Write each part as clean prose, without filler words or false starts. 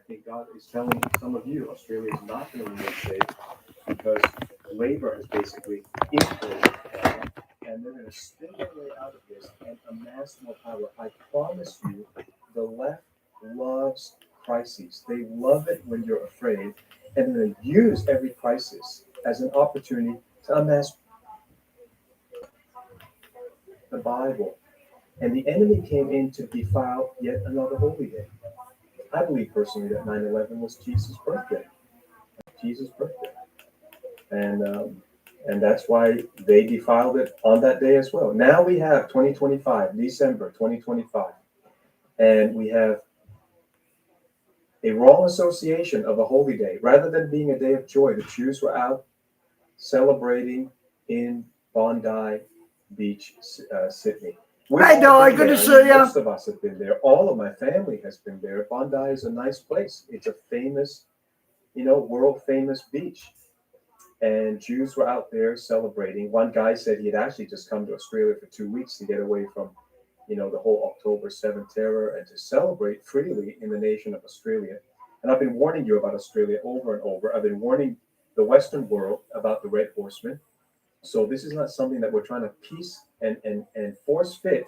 think God is telling some of you Australia is not going to remain safe because labor has basically imported the problem, and they're going to spin their way out of this and amass more power. I promise you, the left loves crises. They love it when you're afraid, and they use every crisis as an opportunity to amass the Bible. And the enemy came in to defile yet another holy day. I believe personally that 9/11 was Jesus' birthday. Jesus' birthday. And that's why they defiled it on that day as well. Now we have 2025, December 2025, and we have a wrong association of a holy day. Rather than being a day of joy, the Jews were out celebrating in Bondi Beach, Sydney. Hey, Di, good to see you. Most of us have been there. All of my family has been there. Bondi is a nice place. It's a famous, world famous beach. And Jews were out there celebrating. One guy said he had actually just come to Australia for 2 weeks to get away from, the whole October 7th terror and to celebrate freely in the nation of Australia. And I've been warning you about Australia over and over. I've been warning the Western world about the Red Horseman. So this is not something that we're trying to piece and force fit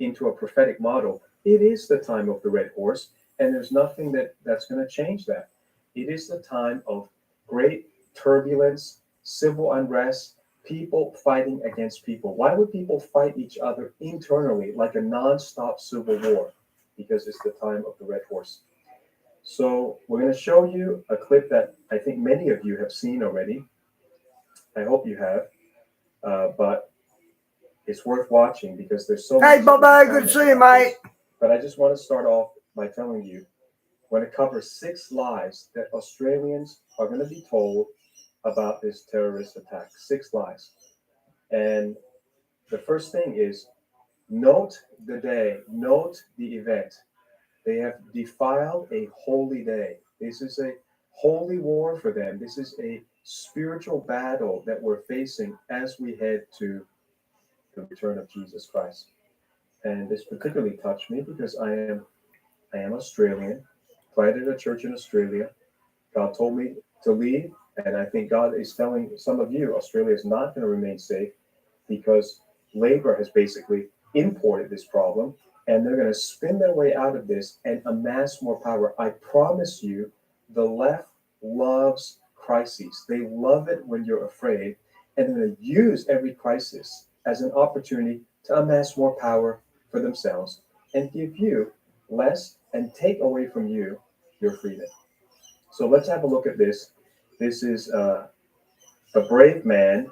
into a prophetic model. It is the time of the red horse, and there's nothing that's going to change that. It is the time of great turbulence, civil unrest, people fighting against people. Why would people fight each other internally like a non-stop civil war? Because it's the time of the red horse. So we're going to show you a clip that I think many of you have seen already. I hope you have. But it's worth watching because there's so much. Hey, Bobby, good to see you, mate. But I just want to start off by telling you, we're going to cover 6 lies that Australians are going to be told about this terrorist attack. 6 lies. And the first thing is, note the day, note the event. They have defiled a holy day. This is a holy war for them. This is a spiritual battle that we're facing as we head to the return of Jesus Christ. And this particularly touched me because I am Australian, planted a church in Australia. God told me to leave, and I think God is telling some of you Australia is not going to remain safe because labor has basically imported this problem, and they're going to spin their way out of this and amass more power. I promise you, the left loves crises. They love it when you're afraid, and they're going to use every crisis as an opportunity to amass more power for themselves and give you less and take away from you your freedom. So let's have a look at this. This is a brave man.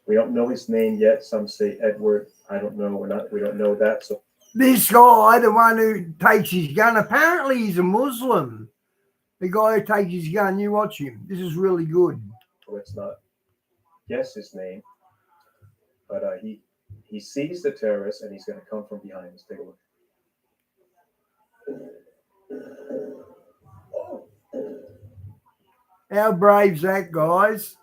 We don't know his name yet. Some say Edward. I don't know. We don't know that. So this guy, the one who takes his gun, apparently he's a Muslim. The guy who takes his gun, you watch him. This is really good. Let's not guess his name, but he sees the terrorist and he's going to come from behind. Let's take a look. How brave's that, guys?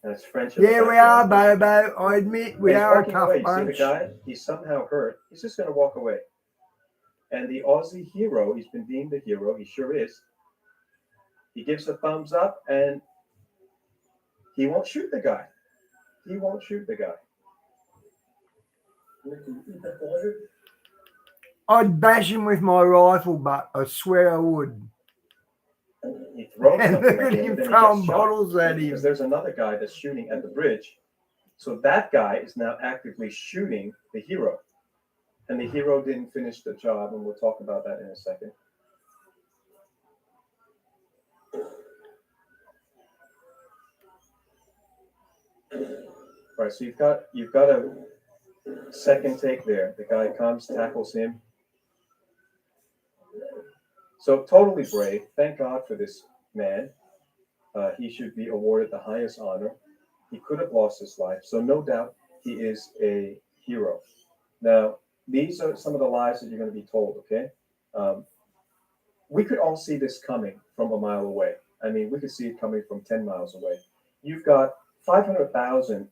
That's French. Yeah, we are, Bobo. I admit we are a tough bunch. You see the guy? He's somehow hurt. He's just going to walk away. And the Aussie hero, he's been deemed the hero. He sure is. He gives a thumbs up, and he won't shoot the guy. He won't shoot the guy. I'd bash him with my rifle, but I swear I would. He throws and look at him throwing bottles at him. Because there's another guy that's shooting at the bridge. So that guy is now actively shooting the hero. And the hero didn't finish the job, and we'll talk about that in a second. All right, so you've got a second take there. The guy comes, tackles him. So totally brave. Thank God for this man. He should be awarded the highest honor. He could have lost his life. So no doubt he is a hero. Now, these are some of the lies that you're going to be told, okay? We could all see this coming from a mile away. I mean, we could see it coming from 10 miles away. You've got 500,000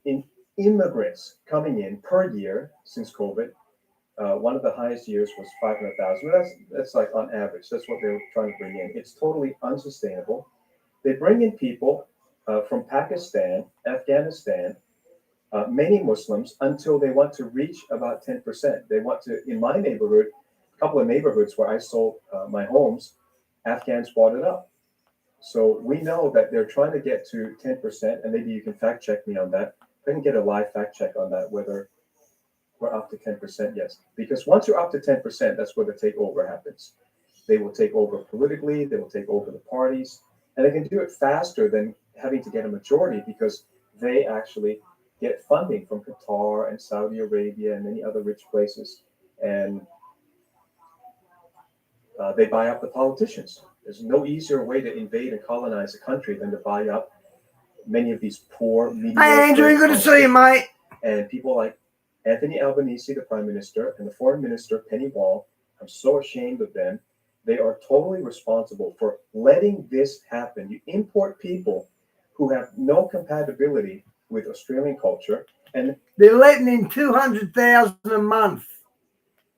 immigrants coming in per year since COVID. One of the highest years was 500,000. That's like on average. That's what they're trying to bring in. It's totally unsustainable. They bring in people from Pakistan, Afghanistan, many Muslims, until they want to reach about 10%. They want to, in my neighborhood, a couple of neighborhoods where I sold my homes, Afghans bought it up. So we know that they're trying to get to 10%, and maybe you can fact check me on that. I can get a live fact check on that, whether we're up to 10%, yes. Because once you're up to 10%, that's where the takeover happens. They will take over politically, they will take over the parties, and they can do it faster than having to get a majority because they actually get funding from Qatar and Saudi Arabia and many other rich places. And they buy up the politicians. There's no easier way to invade and colonize a country than to buy up many of these poor, mediocre. Hey, Andrew, good to see you, mate. And people like Anthony Albanese, the prime minister, and the foreign minister, Penny Wong, I'm so ashamed of them. They are totally responsible for letting this happen. You import people who have no compatibility with Australian culture, and they're letting in 200,000 a month.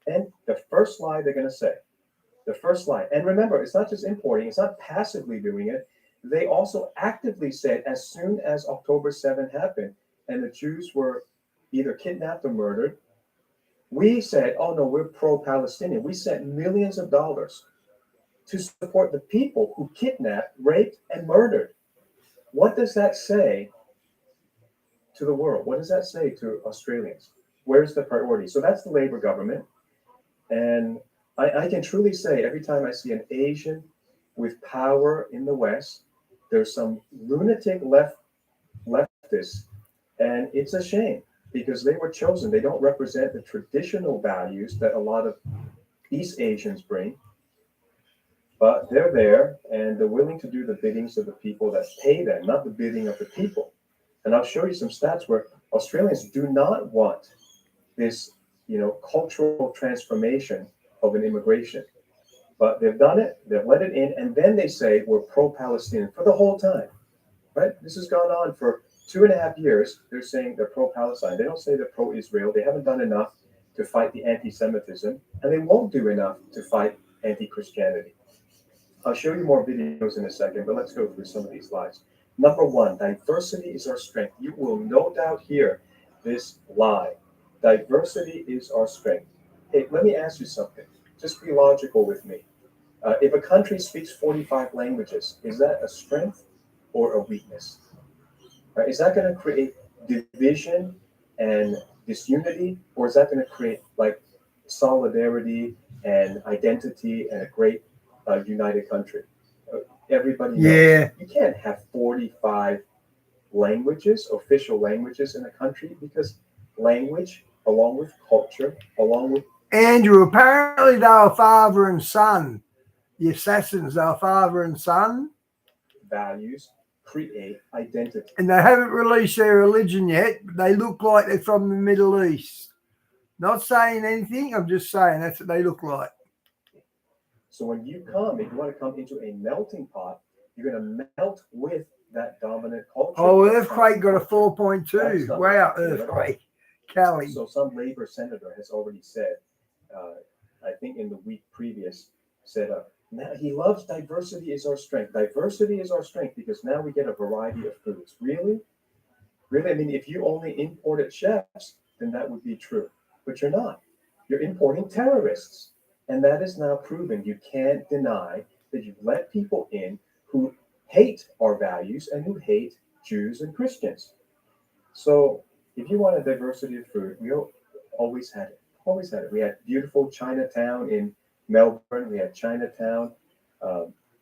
And the first lie they're going to say, the first lie, and remember, it's not just importing, it's not passively doing it. They also actively said as soon as October 7 happened and the Jews were either kidnapped or murdered, we said, oh no, we're pro-Palestinian. We sent millions of dollars to support the people who kidnapped, raped, and murdered. What does that say to the world? What does that say to Australians? Where's the priority? So that's the Labor government. And I can truly say every time I see an Asian with power in the West, there's some lunatic leftists, and it's a shame because they were chosen. They don't represent the traditional values that a lot of East Asians bring, but they're there and they're willing to do the biddings of the people that pay them, not the bidding of the people. And I'll show you some stats where Australians do not want this, cultural transformation of an immigration. But they've done it, they've let it in, and then they say we're pro-Palestinian for the whole time, right? This has gone on for 2.5 years. They're saying they're pro-Palestine. They don't say they're pro-Israel. They haven't done enough to fight the anti-Semitism, and they won't do enough to fight anti-Christianity. I'll show you more videos in a second, but let's go through some of these lies. Number one, diversity is our strength. You will no doubt hear this lie. Diversity is our strength. Hey, let me ask you something. Just be logical with me. If a country speaks 45 languages, is that a strength or a weakness? Right? Is that going to create division and disunity, or is that going to create like solidarity and identity and a great united country? Everybody knows. Yeah. You can't have 45 languages, official languages in a country, because language, along with culture, along with Andrew, apparently they are father and son. The assassins are father and son. Values create identity. And they haven't released their religion yet, but they look like they're from the Middle East. Not saying anything, I'm just saying that's what they look like. So when you come, if you want to come into a melting pot, you're going to melt with that dominant culture. Oh, earthquake got a 4.2. Wow, earthquake. Kelly. So some Labor senator has already said, I think in the week previous, said, now he loves diversity is our strength. Diversity is our strength because now we get a variety of foods. Really? Really? I mean, if you only imported chefs, then that would be true. But you're not. You're importing terrorists. And that is now proven. You can't deny that you've let people in who hate our values and who hate Jews and Christians. So if you want a diversity of food, we always had it. Always had it. We had beautiful Chinatown in Melbourne. We had Chinatown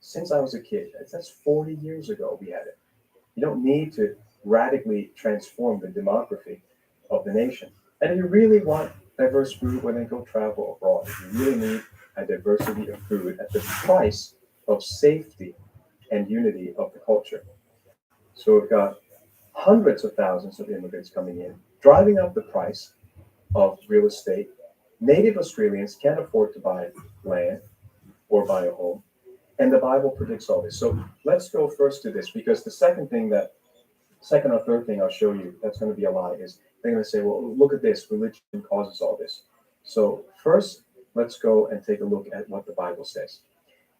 since I was a kid. That's 40 years ago we had it. You don't need to radically transform the demography of the nation. And if you really want diverse food, well, then go travel abroad. If you really need a diversity of food at the price of safety and unity of the culture. So we've got hundreds of thousands of immigrants coming in, driving up the price of real estate. Native Australians can't afford to buy land or buy a home. And the Bible predicts all this. So let's go first to this, because the second or third thing I'll show you that's going to be a lie is They're going to say, well, look at this. Religion causes all this. So first, let's go and take a look at what the Bible says.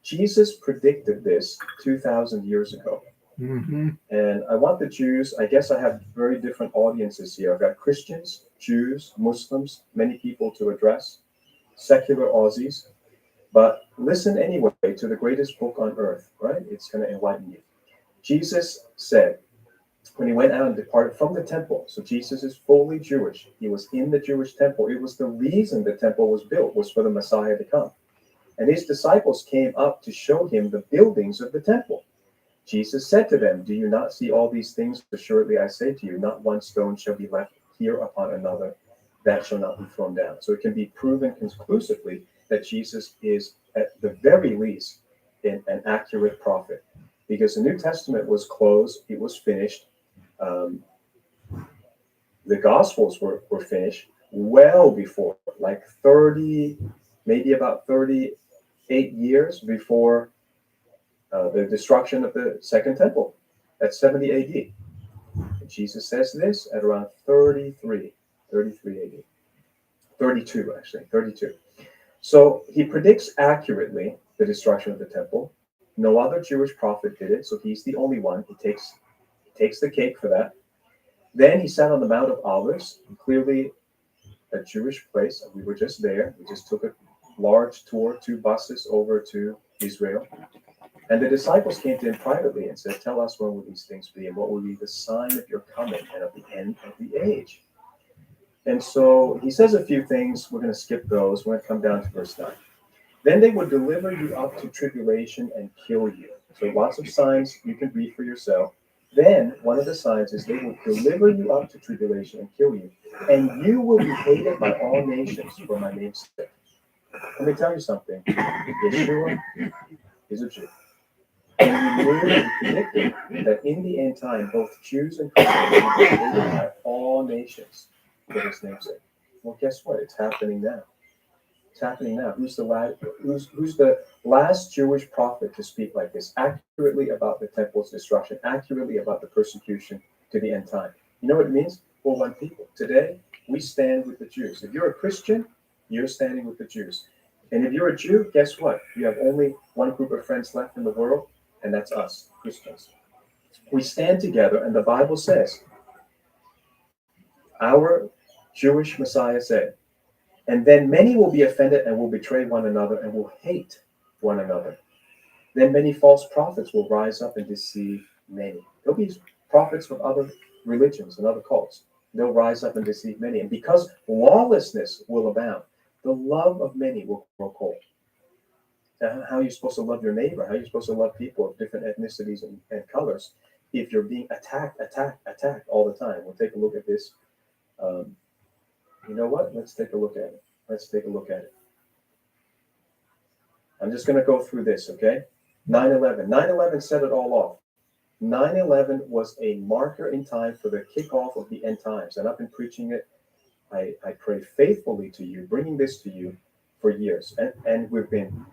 Jesus predicted this 2,000 years ago. Mm-hmm. And I want the Jews, I guess I have very different audiences here. I've got Christians, Jews, Muslims, many people to address, secular Aussies. But listen anyway to the greatest book on earth, right? It's going to enlighten you. Jesus said, when he went out and departed from the temple, so Jesus is fully Jewish. He was in the Jewish temple. It was the reason the temple was built, was for the Messiah to come. And his disciples came up to show him the buildings of the temple. Jesus said to them, do you not see all these things? Assuredly, I say to you, not one stone shall be left here upon another that shall not be thrown down. So it can be proven conclusively that Jesus is, at the very least, an accurate prophet. Because the New Testament was closed, it was finished. The Gospels were finished well before, like 30, maybe about 38 years before the destruction of the Second Temple. That's 70 AD. And Jesus says this at around 33 AD. 32, actually, 32. So he predicts accurately the destruction of the temple. No other Jewish prophet did it, so he's the only one. He takes the cake for that. Then he sat on the Mount of Olives, clearly a Jewish place. We were just there. We just took a large tour, 2 buses over to Israel. And the disciples came to him privately and said, tell us when will these things be, and what will be the sign of your coming and of the end of the age? And so he says a few things. We're going to skip those. We're going to come down to verse 9. Then they would deliver you up to tribulation and kill you. So lots of signs you can read for yourself. Then one of the signs is they will deliver you up to tribulation and kill you. And you will be hated by all nations for my name's sake. Let me tell you something. Yeshua is a Jew. And he knew and predicted that in the end time, both Jews and Christians will be hated by all nations for his name's sake. Well, guess what? It's happening now. It's happening now. Who's the last Jewish prophet to speak like this, accurately about the temple's destruction, accurately about the persecution to the end time? You know what it means? We're one people. Today, we stand with the Jews. If you're a Christian, you're standing with the Jews. And if you're a Jew, guess what? You have only one group of friends left in the world, and that's us, Christians. We stand together, and the Bible says, our Jewish Messiah said, and then many will be offended and will betray one another and will hate one another. Then many false prophets will rise up and deceive many. There'll be prophets from other religions and other cults. They'll rise up and deceive many. And because lawlessness will abound, the love of many will grow cold. Now, how are you supposed to love your neighbor? How are you supposed to love people of different ethnicities and colors if you're being attacked all the time? We'll take a look at this. You know what? Let's take a look at it. I'm just going to go through this, okay? 9/11. 9/11 set it all off. 9/11 was a marker in time for the kickoff of the end times. And I've been preaching it. I pray faithfully to you, bringing this to you for years. And we've been,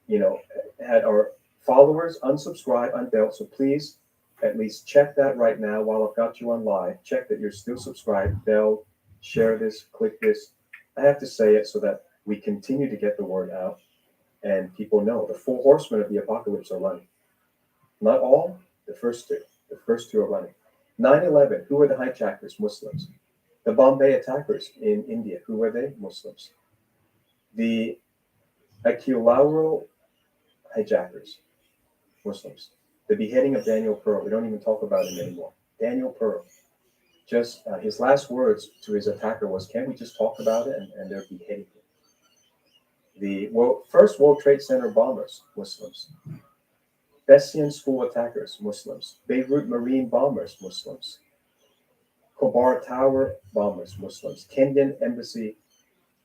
had our followers unsubscribe, unbelt. So please at least check that right now while I've got you on live. Check that you're still subscribed. Bell, share this, click this. I have to say it so that we continue to get the word out and people know the 4 horsemen of the apocalypse are running. Not all, the first two. The first 2 are running. 9/11, who were the hijackers? Muslims. The Bombay attackers in India, who were they? Muslims. The Cioccolanti hijackers, Muslims. The beheading of Daniel Pearl, we don't even talk about him anymore. Daniel Pearl. Just his last words to his attacker was, "Can't we just talk about it?" And they're beheading him. The first World Trade Center bombers, Muslims. Bessian school attackers, Muslims. Beirut Marine bombers, Muslims. Khobar Tower bombers, Muslims. Kenyan embassy,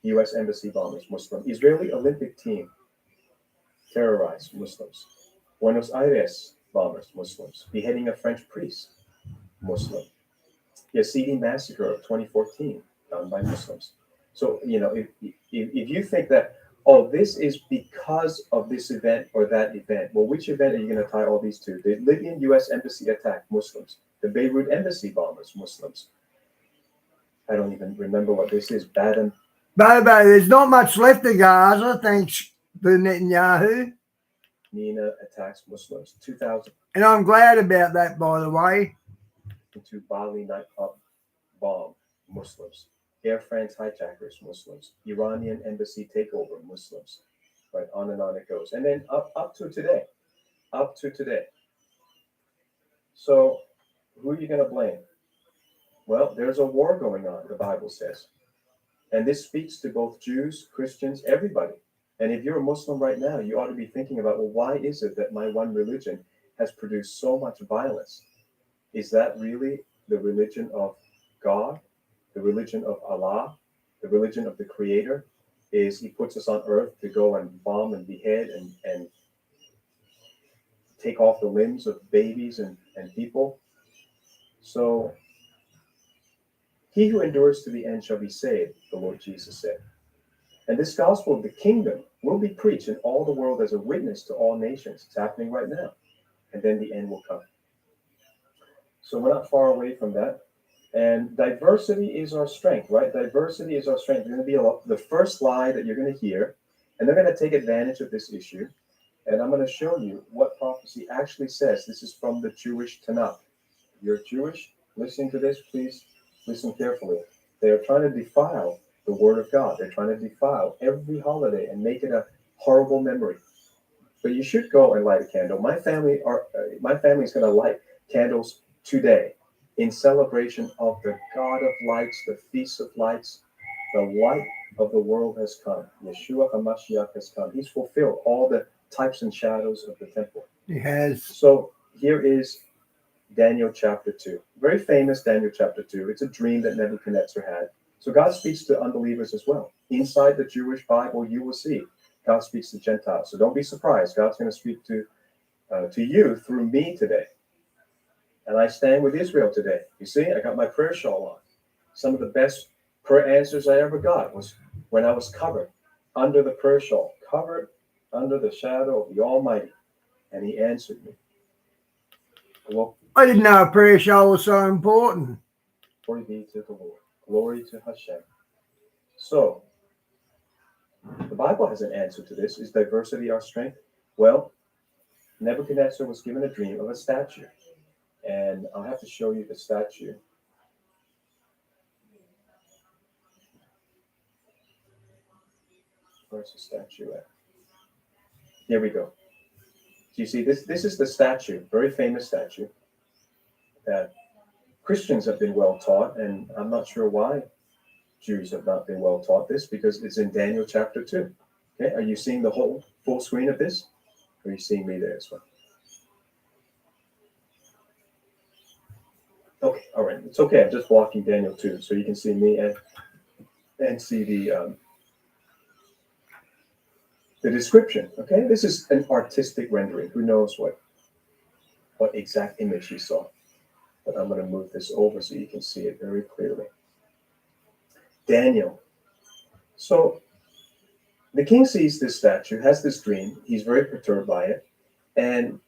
U.S. embassy bombers, Muslim. Israeli Olympic team terrorized, Muslims. Buenos Aires bombers, Muslims. Beheading of French priest, Muslim. Yazidi massacre of 2014 done by Muslims. So, if you think that, this is because of this event or that event, well, which event are you going to tie all these to? The Libyan U.S. embassy attack, Muslims. The Beirut embassy bombers, Muslims. I don't even remember what this is. Baden. But there's not much left of Gaza, thanks to Netanyahu. Nina attacks Muslims. 2000 And I'm glad about that, by the way. into Bali nightclub bomb. Muslims. Air France hijackers. Muslims. Iranian embassy takeover. Muslims. Right, on and on it goes. And then up to today. Up to today. So who are you going to blame? Well, there's a war going on, the Bible says. And this speaks to both Jews, Christians, everybody. And if you're a Muslim right now, you ought to be thinking about, well, why is it that my one religion has produced so much violence? Is that really the religion of God, the religion of Allah, the religion of the Creator? Is He puts us on earth to go and bomb and behead and take off the limbs of babies and people? So, he who endures to the end shall be saved, the Lord Jesus said. And this gospel of the kingdom will be preached in all the world as a witness to all nations. It's happening right now. And then the end will come. So we're not far away from that. And diversity is our strength, right? Diversity is our strength. It's going to be the first lie that you're going to hear. And they're going to take advantage of this issue. And I'm going to show you what prophecy actually says. This is from the Jewish Tanakh. If you're Jewish, listening to this, please listen carefully. They are trying to defile the word of God. They're trying to defile every holiday and make it a horrible memory. But you should go and light a candle. My family is going to light candles today in celebration of the God of lights, the Feast of Lights. The light of the world has come. Yeshua HaMashiach has come. He's fulfilled all the types and shadows of the temple. He has. So here is Daniel chapter 2. Very famous Daniel chapter 2. It's a dream that Nebuchadnezzar had. So God speaks to unbelievers as well. Inside the Jewish Bible, you will see God speaks to Gentiles. So don't be surprised. God's going to speak to you through me today. And I stand with Israel today. You see, I got my prayer shawl on. Some of the best prayer answers I ever got was when I was covered under the prayer shawl, covered under the shadow of the Almighty. And He answered me. Well, I didn't know a prayer shawl was so important. Glory be to the Lord. Glory to Hashem. So, the Bible has an answer to this. Is diversity our strength? Well, Nebuchadnezzar was given a dream of a statue. And I'll have to show you the statue. Where's the statue at? Here we go. Do you see this? This is the statue, very famous statue that Christians have been well taught, and I'm not sure why Jews have not been well taught this, because it's in Daniel chapter 2. Okay, are you seeing the whole full screen of this? Or are you seeing me there as well? Okay, all right, it's okay. I'm just blocking Daniel 2, so you can see me and see the description. Okay, this is an artistic rendering. Who knows what exact image you saw? But I'm going to move this over so you can see it very clearly. Daniel. So the king sees this statue, has this dream. He's very perturbed by it. And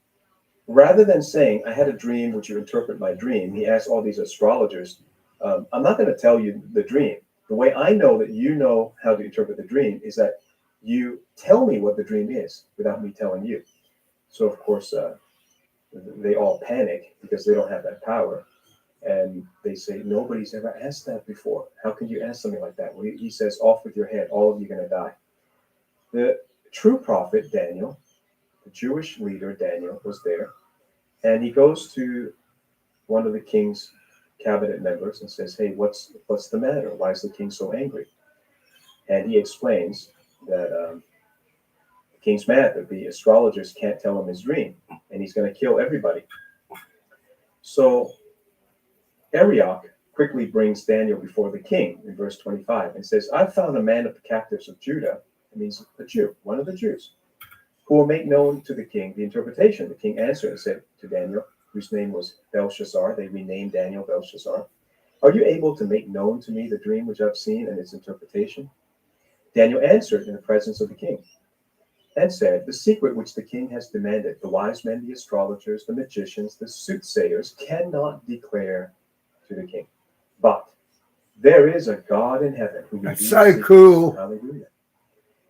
rather than saying, I had a dream, would you interpret my dream? He asks all these astrologers, I'm not going to tell you the dream. The way I know that you know how to interpret the dream is that you tell me what the dream is without me telling you. So, of course, they all panic because they don't have that power. And they say, nobody's ever asked that before. How can you ask something like that? Well, he says, off with your head. All of you are going to die. The true prophet, Daniel, the Jewish leader, Daniel, was there. And he goes to one of the king's cabinet members and says, hey, what's the matter? Why is the king so angry? And he explains that the king's mad that the astrologers can't tell him his dream, and he's going to kill everybody. So Arioch quickly brings Daniel before the king in verse 25 and says, I've found a man of the captives of Judah, it means a Jew, one of the Jews, who will make known to the king the interpretation. The king answered and said to Daniel, whose name was Belshazzar, they renamed Daniel Belshazzar, are you able to make known to me the dream which I've seen and its interpretation? Daniel answered in the presence of the king and said, the secret which the king has demanded, the wise men, the astrologers, the magicians, the soothsayers cannot declare to the king. But There is a God in heaven who That's reveals so secrets. cool. Hallelujah.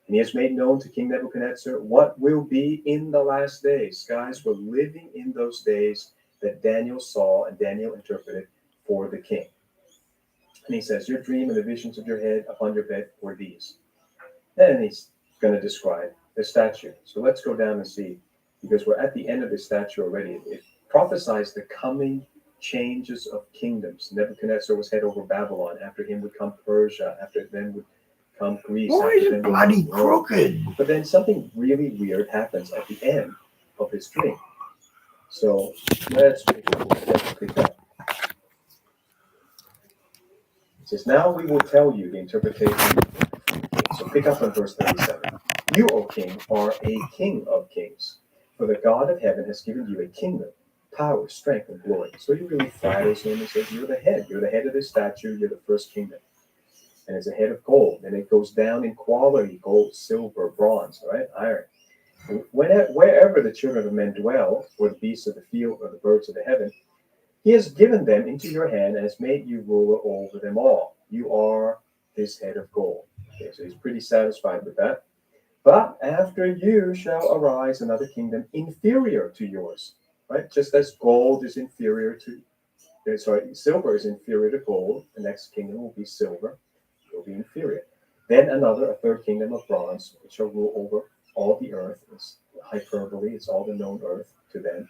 And he has made known to King Nebuchadnezzar what will be in the last days. Guys, we're living in those days that Daniel saw and Daniel interpreted for the king. And he says, your dream and the visions of your head upon your bed were these. And he's going to describe the statue. So let's go down and see, because we're at the end of the statue already. It prophesies the coming changes of kingdoms. Nebuchadnezzar was head over Babylon. After him would come Persia. After them would come Greece. Why After is them it would bloody come Rome. crooked? But then something really weird happens at the end of his dream. So let's pick up. It says, now we will tell you the interpretation. So pick up on verse 37. You, O king, are a king of kings, for the God of heaven has given you a kingdom, power, strength, and glory. So he really flatters him and says, you're the head. You're the head of this statue. You're the first kingdom. And it's a head of gold. And it goes down in quality, gold, silver, bronze, right? Iron. And wherever the children of men dwell, or the beasts of the field, or the birds of the heaven, he has given them into your hand and has made you ruler over them all. You are this head of gold. Okay, so he's pretty satisfied with that. But after you shall arise another kingdom inferior to yours, right? Just as gold is inferior to, silver is inferior to gold. The next kingdom will be silver. It will be inferior. Then another, a third kingdom of bronze, which shall rule over all the earth. It's hyperbole. It's all the known earth to them.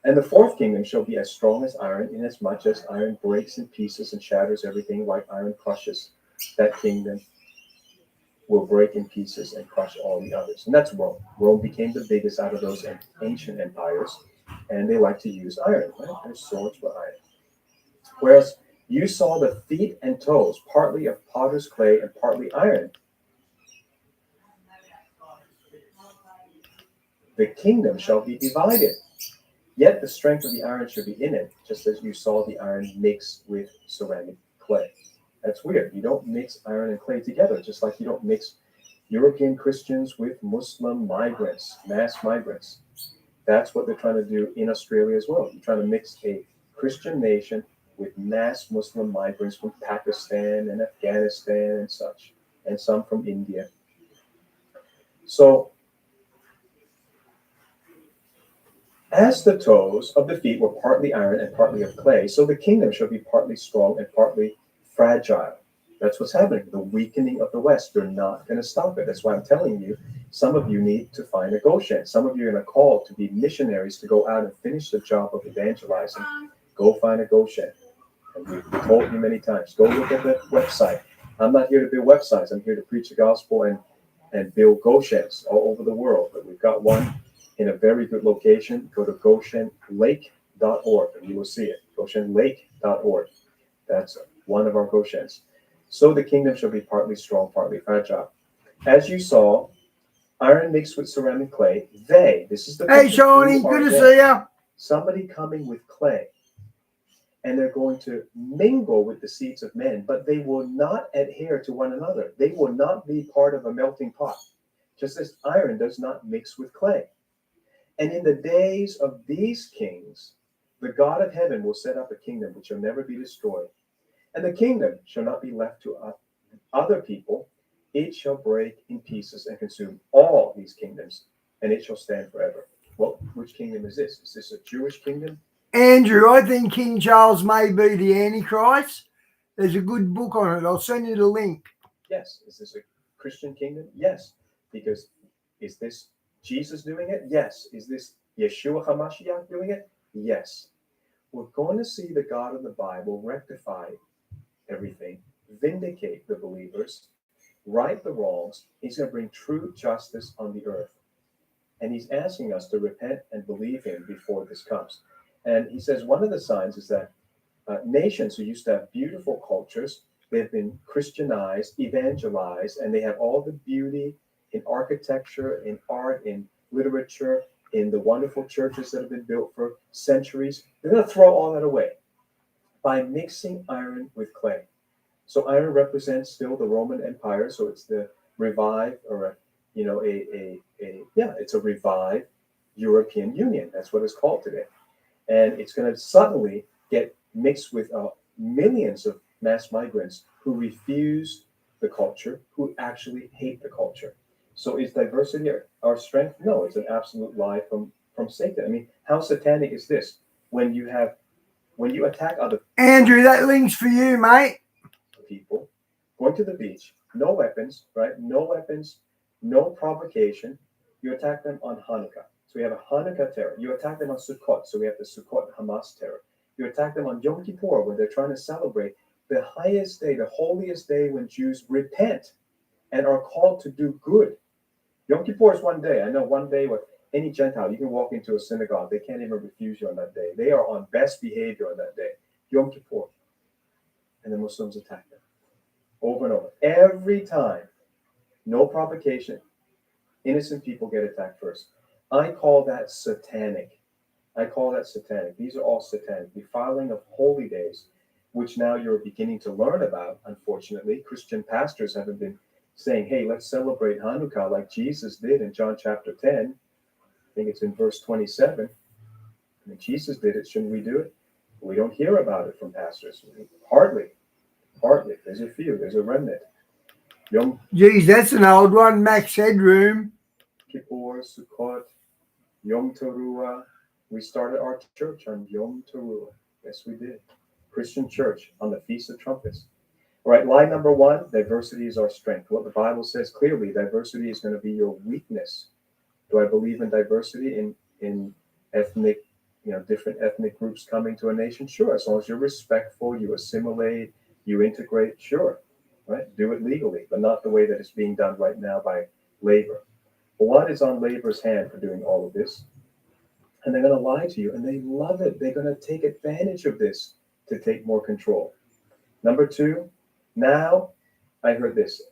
And the fourth kingdom shall be as strong as iron, inasmuch as iron breaks in pieces and shatters everything like iron crushes. That kingdom will break in pieces and crush all the others. And that's Rome. Rome became the biggest out of those ancient empires, and they like to use iron, right? Their swords were iron. Whereas you saw the feet and toes, partly of potter's clay and partly iron. The kingdom shall be divided. Yet the strength of the iron should be in it, just as you saw the iron mixed with ceramic clay. That's weird. You don't mix iron and clay together, just like you don't mix European Christians with Muslim migrants, mass migrants. That's what they're trying to do in Australia as well. You're trying to mix a Christian nation with mass Muslim migrants from Pakistan and Afghanistan and such, and some from India. So, as the toes of the feet were partly iron and partly of clay, so the kingdom shall be partly strong and partly fragile. That's what's happening. The weakening of the West. They're not going to stop it. That's why I'm telling you, some of you need to find a Goshen. Some of you are going to call to be missionaries to go out and finish the job of evangelizing. Go find a Goshen. And we've told you many times, go look at the website. I'm not here to build websites. I'm here to preach the gospel and build Goshens all over the world. But we've got one in a very good location. Go to GoshenLake.org and you will see it. GoshenLake.org. That's one of our Goshens. So the kingdom shall be partly strong, partly fragile. As you saw, iron mixed with ceramic clay, this is the Hey, Shawnee, good to see you. Somebody coming with clay. And they're going to mingle with the seeds of men, but they will not adhere to one another. They will not be part of a melting pot, just as iron does not mix with clay. And in the days of these kings, the God of heaven will set up a kingdom which shall never be destroyed. And the kingdom shall not be left to other people. It shall break in pieces and consume all these kingdoms, and it shall stand forever. Well, which kingdom is this? Is this a Jewish kingdom? Andrew, I think King Charles may be the Antichrist. There's a good book on it. I'll send you the link. Yes. Is this a Christian kingdom? Yes. Because is this Jesus doing it? Yes. Is this Yeshua HaMashiach doing it? Yes. We're going to see the God of the Bible rectify everything, vindicate the believers, right the wrongs. He's going to bring true justice on the earth. And he's asking us to repent and believe him before this comes. And he says one of the signs is that nations who used to have beautiful cultures, they've been Christianized, evangelized, and they have all the beauty in architecture, in art, in literature, in the wonderful churches that have been built for centuries. They're going to throw all that away by mixing iron with clay. So iron represents still the Roman Empire. So it's the revived, or it's a revived European Union. That's what it's called today. And it's going to suddenly get mixed with millions of mass migrants who refuse the culture, who actually hate the culture. So is diversity our strength? No, it's an absolute lie from Satan. I mean, how satanic is this? When you have when you attack other Andrew, that link's for you, mate. people, going to the beach, no weapons, right? No weapons, no provocation. You attack them on Hanukkah. So we have a Hanukkah terror. You attack them on Sukkot. So we have the Sukkot Hamas terror. You attack them on Yom Kippur when they're trying to celebrate the highest day, the holiest day when Jews repent and are called to do good. Yom Kippur is one day. I know one day with any Gentile, you can walk into a synagogue. They can't even refuse you on that day. They are on best behavior on that day. Yom Kippur. And the Muslims attack them over and over. Every time, no provocation. Innocent people get attacked first. I call that satanic. I call that satanic. These are all satanic. Defiling of holy days, which now you're beginning to learn about, unfortunately. Christian pastors haven't been saying, hey, let's celebrate Hanukkah like Jesus did in John chapter 10. I think it's in verse 27. I mean, Jesus did it. Shouldn't we do it? We don't hear about it from pastors. Hardly. There's a few. There's a remnant. Yom Geez, that's an old one. Max Headroom. Kippur, Sukkot, Yom Teruah. We started our church on Yom Teruah. Yes, we did. Christian church on the Feast of Trumpets. All right, lie number one, diversity is our strength. What the Bible says clearly, diversity is going to be your weakness. Do I believe in diversity in ethnic, different ethnic groups coming to a nation? Sure, as long as you're respectful, you assimilate, you integrate, sure, right? Do it legally, but not the way that it's being done right now by labor. Blood is on labor's hand for doing all of this. And they're going to lie to you, and they love it. They're going to take advantage of this to take more control. Number two, now I heard this.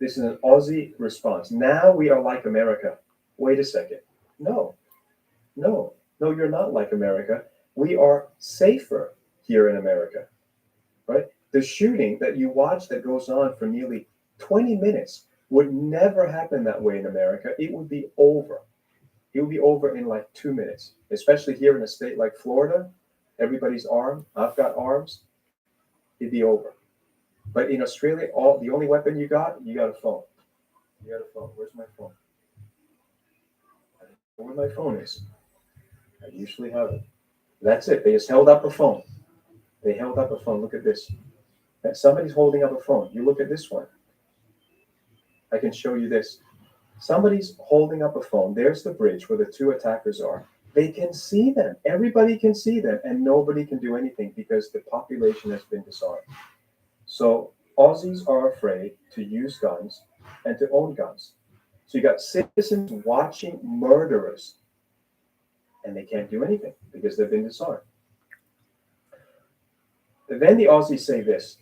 This is an Aussie response. Now we are like America. Wait a second. No, you're not like America. We are safer here in America, right? The shooting that you watch that goes on for nearly 20 minutes would never happen that way in America. It would be over. It would be over in like 2 minutes, especially here in a state like Florida. Everybody's armed. I've got arms. It'd be over. But in Australia, the only weapon you got a phone. You got a phone. Where's my phone? I don't know where my phone is. I usually have it. That's it. They just held up a phone. They held up a phone. Look at this. Somebody's holding up a phone. You look at this one. I can show you this. Somebody's holding up a phone. There's the bridge where the two attackers are. They can see them. Everybody can see them, and nobody can do anything because the population has been disarmed. So Aussies are afraid to use guns and to own guns. So you got citizens watching murderers, and they can't do anything because they've been disarmed. Then the Aussies say this.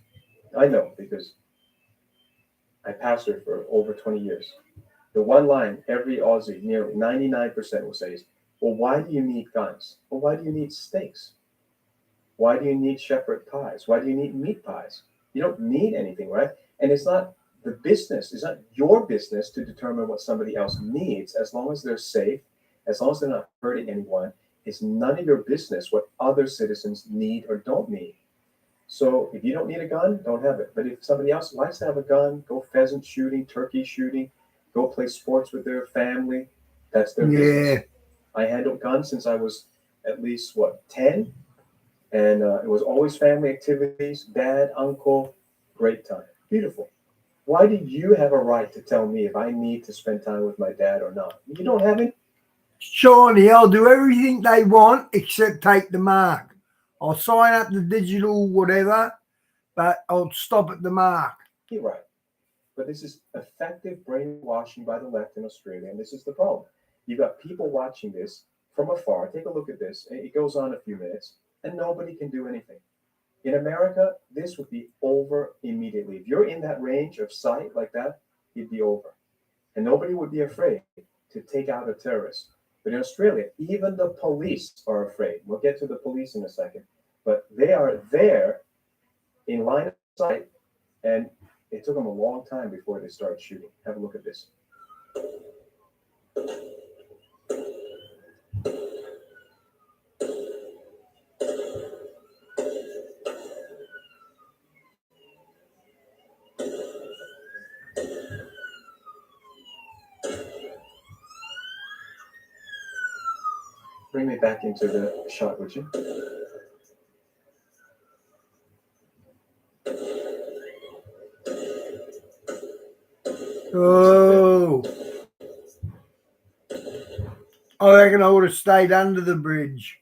I know because I pastored for over 20 years. The one line every Aussie, nearly 99% will say is, well, why do you need guns? Well, why do you need steaks? Why do you need shepherd pies? Why do you need meat pies? You don't need anything, right? And it's not it's not your business to determine what somebody else needs as long as they're safe, as long as they're not hurting anyone. It's none of your business what other citizens need or don't need. So if you don't need a gun, don't have it. But if somebody else likes to have a gun, go pheasant shooting, turkey shooting, go play sports with their family. That's their business. I handled guns since I was at least, 10? And it was always family activities, dad, uncle, great time. Beautiful. Why do you have a right to tell me if I need to spend time with my dad or not? You don't have it? Shawnee, I'll do everything they want except take the mark. I'll sign up the digital whatever, but I'll stop at the mark. You're right. But this is effective brainwashing by the left in Australia, and this is the problem. You've got people watching this from afar. Take a look at this. It goes on a few minutes, and nobody can do anything. In America, this would be over immediately. If you're in that range of sight like that, it'd be over. And nobody would be afraid to take out a terrorist. But in Australia, even the police are afraid. We'll get to the police in a second. But they are there in line of sight, and it took them a long time before they started shooting. Have a look at this. Bring me back into the shot, would you? Oh, I reckon I would have stayed under the bridge.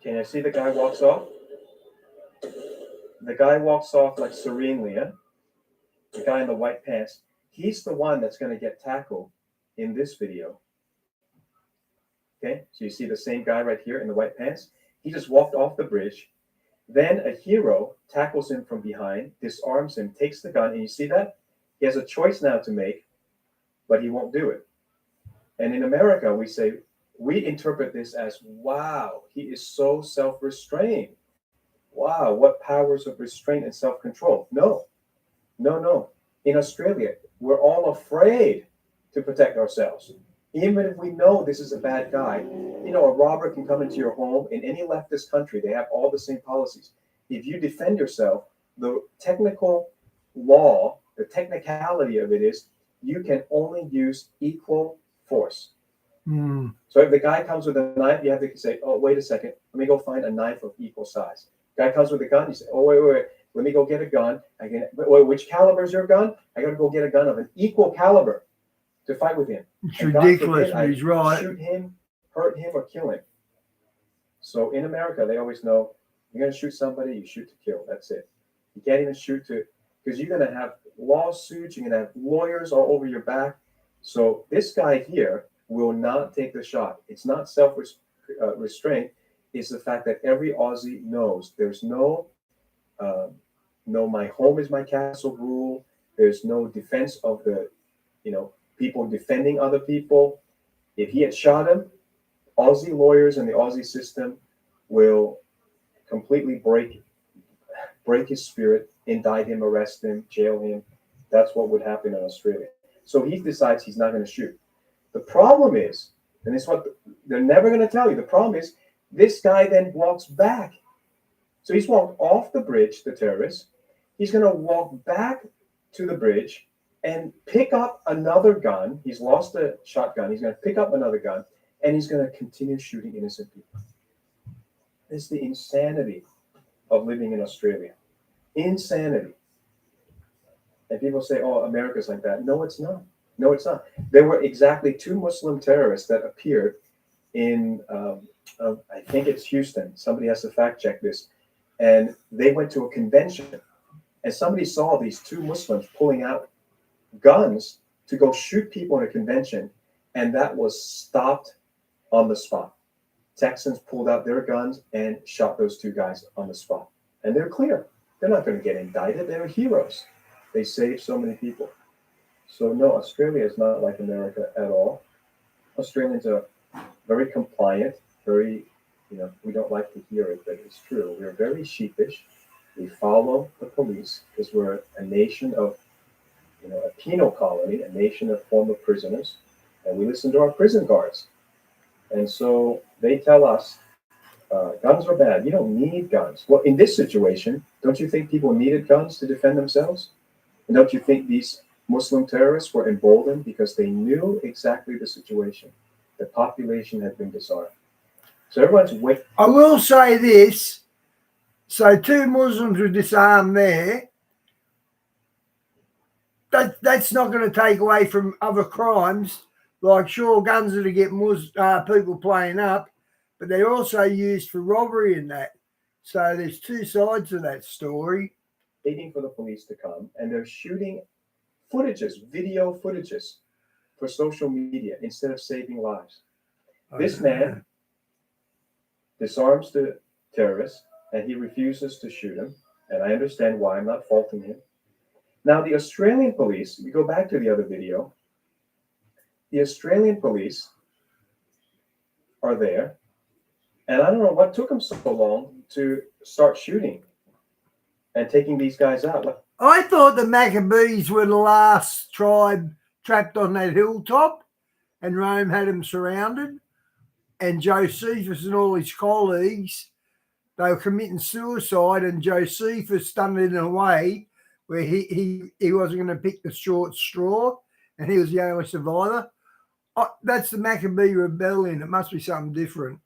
Can you see the guy walks off? The guy walks off like serenely, yeah? The guy in the white pants. He's the one that's going to get tackled in this video. Okay, so you see the same guy right here in the white pants. He just walked off the bridge. Then a hero tackles him from behind, disarms him, takes the gun, and you see that? He has a choice now to make, but he won't do it. And in America, we interpret this as, wow, he is so self-restrained. Wow, what powers of restraint and self-control. No. In Australia, we're all afraid to protect ourselves. Even if we know this is a bad guy, a robber can come into your home in any leftist country. They have all the same policies. If you defend yourself, the technical law, the technicality of it is you can only use equal force. So if the guy comes with a knife, you have to say, oh, wait a second, let me go find a knife of equal size. Guy comes with a gun, you say, oh, wait, let me go get a gun. Which caliber is your gun? I got to go get a gun of an equal caliber to fight with him. It's ridiculous, but he's right. Shoot him, hurt him, or kill him. So in America, they always know you're going to shoot somebody, you shoot to kill. That's it. You can't even shoot to, because you're going to have lawsuits, you're going to have lawyers all over your back. So this guy here will not take the shot. It's not self-restraint. It's the fact that every Aussie knows there's no my home is my castle rule. There's no defense of the, people defending other people. If he had shot him, Aussie lawyers and the Aussie system will completely break his spirit, indict him, arrest him, jail him. That's what would happen in Australia. So he decides he's not going to shoot. The problem is, and it's what they're never going to tell you, the problem is this guy then walks back. So he's walked off the bridge, the terrorist. He's going to walk back to the bridge and pick up another gun. He's lost a shotgun. He's going to pick up another gun, and he's going to continue shooting innocent people. It's the insanity of living in Australia. Insanity. And people say, oh, America's like that. No, it's not. No, it's not. There were exactly 2 Muslim terrorists that appeared in, I think it's Houston. Somebody has to fact check this. And they went to a convention, and somebody saw these 2 Muslims pulling out guns to go shoot people in a convention, and that was stopped on the spot. Texans pulled out their guns and shot those 2 guys on the spot. And they're clear. They're not going to get indicted. They're heroes. They saved so many people. So no, Australia is not like America at all. Australians are very compliant, very, we don't like to hear it, but it's true. We're very sheepish. We follow the police because we're a nation of, a penal colony, a nation of former prisoners, and we listen to our prison guards. And so they tell us guns are bad. You don't need guns. Well, in this situation, don't you think people needed guns to defend themselves? And don't you think these Muslim terrorists were emboldened because they knew exactly the situation? The population had been disarmed. So everyone's waiting. I will say this. So 2 Muslims were disarmed there. That's not going to take away from other crimes. Like, sure, guns are to get people playing up, but they're also used for robbery and that. So there's 2 sides to that story. Waiting for the police to come, and they're shooting video footages for social media instead of saving lives. This man disarms the terrorist, and he refuses to shoot him, and I understand why. I'm not faulting him. Now, the Australian police, we go back to the other video, the Australian police are there, and I don't know what took them so long to start shooting and taking these guys out. I thought the Maccabees were the last tribe trapped on that hilltop, and Rome had them surrounded, and Josephus and all his colleagues they were committing suicide, and Josephus done it in a way where he wasn't going to pick the short straw, and he was the only survivor. Oh, that's the Maccabee Rebellion. It must be something different.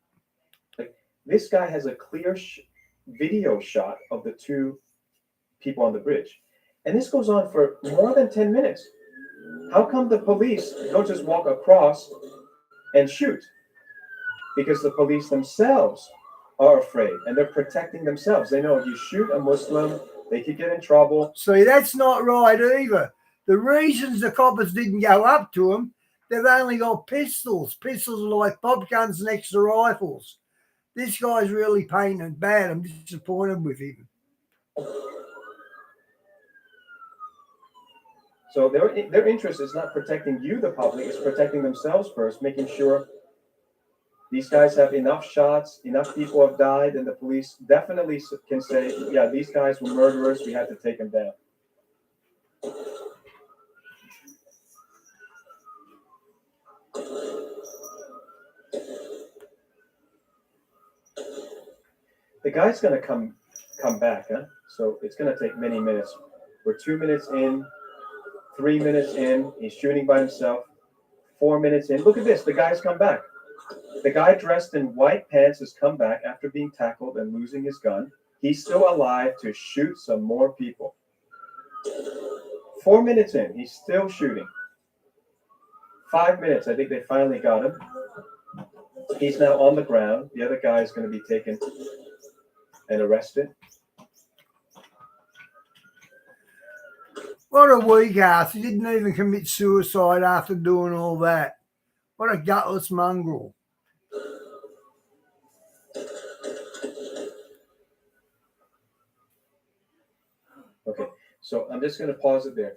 This guy has a clear video shot of the two people on the bridge. And this goes on for more than 10 minutes. How come the police don't just walk across and shoot? Because the police themselves are afraid and they're protecting themselves. They know if you shoot a Muslim, they could get in trouble. See, that's not right either. The reasons the coppers didn't go up to them, they've only got pistols. Pistols are like pop guns next to rifles. This guy's really painted bad. I'm disappointed with him. So their interest is not protecting you, the public, it's protecting themselves first, making sure these guys have enough shots, enough people have died, and the police definitely can say, yeah, these guys were murderers, we had to take them down. The guy's going to come back, huh? So it's going to take many minutes. We're 2 minutes in, 3 minutes in, he's shooting by himself, 4 minutes in. Look at this, the guy's come back. The guy dressed in white pants has come back after being tackled and losing his gun. He's still alive to shoot some more people. 4 minutes in, he's still shooting. 5 minutes, I think they finally got him. He's now on the ground. The other guy is going to be taken and arrested. What a weak ass. He didn't even commit suicide after doing all that. What a gutless mongrel. Okay, so I'm just going to pause it there.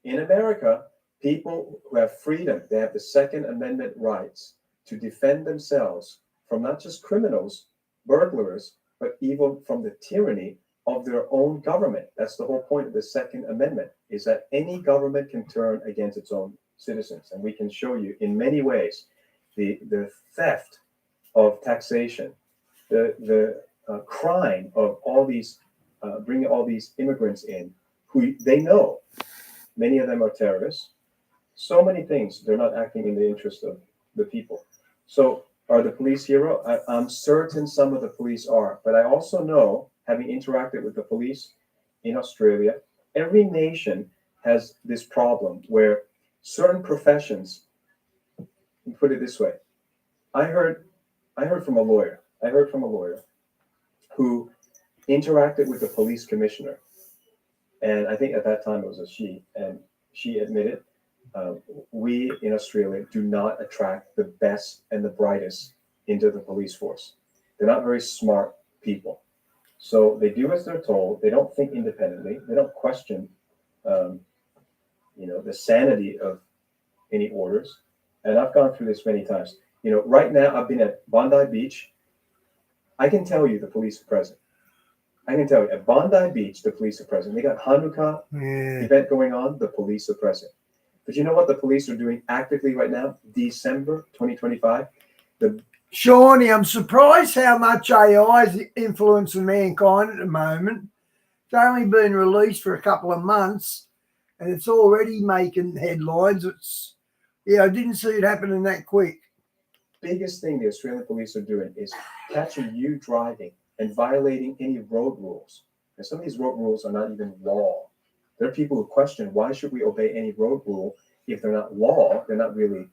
In America, people who have freedom, they have the Second Amendment rights to defend themselves from not just criminals, burglars, but even from the tyranny of their own government. That's the whole point of the Second Amendment, is that any government can turn against its own citizens. And we can show you in many ways the theft of taxation, the crime of all these, bringing all these immigrants in who they know, many of them are terrorists. So many things, they're not acting in the interest of the people. So are the police hero? I'm certain some of the police are, but I also know, having interacted with the police in Australia, every nation has this problem where certain professions, put it this way, I heard from a lawyer who interacted with the police commissioner, and I think at that time it was a she, and she admitted, we in Australia do not attract the best and the brightest into the police force. They're not very smart people. So they do as they're told. They don't think independently. They don't question, the sanity of any orders. And I've gone through this many times. Right now I've been at Bondi Beach. I can tell you the police are present. I can tell you at Bondi Beach, the police are present. They got Hanukkah event going on. The police are present. But you know what the police are doing actively right now? December 2025. Shawnee, I'm surprised how much AI is influencing mankind at the moment. It's only been released for a couple of months and it's already making headlines. I didn't see it happening that quick. Biggest thing the Australian police are doing is catching you driving and violating any road rules. And some of these road rules are not even law. There are people who question, why should we obey any road rule if they're not law? They're not really,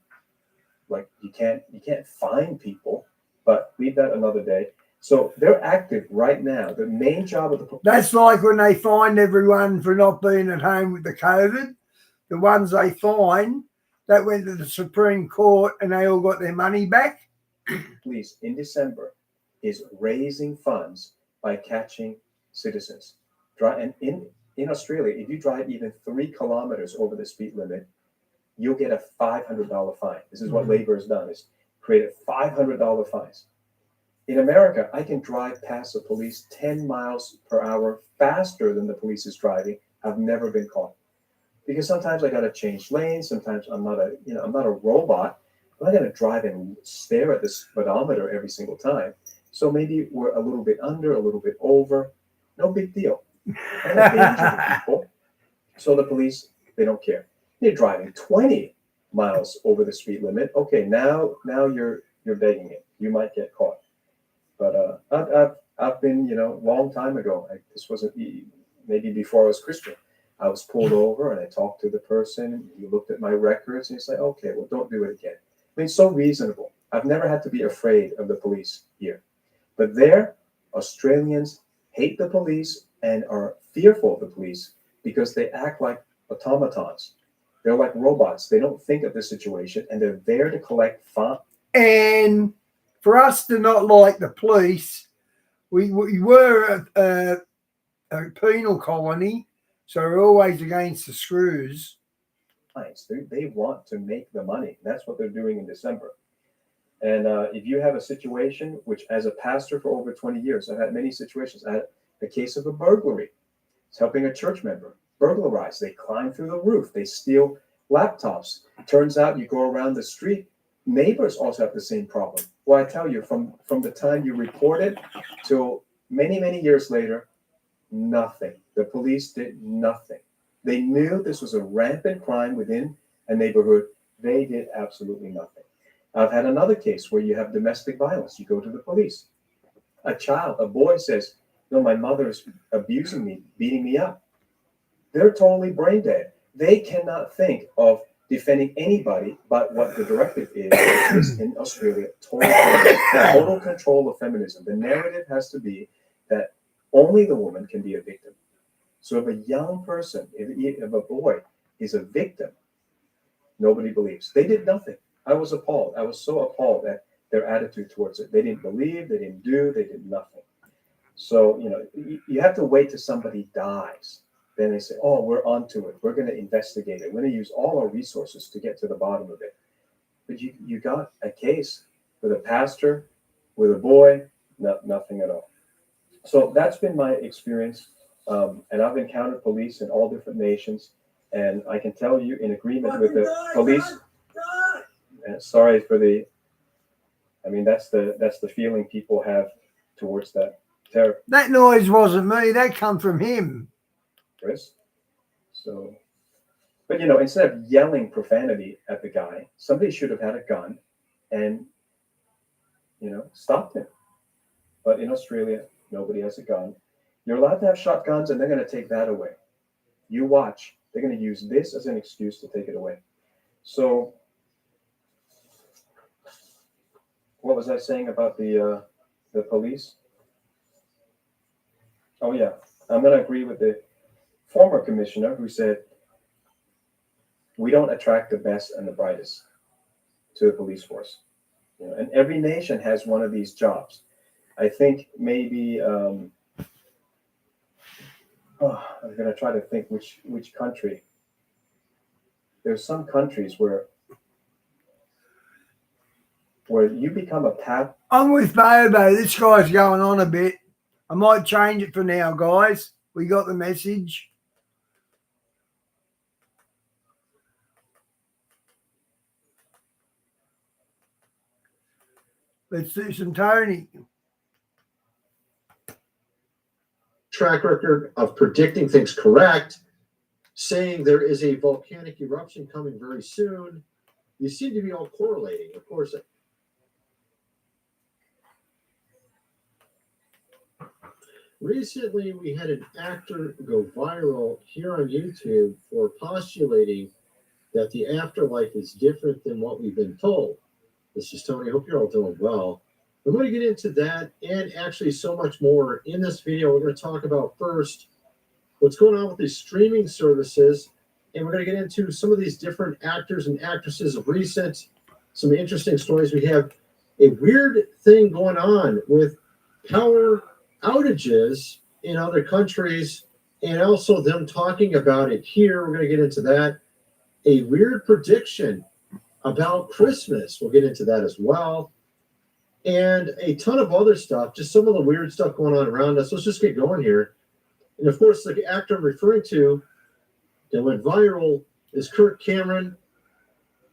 like, you can't fine people, but leave that another day. So they're active right now. The main job of the police. That's like when they fined everyone for not being at home with the COVID. The ones they fined, that went to the Supreme Court and they all got their money back. Police in December is raising funds by catching citizens. And in Australia, if you drive even 3 kilometers over the speed limit, you'll get a $500 fine. This is what Labor has done, is created $500 fines. In America, I can drive past the police 10 miles per hour faster than the police is driving. I've never been caught. Because sometimes I got to change lanes. Sometimes I'm not a robot. I'm not going to drive and stare at this speedometer every single time. So maybe we're a little bit under, a little bit over. No big deal. And if they injure the people, so the police, they don't care. You're driving 20 miles over the speed limit. Okay, now you're begging it. You might get caught. But I've been, long time ago. This wasn't maybe before I was Christian. I was pulled over and I talked to the person. He looked at my records and he's like, okay, well, don't do it again. I mean, so reasonable. I've never had to be afraid of the police here. But there, Australians hate the police and are fearful of the police because they act like automatons. They're like robots. They don't think of the situation and they're there to collect fines. And for us to not like the police, we were a penal colony, so we're always against the screws. They want to make the money. That's what they're doing in December. And if you have a situation, which as a pastor for over 20 years, I've had many situations. I had a case of a burglary. It's helping a church member burglarize. They climb through the roof. They steal laptops. Turns out you go around the street. Neighbors also have the same problem. Well, I tell you, from the time you report it till many, many years later, nothing. The police did nothing. They knew this was a rampant crime within a neighborhood. They did absolutely nothing. I've had another case where you have domestic violence. You go to the police. A boy says, no, my mother's abusing me, beating me up. They're totally brain dead. They cannot think of defending anybody but what the directive is in Australia, total control of feminism. The narrative has to be that only the woman can be a victim. So if a young person, if a boy is a victim, nobody believes. They did nothing. I was appalled. I was so appalled at their attitude towards it. They didn't believe, they didn't do, they did nothing. So, you have to wait till somebody dies. Then they say, oh, we're onto it. We're going to investigate it. We're going to use all our resources to get to the bottom of it. But you got a case with a pastor, with a boy, nothing at all. So that's been my experience. And I've encountered police in all different nations. And I can tell you in agreement with the police. Sorry for that's the feeling people have towards that terror. That noise wasn't me. That come from him. Chris. So, but instead of yelling profanity at the guy, somebody should have had a gun and, stopped him. But in Australia, nobody has a gun. You're allowed to have shotguns and they're going to take that away. You watch. They're going to use this as an excuse to take it away. So, what was I saying about the police? Oh, yeah. I'm going to agree with the former commissioner who said, we don't attract the best and the brightest to the police force. And every nation has one of these jobs. I think maybe, I'm going to try to think which country. There's some countries where you become a path. I'm with Bobo. This guy's going on a bit. I might change it for now, guys. We got the message. Let's do some Tony. Track record of predicting things correct, saying there is a volcanic eruption coming very soon. You seem to be all correlating. Of course, recently we had an actor go viral here on YouTube for postulating that the afterlife is different than what we've been told. This is Tony. I hope you're all doing well. I'm going to get into that and actually so much more in this video. We're going to talk about first what's going on with these streaming services, and we're going to get into some of these different actors and actresses of recent, some interesting stories. We have a weird thing going on with power outages in other countries and also them talking about it here. We're going to get into that. A weird prediction about Christmas. We'll get into that as well. And a ton of other stuff, just some of the weird stuff going on around us. Let's just get going here. And of course, the actor I'm referring to that went viral is Kirk Cameron.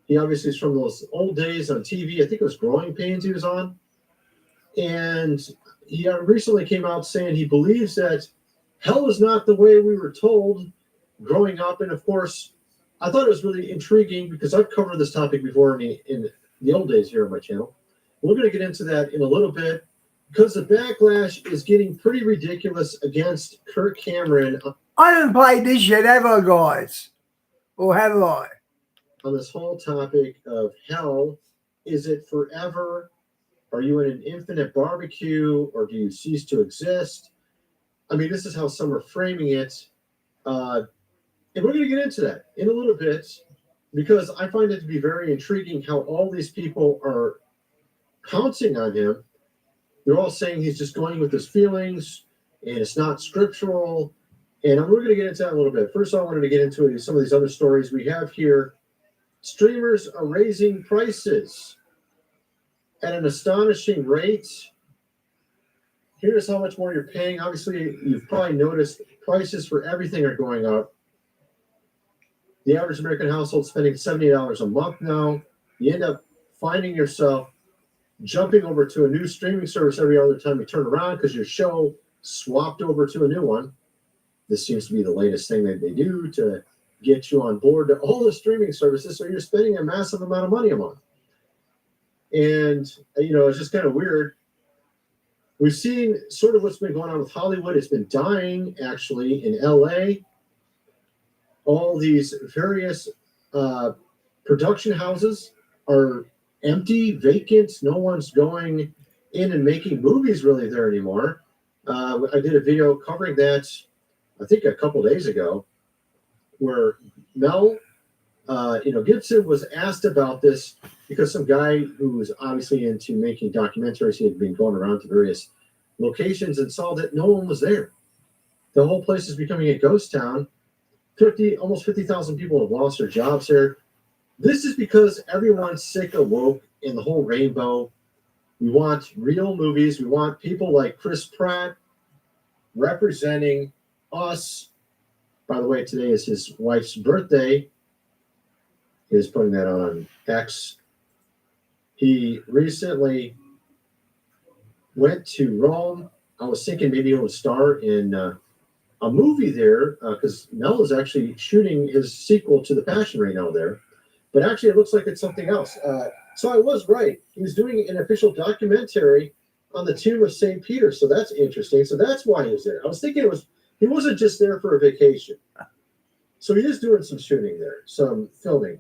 He obviously is from those old days on TV. I think it was Growing Pains he was on. And he recently came out saying he believes that hell is not the way we were told growing up. And of course, I thought it was really intriguing because I've covered this topic before in the old days here on my channel. We're going to get into that in a little bit because the backlash is getting pretty ridiculous against Kirk Cameron I haven't played this yet, have I, guys? Or have I? on this whole topic of hell. Is it forever? Are you in an infinite barbecue, or do you cease to exist? I mean, this is how some are framing it. And we're going to get into that in a little bit because I find it to be very intriguing how all these people are pouncing on him. They're all saying he's just going with his feelings and it's not scriptural. And we're going to get into that a little bit. First, I wanted to get into some of these other stories we have here. Streamers are raising prices at an astonishing rate. Here's how much more you're paying. Obviously, you've probably noticed prices for everything are going up. The average American household spending $70 a month now. You end up finding yourself jumping over to a new streaming service every other time you turn around because your show swapped over to a new one. This seems to be the latest thing that they do to get you on board to all the streaming services. So you're spending a massive amount of money a month. And, it's just kind of weird. We've seen sort of what's been going on with Hollywood. It's been dying, actually, in LA. All these various production houses are empty, vacant. No one's going in and making movies really there anymore. I did a video covering that, I think a couple days ago, where Mel, Gibson was asked about this because some guy who was obviously into making documentaries, he had been going around to various locations and saw that no one was there. The whole place is becoming a ghost town. Almost 50,000 people have lost their jobs there. This is because everyone's sick of woke and the whole rainbow. We want real movies. We want people like Chris Pratt representing us. By the way, today is his wife's birthday. He was putting that on X. He recently went to Rome. I was thinking maybe he would star in a movie there because Mel is actually shooting his sequel to The Passion right now there. But actually, it looks like it's something else. So I was right. He was doing an official documentary on the tomb of St. Peter. So that's interesting. So that's why he was there. I was thinking he wasn't just there for a vacation. So he is doing some shooting there, some filming.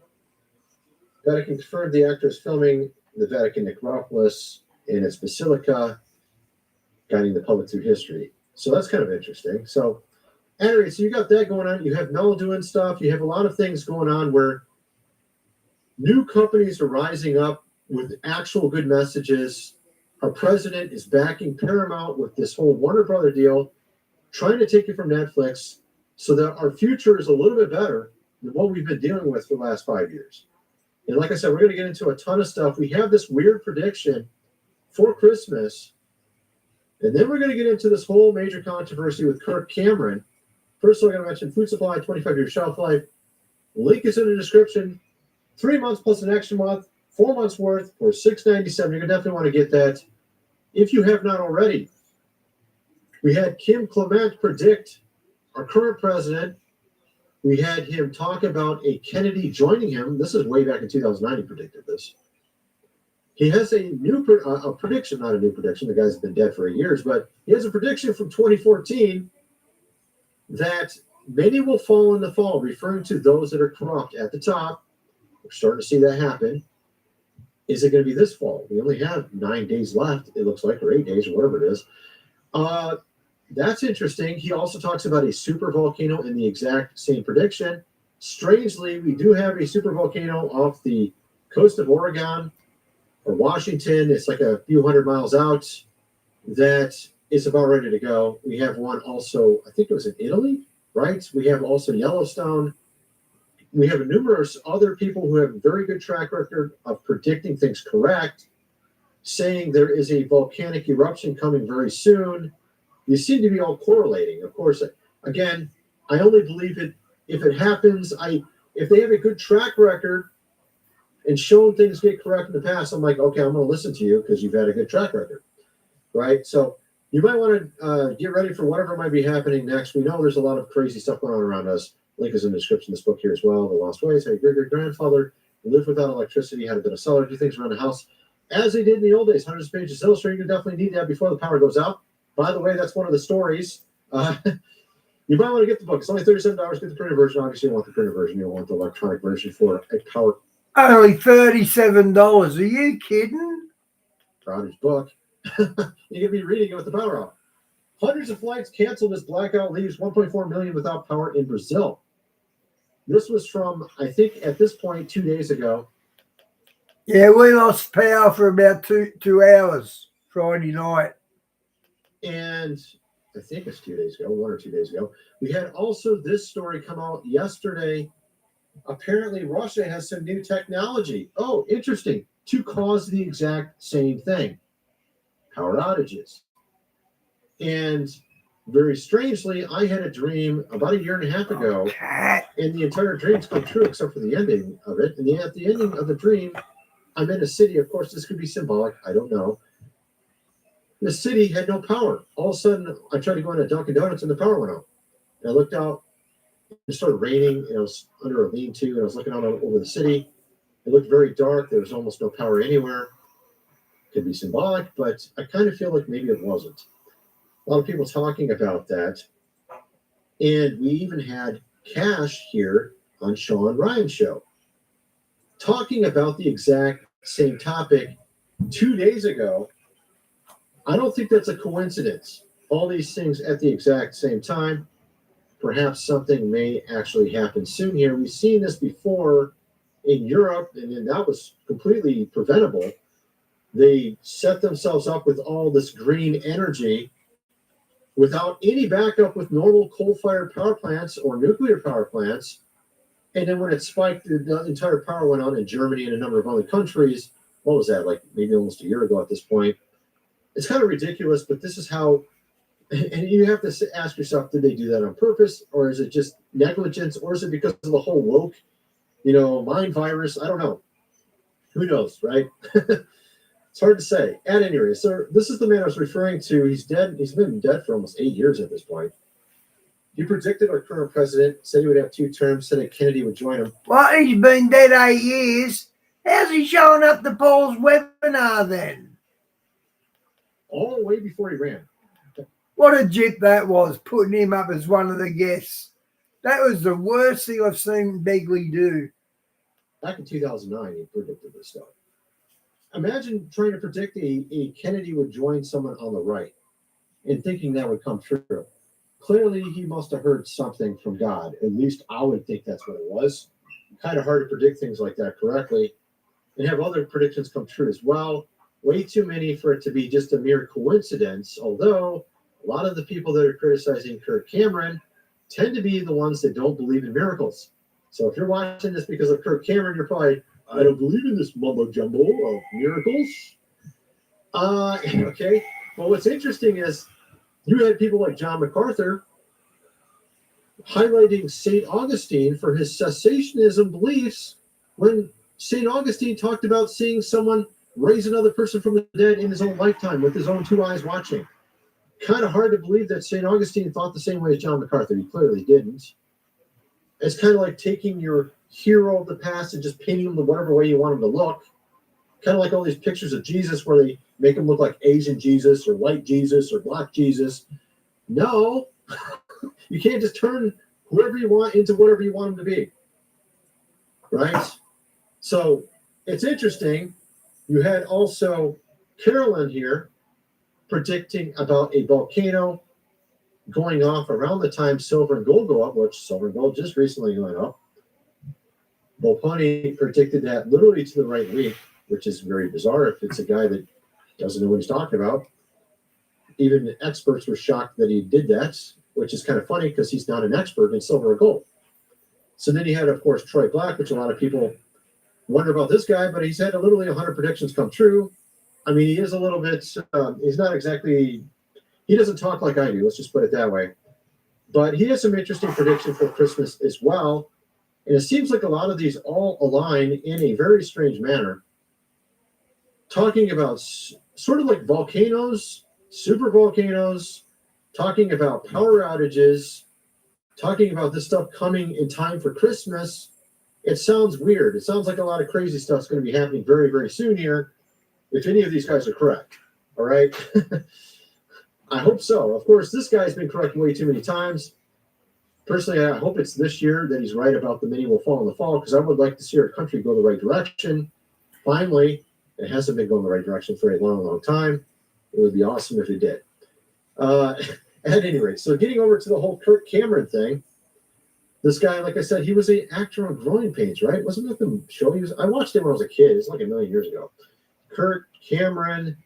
Vatican confirmed the actor is filming the Vatican necropolis in its basilica, guiding the public through history. So that's kind of interesting. So anyway, so you got that going on. You have Mel doing stuff. You have a lot of things going on where new companies are rising up with actual good messages. Our president is backing Paramount with this whole Warner Brother deal, trying to take it from Netflix so that our future is a little bit better than what we've been dealing with for the last 5 years. And like I said, we're going to get into a ton of stuff. We have this weird prediction for Christmas. And then we're going to get into this whole major controversy with Kirk Cameron. First, I'm going to mention food supply, 25-year shelf life. Link is in the description. 3 months plus an extra month, 4 months worth for $6.97. You're going to definitely want to get that if you have not already. We had Kim Clement predict our current president. We had him talk about a Kennedy joining him. This is way back in 2009 he predicted this. He has a new prediction, not a new prediction. The guy's been dead for 8 years, but he has a prediction from 2014 that many will fall in the fall, referring to those that are corrupt at the top. We're starting to see that happen. Is it going to be this fall? We only have 9 days left, it looks like, or 8 days, or whatever it is. That's interesting. He also talks about a super volcano in the exact same prediction. Strangely, we do have a super volcano off the coast of Oregon or Washington. It's like a few hundred miles out that is about ready to go. We have one also, I think it was in Italy, right? We have also Yellowstone. We have numerous other people who have a very good track record of predicting things correct, saying there is a volcanic eruption coming very soon. You seem to be all correlating. Of course, again, I only believe it if it happens. If they have a good track record and shown things get correct in the past, I'm like, okay, I'm going to listen to you because you've had a good track record. right? So you might want to get ready for whatever might be happening next. We know there's a lot of crazy stuff going on around us. Link is in the description of this book here as well. The Lost Ways. How your great-grandfather lived without electricity, had a bit of cellar, do things around the house as they did in the old days. Hundreds of pages illustrating. You definitely need that before the power goes out. By the way, that's one of the stories. You might want to get the book. It's only $37. Get the printed version. Obviously, you want the printed version. You don't want the electronic version for a power. Only $37. Are you kidding? Crowder's book. You can be reading it with the power off. Hundreds of flights canceled as blackout leaves 1.4 million without power in Brazil. This was from, I think, at this point, 2 days ago. Yeah, we lost power for about two hours Friday night. And I think it's 2 days ago, 1 or 2 days ago. We had also this story come out yesterday. Apparently, Russia has some new technology. Oh, interesting. To cause the exact same thing. Power outages. And very strangely, I had a dream about a year and a half ago, and the entire dream's come true except for the ending of it. And at the ending of the dream, I'm in a city. Of course, this could be symbolic. I don't know. The city had no power. All of a sudden, I tried to go into Dunkin' Donuts, and the power went out. And I looked out. It started raining. And I was under a lean-to, and I was looking out over the city. It looked very dark. There was almost no power anywhere. Could be symbolic, but I kind of feel like maybe it wasn't. A lot of people talking about that. And we even had Cash here on Sean Ryan's show talking about the exact same topic 2 days ago. I don't think that's a coincidence. All these things at the exact same time. Perhaps something may actually happen soon here. We've seen this before in Europe, and that was completely preventable. They set themselves up with all this green energy without any backup with normal coal-fired power plants or nuclear power plants. And then when it spiked, the entire power went out in Germany and a number of other countries. What was that, like maybe almost a year ago at this point? It's kind of ridiculous, but this is how, and you have to ask yourself, did they do that on purpose? Or is it just negligence? Or is it because of the whole woke, mind virus? I don't know. Who knows, right? It's hard to say. At any rate, sir, this is the man I was referring to. He's dead. He's been dead for almost 8 years at this point. He predicted our current president, said he would have 2 terms, said that Kennedy would join him. Well, he's been dead 8 years. How's he showing up to Paul's webinar then? All the way before he ran. What a jip that was, putting him up as one of the guests. That was the worst thing I've seen Begley do. Back in 2009, he predicted this stuff. Imagine trying to predict a Kennedy would join someone on the right and thinking that would come true. Clearly, he must have heard something from God. At least I would think that's what it was. Kind of hard to predict things like that correctly and have other predictions come true as well. Way too many for it to be just a mere coincidence, although a lot of the people that are criticizing Kirk Cameron tend to be the ones that don't believe in miracles. So if you're watching this because of Kirk Cameron, you're probably, I don't believe in this mumbo jumbo of miracles. Okay. Well, what's interesting is you had people like John MacArthur highlighting St. Augustine for his cessationism beliefs when St. Augustine talked about seeing someone raise another person from the dead in his own lifetime with his own 2 eyes watching. Kind of hard to believe that St. Augustine thought the same way as John MacArthur. He clearly didn't. It's kind of like taking your hero of the past and just painting him the whatever way you want him to look. Kind of like all these pictures of Jesus where they make him look like Asian Jesus or white Jesus or black Jesus. No, you can't just turn whoever you want into whatever you want him to be. Right? So it's interesting. You had also Carolyn here predicting about a volcano going off around the time silver and gold go up, which silver and gold just recently went up. Volponi predicted that literally to the right week, which is very bizarre if it's a guy that doesn't know what he's talking about. Even the experts were shocked that he did that, which is kind of funny because he's not an expert in silver or gold. So then you had, of course, Troy Black, which a lot of people wonder about this guy, but he's had literally 100 predictions come true. I mean, he is a little bit, he's not exactly, he doesn't talk like I do, let's just put it that way. But he has some interesting predictions for Christmas as well. And it seems like a lot of these all align in a very strange manner. Talking about sort of like volcanoes super volcanoes, talking about power outages, talking about this stuff coming in time for Christmas. It sounds weird. It sounds like a lot of crazy stuff's going to be happening very, very soon here, if any of these guys are correct. All right. I hope so. Of course, this guy's been correct way too many times. Personally, I hope it's this year that he's right about the mini will fall in the fall, because I would like to see our country go the right direction. Finally, it hasn't been going the right direction for a long, long time. It would be awesome if it did. At any rate, so getting over to the whole Kirk Cameron thing, this guy, like I said, he was an actor on Growing Pains, right? Wasn't that the show he was? I watched it when I was a kid. It's like a million years ago. Kirk Cameron,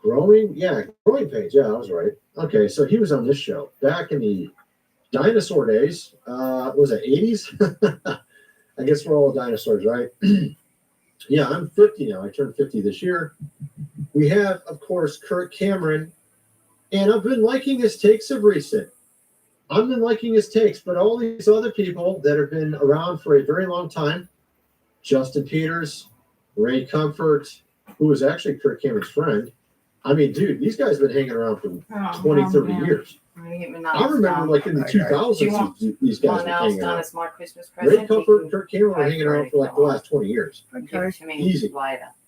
Growing Pains. Yeah, I was right. Okay, so he was on this show back in the dinosaur days. Was it 80s? I guess we're all dinosaurs, right? Yeah, I'm 50 now. I turned 50 this year. We have, of course, Kirk Cameron, and I've been liking his takes of recent. I've been liking his takes, but all these other people that have been around for a very long time, Justin Peters, Ray Comfort, who was actually Kirk Cameron's friend. I mean, dude, these guys have been hanging around for 20, 30 years. I remember, like, in the 2000s, these guys were hanging around. As my Christmas present. Ray Comfort and Kirk Cameron were hanging around for, like, the last 20 years. Easy.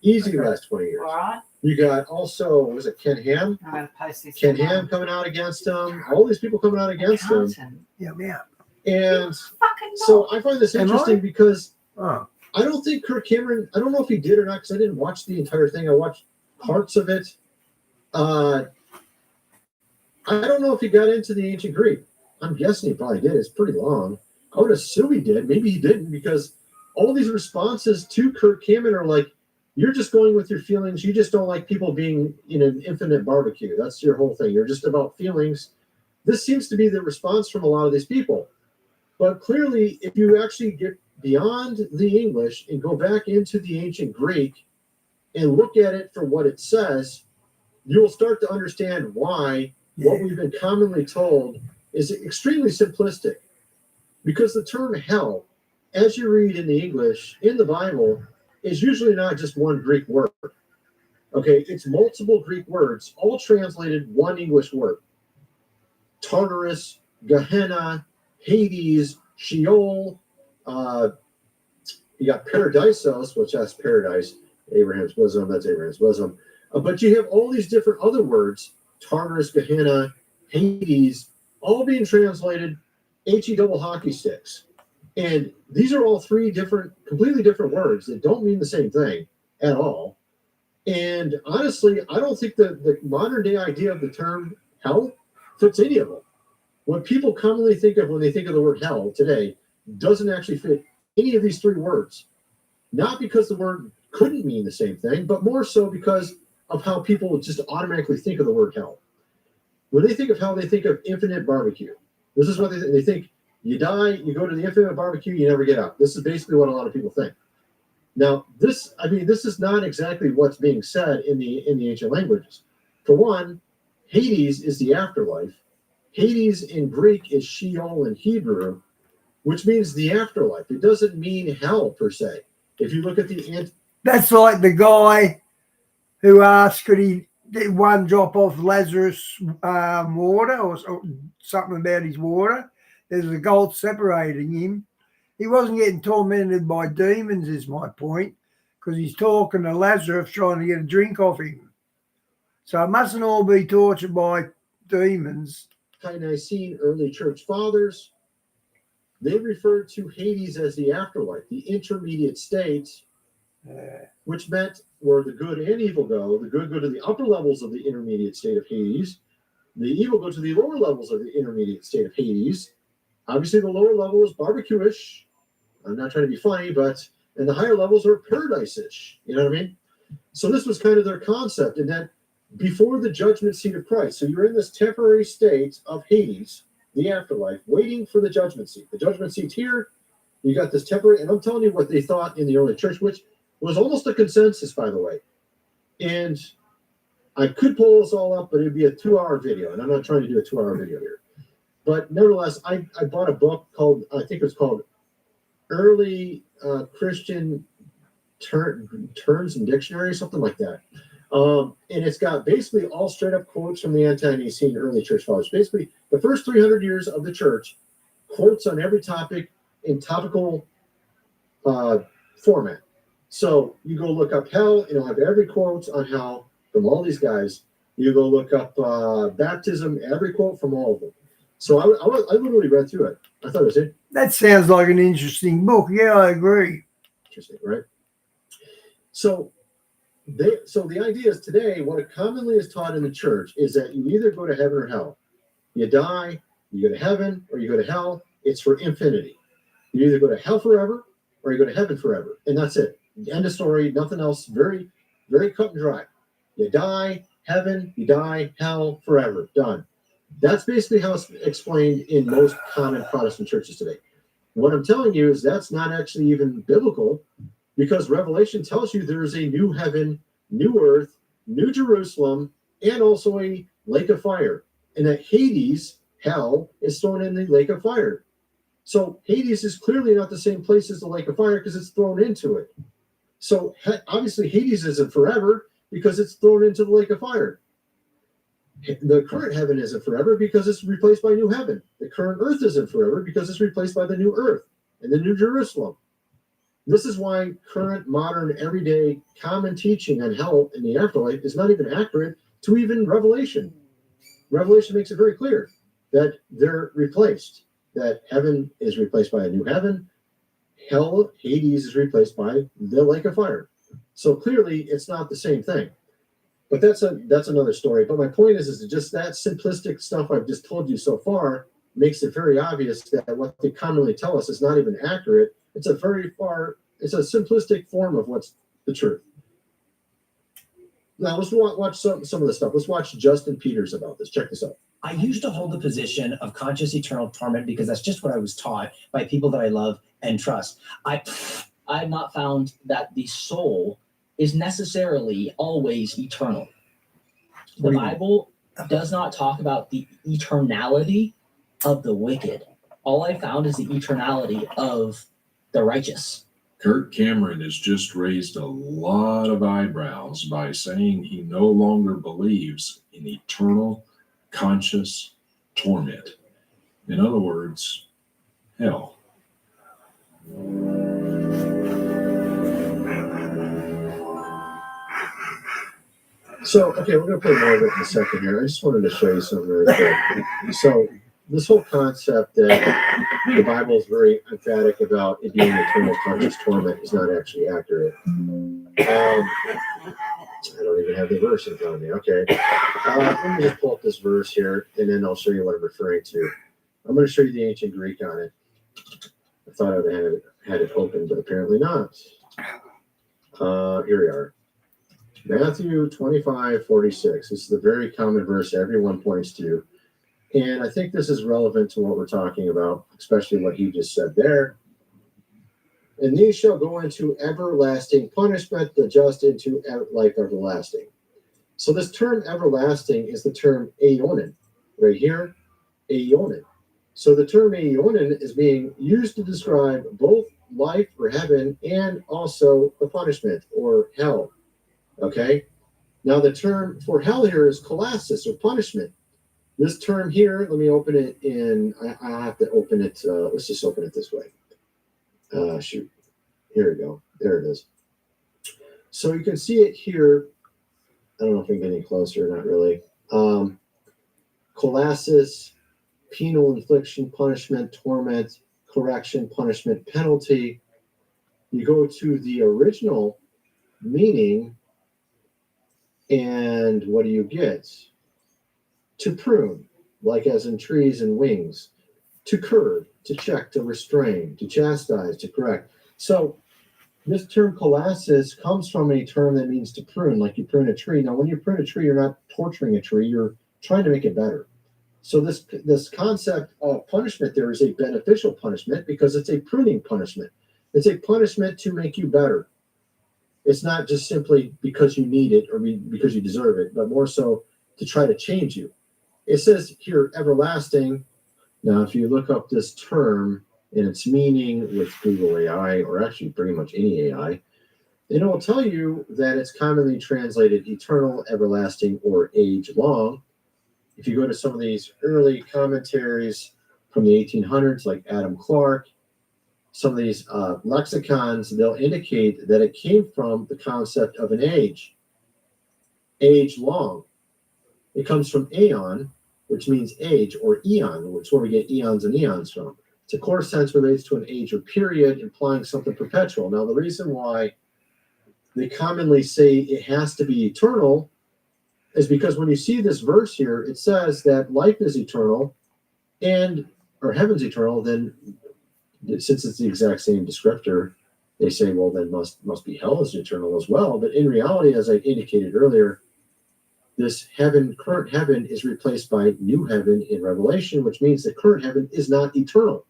Easy last 20 years. All right. You got also, was it Ken Ham? I'm going to post this. Ken Ham coming out against him. All these people coming out against him. Yeah. And so I find this interesting because Oh. I don't think Kirk Cameron, I don't know if he did or not, because I didn't watch the entire thing. I watched parts of it. I don't know if he got into the ancient Greek. I'm guessing he probably did. It's pretty long. I would assume he did. Maybe he didn't, because all these responses to Kirk Cameron are like, you're just going with your feelings. You just don't like people being in an infinite barbecue. That's your whole thing. You're just about feelings. This seems to be the response from a lot of these people. But clearly, if you actually get beyond the English and go back into the ancient Greek and look at it for what it says, you'll start to understand why what we've been commonly told is extremely simplistic. Because the term hell, as you read in the English, in the Bible, is usually not just one Greek word. Okay, it's multiple Greek words, all translated one English word. Tartarus, Gehenna, Hades, Sheol, you got Paradisos, which that's paradise, Abraham's bosom, that's Abraham's bosom. But you have all these different other words, Tartarus, Gehenna, Hades, all being translated HE double hockey sticks. And these are all three different, completely different words that don't mean the same thing at all. And honestly, I don't think the modern day idea of the term hell fits any of them. What people commonly think of when they think of the word hell today doesn't actually fit any of these three words. Not because the word couldn't mean the same thing, but more so because of how people just automatically think of the word hell. When they think of hell, they think of infinite barbecue. This is what they think. You die, you go to the infinite barbecue, you never get out. This is basically what a lot of people think. Now, this is not exactly what's being said in the ancient languages. For one, Hades is the afterlife. Hades in Greek is Sheol in Hebrew, which means the afterlife. It doesn't mean hell per se. If you look at that's like the guy who asked, could he get one drop off Lazarus' water or something about his water? There's a gulf separating him. He wasn't getting tormented by demons, is my point, because he's talking to Lazarus trying to get a drink off him. So it mustn't all be tortured by demons. Nicene early church fathers, they referred to Hades as the afterlife, the intermediate state, which meant where the good and evil go. The good go to the upper levels of the intermediate state of Hades. The evil go to the lower levels of the intermediate state of Hades. Obviously, the lower level is barbecue-ish. I'm not trying to be funny, and the higher levels are paradise-ish. You know what I mean? So this was kind of their concept, and that before the judgment seat of Christ. So you're in this temporary state of Hades, the afterlife, waiting for the judgment seat. The judgment seat's here. You got this temporary, and I'm telling you what they thought in the early church, which was almost a consensus, by the way. And I could pull this all up, but it'd be a 2-hour video, and I'm not trying to do a 2-hour video here. But nevertheless, I bought a book called, I think it's called Early Christian Terms and Dictionary, something like that. And it's got basically all straight up quotes from the ante-Nicene early church fathers. Basically, the first 300 years of the church, quotes on every topic in topical format. So you go look up hell, and it'll have every quote on hell from all these guys. You go look up baptism, every quote from all of them. So I literally read through it. I thought it was it. That sounds like an interesting book. Yeah, I agree. Interesting, right? So the idea is today, what it commonly is taught in the church is that you either go to heaven or hell. You die, you go to heaven, or you go to hell. It's for infinity. You either go to hell forever or you go to heaven forever. And that's it. End of story, nothing else. Very, very cut and dry. You die, heaven, you die, hell, forever. Done. That's basically how it's explained in most common Protestant churches today. What I'm telling you is that's not actually even biblical, because Revelation tells you there is a new heaven, new earth, new Jerusalem, and also a lake of fire. And that Hades, hell, is thrown in the lake of fire. So Hades is clearly not the same place as the lake of fire because it's thrown into it. So obviously Hades isn't forever because it's thrown into the lake of fire. The current heaven isn't forever because it's replaced by new heaven. The current earth isn't forever because it's replaced by the new earth and the new Jerusalem. This is why current, modern, everyday, common teaching on hell and the afterlife is not even accurate to even Revelation. Revelation makes it very clear that they're replaced, that heaven is replaced by a new heaven, hell, Hades, is replaced by the lake of fire. So clearly it's not the same thing. But that's another story. But my point is just that simplistic stuff I've just told you so far makes it very obvious that what they commonly tell us is not even accurate. It's a simplistic form of what's the truth. Now let's watch some of the stuff. Let's watch Justin Peters about this. Check this out. I used to hold the position of conscious eternal torment because that's just what I was taught by people that I love and trust. I have not found that the soul is necessarily always eternal. The Bible does not talk about the eternality of the wicked. All I found is the eternality of the righteous. Kirk Cameron has just raised a lot of eyebrows by saying he no longer believes in eternal conscious torment. In other words, hell. So, okay, we're going to play more of it in a second here. I just wanted to show you something really quick. So, this whole concept that the Bible is very emphatic about it being eternal conscious torment is not actually accurate. I don't even have the verse in front of me. Okay. Let me just pull up this verse here, and then I'll show you what I'm referring to. I'm going to show you the ancient Greek on it. I thought I had it open, but apparently not. Here we are. Matthew 25:46. This is the very common verse everyone points to. And I think this is relevant to what we're talking about, especially what he just said there. And these shall go into everlasting punishment, the just into life everlasting. So this term everlasting is the term aeonin, right here, aeonin. So the term aeonin is being used to describe both life or heaven and also the punishment or hell. Okay? Now the term for hell here is kolasis or punishment. This term here, let me open it in, I have to open it, let's just open it this way. Shoot, here we go, there it is. So you can see it here, I don't know if I'm getting closer or not really. Kolasis, penal infliction, punishment, torment, correction, punishment, penalty. You go to the original meaning, and what do you get? To prune, like as in trees and wings. To curb, to check, to restrain, to chastise, to correct. So this term kolasis comes from a term that means to prune, like you prune a tree. Now, when you prune a tree, you're not torturing a tree, you're trying to make it better. So this concept of punishment there is a beneficial punishment because it's a pruning punishment. It's a punishment to make you better. It's not just simply because you need it or because you deserve it, but more so to try to change you. It says here, everlasting. Now, if you look up this term and its meaning with Google AI, or actually pretty much any AI, And it will tell you that it's commonly translated eternal, everlasting, or age long. If you go to some of these early commentaries from the 1800s, like Adam Clarke, some of these lexicons, they'll indicate that it came from the concept of an age long. It comes from aeon, which means age, or eon, which is where we get eons and eons from. Its core sense relates to an age or period, implying something perpetual. Now, the reason why they commonly say it has to be eternal is because when you see this verse here, it says that life is eternal or heaven's eternal. Then, since it's the exact same descriptor, they say, well, then must be hell is eternal as well. But in reality, as I indicated earlier, this current heaven is replaced by new heaven in Revelation, which means the current heaven is not eternal.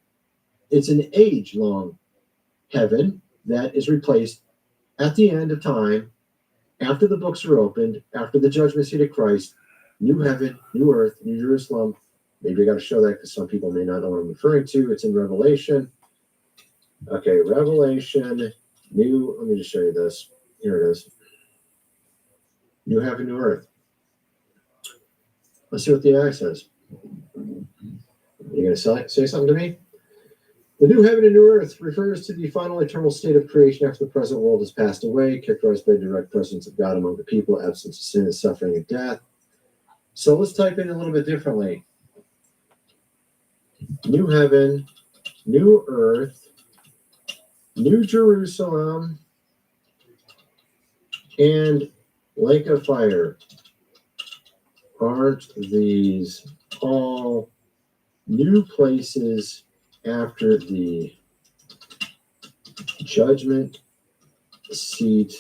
It's an age-long heaven that is replaced at the end of time, after the books are opened, after the judgment seat of Christ, new heaven, new earth, new Jerusalem. Maybe I got to show that because some people may not know what I'm referring to. It's in Revelation. Okay, Revelation, let me just show you this. Here it is. New heaven, new earth. Let's see what the eye says. You going to say something to me? The new heaven and new earth refers to the final eternal state of creation after the present world has passed away, characterized by the direct presence of God among the people, absence of sin and suffering and death. So let's type in a little bit differently. New heaven, new earth, new Jerusalem, and lake of fire. Aren't these all new places after the judgment seat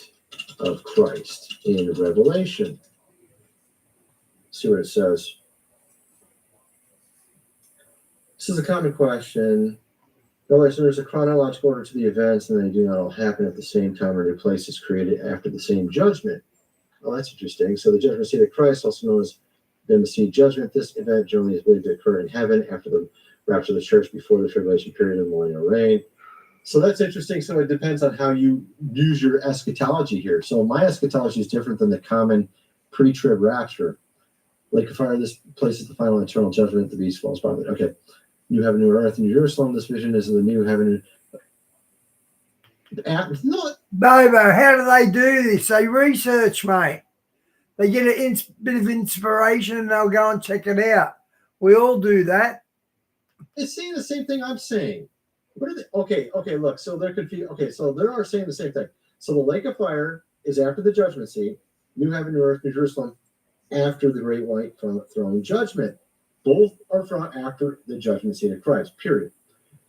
of Christ in Revelation? See what it says. This is a common question. Revelation, there's a chronological order to the events, and they do not all happen at the same time or new places created after the same judgment. Oh, that's interesting. So the judgment seat of Christ, also known as the seat judgment, this event generally is believed to occur in heaven after the rapture of the church, before the tribulation period and millennial reign. So that's interesting. So it depends on how you use your eschatology here. So my eschatology is different than the common pre-trib rapture. Lake of fire, this place is the final eternal judgment. The beast falls by it. Okay. New heaven, new earth, New Jerusalem. This vision is the new heaven. Bobo, how do they do this? They research, mate. They get a bit of inspiration and they'll go and check it out. We all do that. It's saying the same thing I'm saying. What are they? Okay, look. So they're confused. Okay, so they are saying the same thing. So the lake of fire is after the judgment seat, new heaven, new earth, New Jerusalem, after the great white throne judgment. Both are from after the judgment seat of Christ, period.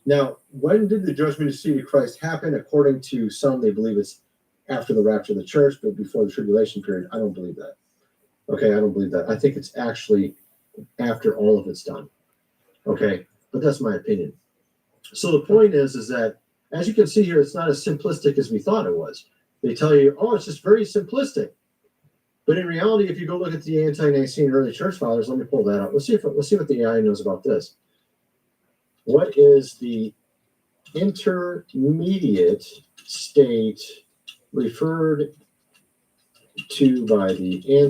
Now, when did the judgment seat of Christ happen? According to some, they believe it's after the rapture of the church, but before the tribulation period. I don't believe that. Okay, I don't believe that. I think it's actually after all of it's done. Okay, but that's my opinion. So the point is that, as you can see here, it's not as simplistic as we thought it was. They tell you, oh, it's just very simplistic. But in reality, if you go look at the anti-Nicene early church fathers, let me pull that up. Let's see what the AI knows about this. What is the intermediate state referred to by the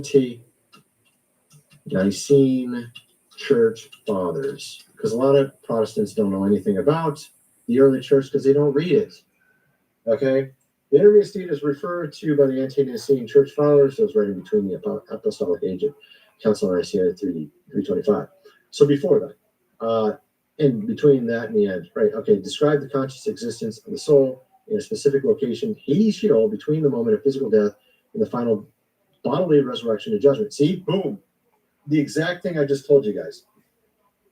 anti-Nicene church fathers? Because a lot of Protestants don't know anything about the early church because they don't read it. Okay? The intermediate state is referred to by the anti-Nicene church fathers, those right in between the apostolic age of Council of Nicaea 325. So before that, and between that and the end, right? Okay, describe the conscious existence of the soul in a specific location, Hades, Sheol, between the moment of physical death and the final bodily resurrection and judgment. See, boom, the exact thing I just told you guys.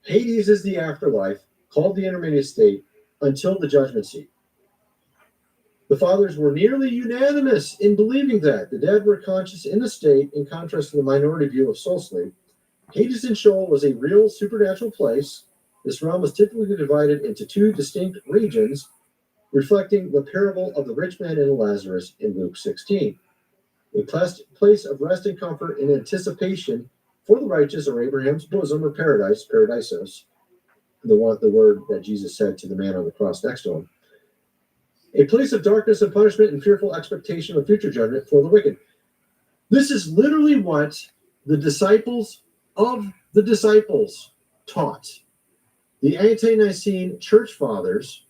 Hades is the afterlife, called the intermediate state, until the judgment seat. The fathers were nearly unanimous in believing that the dead were conscious in the state, in contrast to the minority view of soul sleep. Hades and Sheol was a real supernatural place. This realm was typically divided into two distinct regions, reflecting the parable of the rich man and Lazarus in Luke 16. A place of rest and comfort in anticipation for the righteous, or Abraham's bosom, or paradise, paradisos, the word that Jesus said to the man on the cross next to him. a place of darkness and punishment and fearful expectation of future judgment for the wicked. This is literally what the disciples of the disciples taught. The ante-Nicene church fathers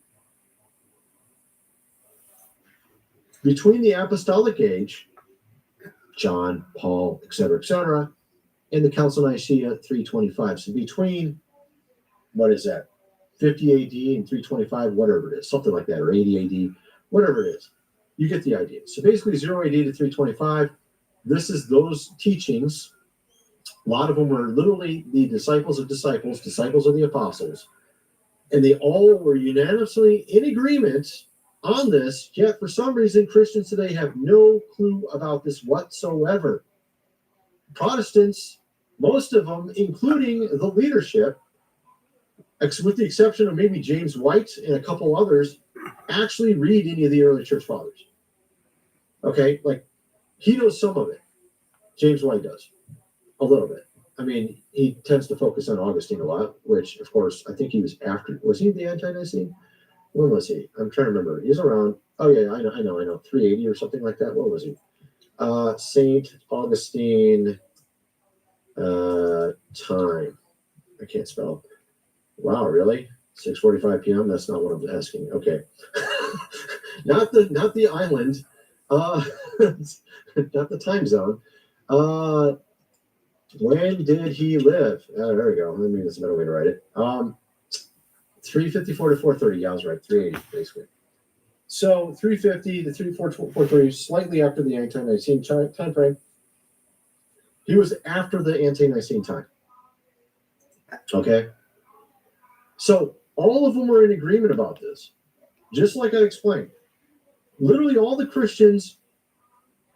between the apostolic age, John, Paul, etc., and the Council of Nicaea 325. So between, what is that, 50 AD and 325, whatever it is, something like that, or 80 AD, whatever it is. You get the idea. So basically 0 AD to 325, this is those teachings. A lot of them were literally the disciples of disciples, disciples of the apostles. And they all were unanimously in agreement on this, yet for some reason Christians today have no clue about this whatsoever. Protestants, most of them, including the leadership, with the exception of maybe James White and a couple others, actually read any of the early church fathers. Okay, like he knows some of it. James White does a little bit. I mean, he tends to focus on Augustine a lot, which, of course, I think he was after. Was he the ante-Nicene? When was he? I'm trying to remember. He's around. Oh yeah, I know. 380 or something like that. What was he? Saint Augustine. Time. I can't spell. Wow, really? 6:45 p.m. That's not what I'm asking. Okay, not the island. Not the time zone. When did he live? There we go. Maybe that's a better way to write it. 354 to 430. Yeah, I was right. 380, basically. So 350 to 430, slightly after the ante-Nicene time frame. He was after the ante-Nicene time. Okay? So all of them were in agreement about this. Just like I explained. Literally all the Christians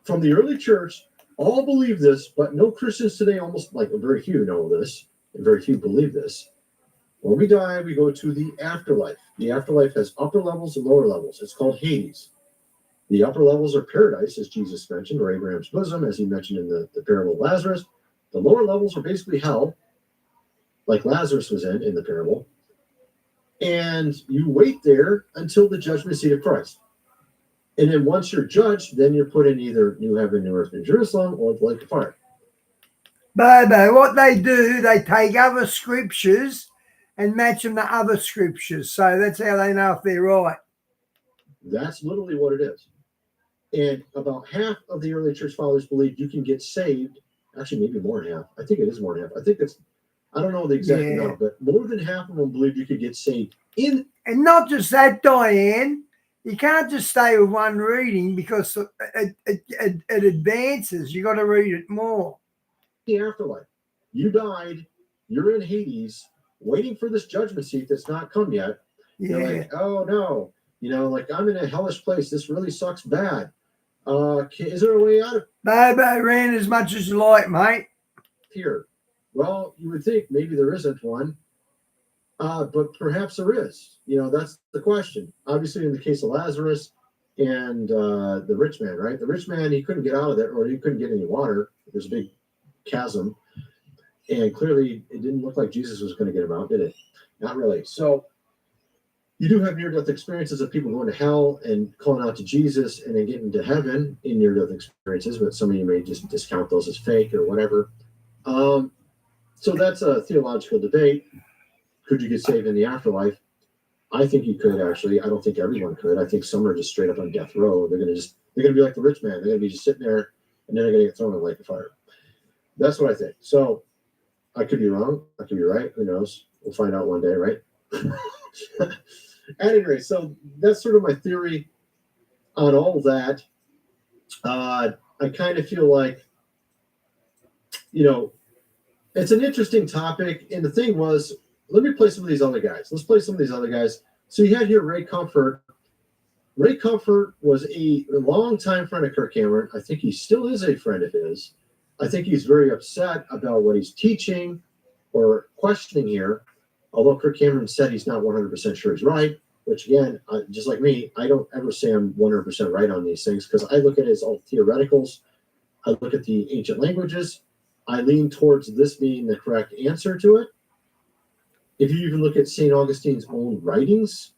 from the early church all believe this, but no Christians today, almost like very few know this, and very few believe this. When we die, we go to the afterlife. The afterlife has upper levels and lower levels. It's called Hades. The upper levels are paradise, as Jesus mentioned, or Abraham's bosom, as he mentioned in the parable of Lazarus. The lower levels are basically hell, like Lazarus was in the parable. And you wait there until the judgment seat of Christ. And then once you're judged, then you're put in either new heaven, new earth in Jerusalem, or the lake of fire. But what they do, they take other scriptures and match them to other scriptures. So that's how they know if they're right. That's literally what it is. And about half of the early church fathers believe you can get saved. Actually, maybe more than half. I think it is more than half. I think it's, I don't know the exact amount, but more than half of them believe you could get saved in. And not just that, Diane. You can't just stay with one reading because it advances. You got to read it more. The afterlife. You died. You're in Hades, waiting for this judgment seat that's not come yet. Yeah. You're like, oh no, like I'm in a hellish place. This really sucks bad. Is there a way out of Bobo ran as much as you like, mate. here? Well, you would think maybe there isn't one. But perhaps there is. That's the question. Obviously, in the case of Lazarus and the rich man, right? The rich man, he couldn't get out of there, or he couldn't get any water. There's a big chasm. And clearly, it didn't look like Jesus was going to get him out, did it? Not really. So you do have near-death experiences of people going to hell and calling out to Jesus and then getting to heaven in near-death experiences, but some of you may just discount those as fake or whatever. So that's a theological debate. Could you get saved in the afterlife? I think you could, actually. I don't think everyone could. I think some are just straight up on death row. They're gonna be like the rich man. They're gonna be just sitting there, and then they're gonna get thrown in the lake of fire. That's what I think. So I could be wrong. I could be right. Who knows? We'll find out one day, right? At any rate, so that's sort of my theory on all that. I kind of feel like, it's an interesting topic. And the thing was, let me play some of these other guys. Let's play some of these other guys. So you had here Ray Comfort. Ray Comfort was a longtime friend of Kirk Cameron. I think he still is a friend of his. I think he's very upset about what he's teaching or questioning here. Although Kirk Cameron said he's not 100% sure he's right, which again, just like me, I don't ever say I'm 100% right on these things because I look at it as all theoreticals. I look at the ancient languages. I lean towards this being the correct answer to it. If you even look at St. Augustine's own writings,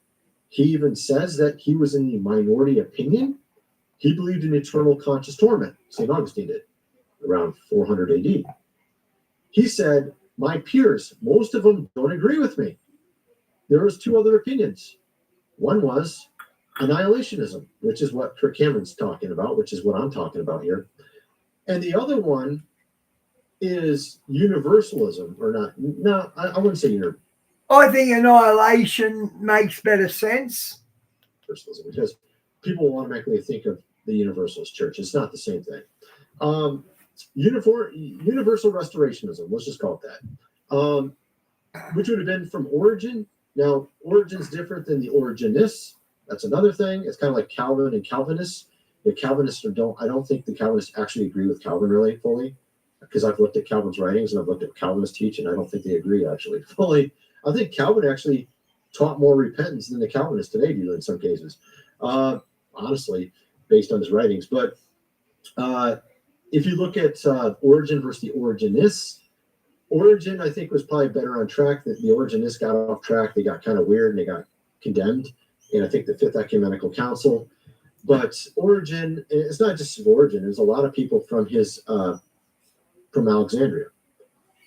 He even says that he was in the minority opinion. He believed in eternal conscious torment. St. Augustine did, around 400 AD. He said, my peers, most of them don't agree with me. There was two other opinions. One was annihilationism, which is what Kirk Cameron's talking about, which is what I'm talking about here. And the other one is universalism, or not. No, I wouldn't say universalism, I think annihilation makes better sense. because people will automatically think of the Universalist Church. It's not the same thing. Universal restorationism, let's just call it that, which would have been from Origen. Now, Origen's different than the Origenists. That's another thing. It's kind of like Calvin and Calvinists. The Calvinists I don't think the Calvinists actually agree with Calvin really fully, because I've looked at Calvin's writings and I've looked at Calvinists teach, and I don't think they agree actually fully. I think Calvin actually taught more repentance than the Calvinists today do in some cases, honestly, based on his writings. But if you look at Origen versus the Origenists, Origen, I think, was probably better on track. The Origenists got off track. They got kind of weird and they got condemned in, I think, the Fifth Ecumenical Council. But Origen, it's not just Origen. There's a lot of people from his from Alexandria,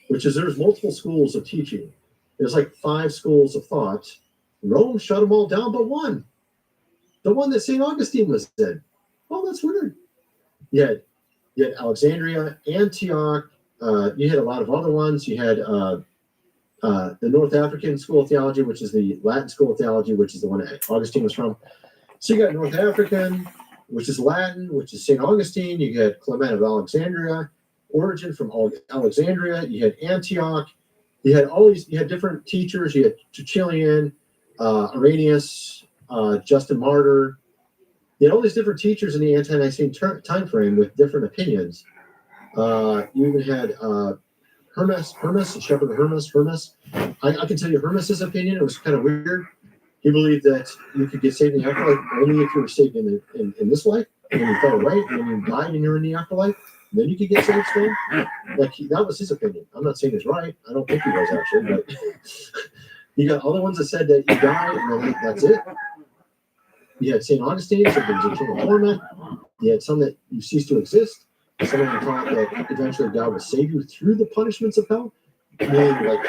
which is, there's multiple schools of teaching. There's like 5 schools of thought. Rome shut them all down but one. The one that St. Augustine was in. Oh, that's weird. You had Alexandria, Antioch. You had a lot of other ones. You had the North African School of Theology, which is the Latin School of Theology, which is the one that Augustine was from. So you got North African, which is Latin, which is St. Augustine. You had Clement of Alexandria, Origen from Alexandria. You had Antioch. You had all these. You had different teachers. You had Tertullian, Irenaeus, Justin Martyr. You had all these different teachers in the ante-Nicene time frame with different opinions. You even had Hermas, the shepherd of Hermas. I can tell you Hermas's opinion. It was kind of weird. He believed that you could get saved in the afterlife only if you were saved in this life, and then you fell away, and then you died and you're in the afterlife. Then you could get saved still. That was his opinion. I'm not saying it's right. I don't think he was actually, but you got other ones that said that you die and then that's it. You had St. Augustine said there was eternal torment. You had some that you cease to exist. Some of them taught that eventually God will save you through the punishments of hell. Meaning, like,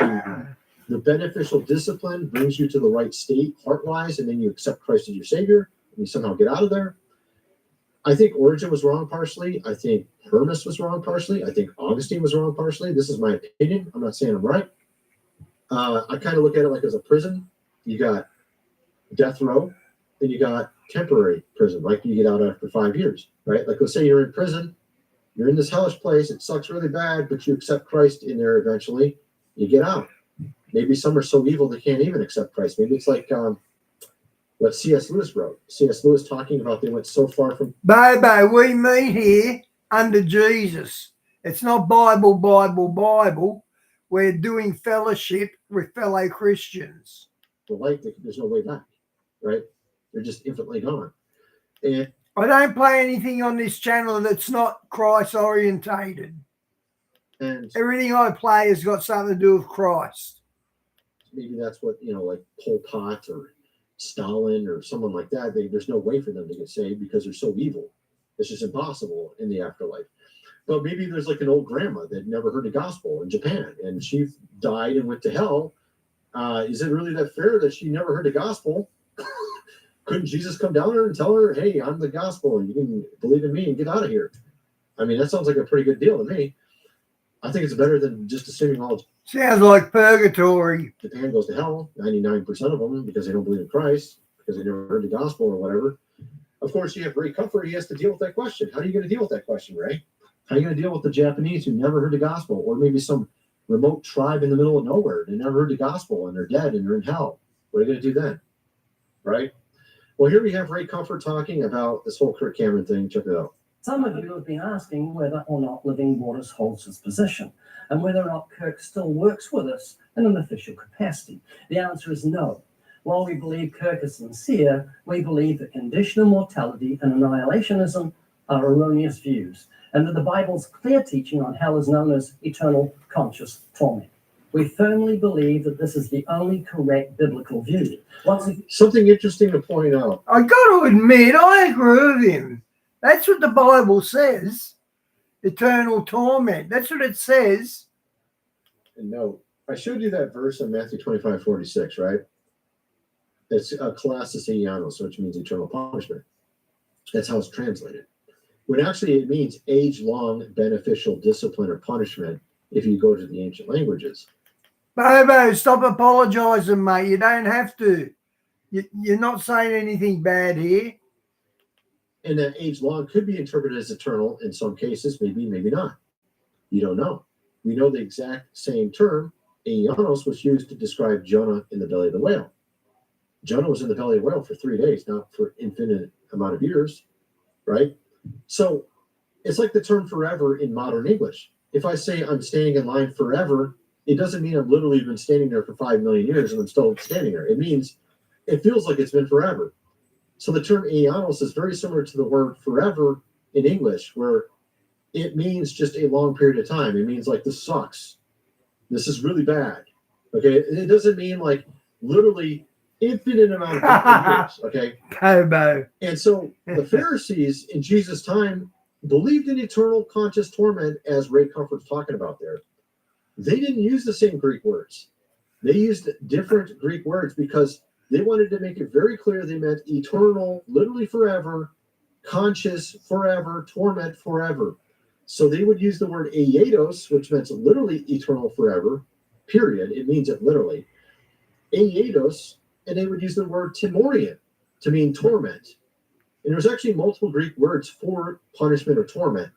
the beneficial discipline brings you to the right state heart-wise, and then you accept Christ as your Savior, and you somehow get out of there. I think Origen was wrong partially. I think Hermas was wrong partially. I think Augustine was wrong partially. This is my opinion. I'm not saying I'm right. I kind of look at it like as a prison. You got death row, and you got temporary prison, like you get out after 5 years, right? Like, let's say you're in prison. You're in this hellish place. It sucks really bad, but you accept Christ in there eventually. You get out. Maybe some are so evil they can't even accept Christ. Maybe it's like what C.S. Lewis wrote. C.S. Lewis talking about they went so far from... Bobo, we meet here under Jesus. It's not Bible. We're doing fellowship with fellow Christians. The light, there's no way back, right? They're just infinitely gone. And I don't play anything on this channel that's not Christ orientated. And everything I play has got something to do with Christ. Maybe that's what, like Pol Pot or Stalin or someone like that. There's no way for them to get saved because they're so evil. It's just impossible in the afterlife. But maybe there's like an old grandma that never heard the gospel in Japan, and she died and went to hell. Is it really that fair that she never heard the gospel? Couldn't Jesus come down there and tell her, hey, I'm the gospel, and you can believe in me and get out of here? I mean, that sounds like a pretty good deal to me. I think it's better than just assuming all... Sounds like purgatory. Japan goes to hell, 99% of them, because they don't believe in Christ, because they never heard the gospel or whatever. Of course, you have Ray Comfort. He has to deal with that question. How are you going to deal with that question, Ray? How are you going to deal with the Japanese who never heard the gospel, or maybe some remote tribe in the middle of nowhere? They never heard the gospel, and they're dead, and they're in hell. What are you going to do then? Right? Well, here we have Ray Comfort talking about this whole Kirk Cameron thing. Check it out. Some of you have been asking whether or not Living Waters holds his position and whether or not Kirk still works with us in an official capacity. The answer is no. While we believe Kirk is sincere, we believe that conditional mortality and annihilationism are erroneous views, and that the Bible's clear teaching on hell is known as eternal conscious torment. We firmly believe that this is the only correct biblical view. Something interesting to point out. I got to admit, I agree with him. That's what the Bible says. Eternal torment. That's what it says. And no, I showed you that verse in Matthew 25:46, right? It's Colossus Eianos, which means eternal punishment. That's how it's translated. When actually it means age-long beneficial discipline or punishment if you go to the ancient languages. Bobo, stop apologizing, mate. You don't have to. You're not saying anything bad here. And that age-long could be interpreted as eternal in some cases, maybe, maybe not. You don't know. We know the exact same term, Eianos, was used to describe Jonah in the belly of the whale. Jonah was in the belly of the whale for 3 days, not for infinite amount of years, right? So it's like the term forever in modern English. If I say I'm standing in line forever, it doesn't mean I've literally been standing there for 5 million years and I'm still standing there. It means it feels like it's been forever. So the term Eianos is very similar to the word forever in English, where it means just a long period of time. It means like this sucks. This is really bad. Okay. It doesn't mean like literally infinite amount of years. Okay. Bobo. And so the Pharisees in Jesus' time believed in eternal conscious torment, as Ray Comfort's talking about there. They didn't use the same Greek words. They used different Greek words because they wanted to make it very clear they meant eternal, literally forever, conscious forever, torment forever. So they would use the word aiatos, which meant literally eternal forever, period. It means it literally. Aiatos, and they would use the word timorian to mean torment. And there's actually multiple Greek words for punishment or torment.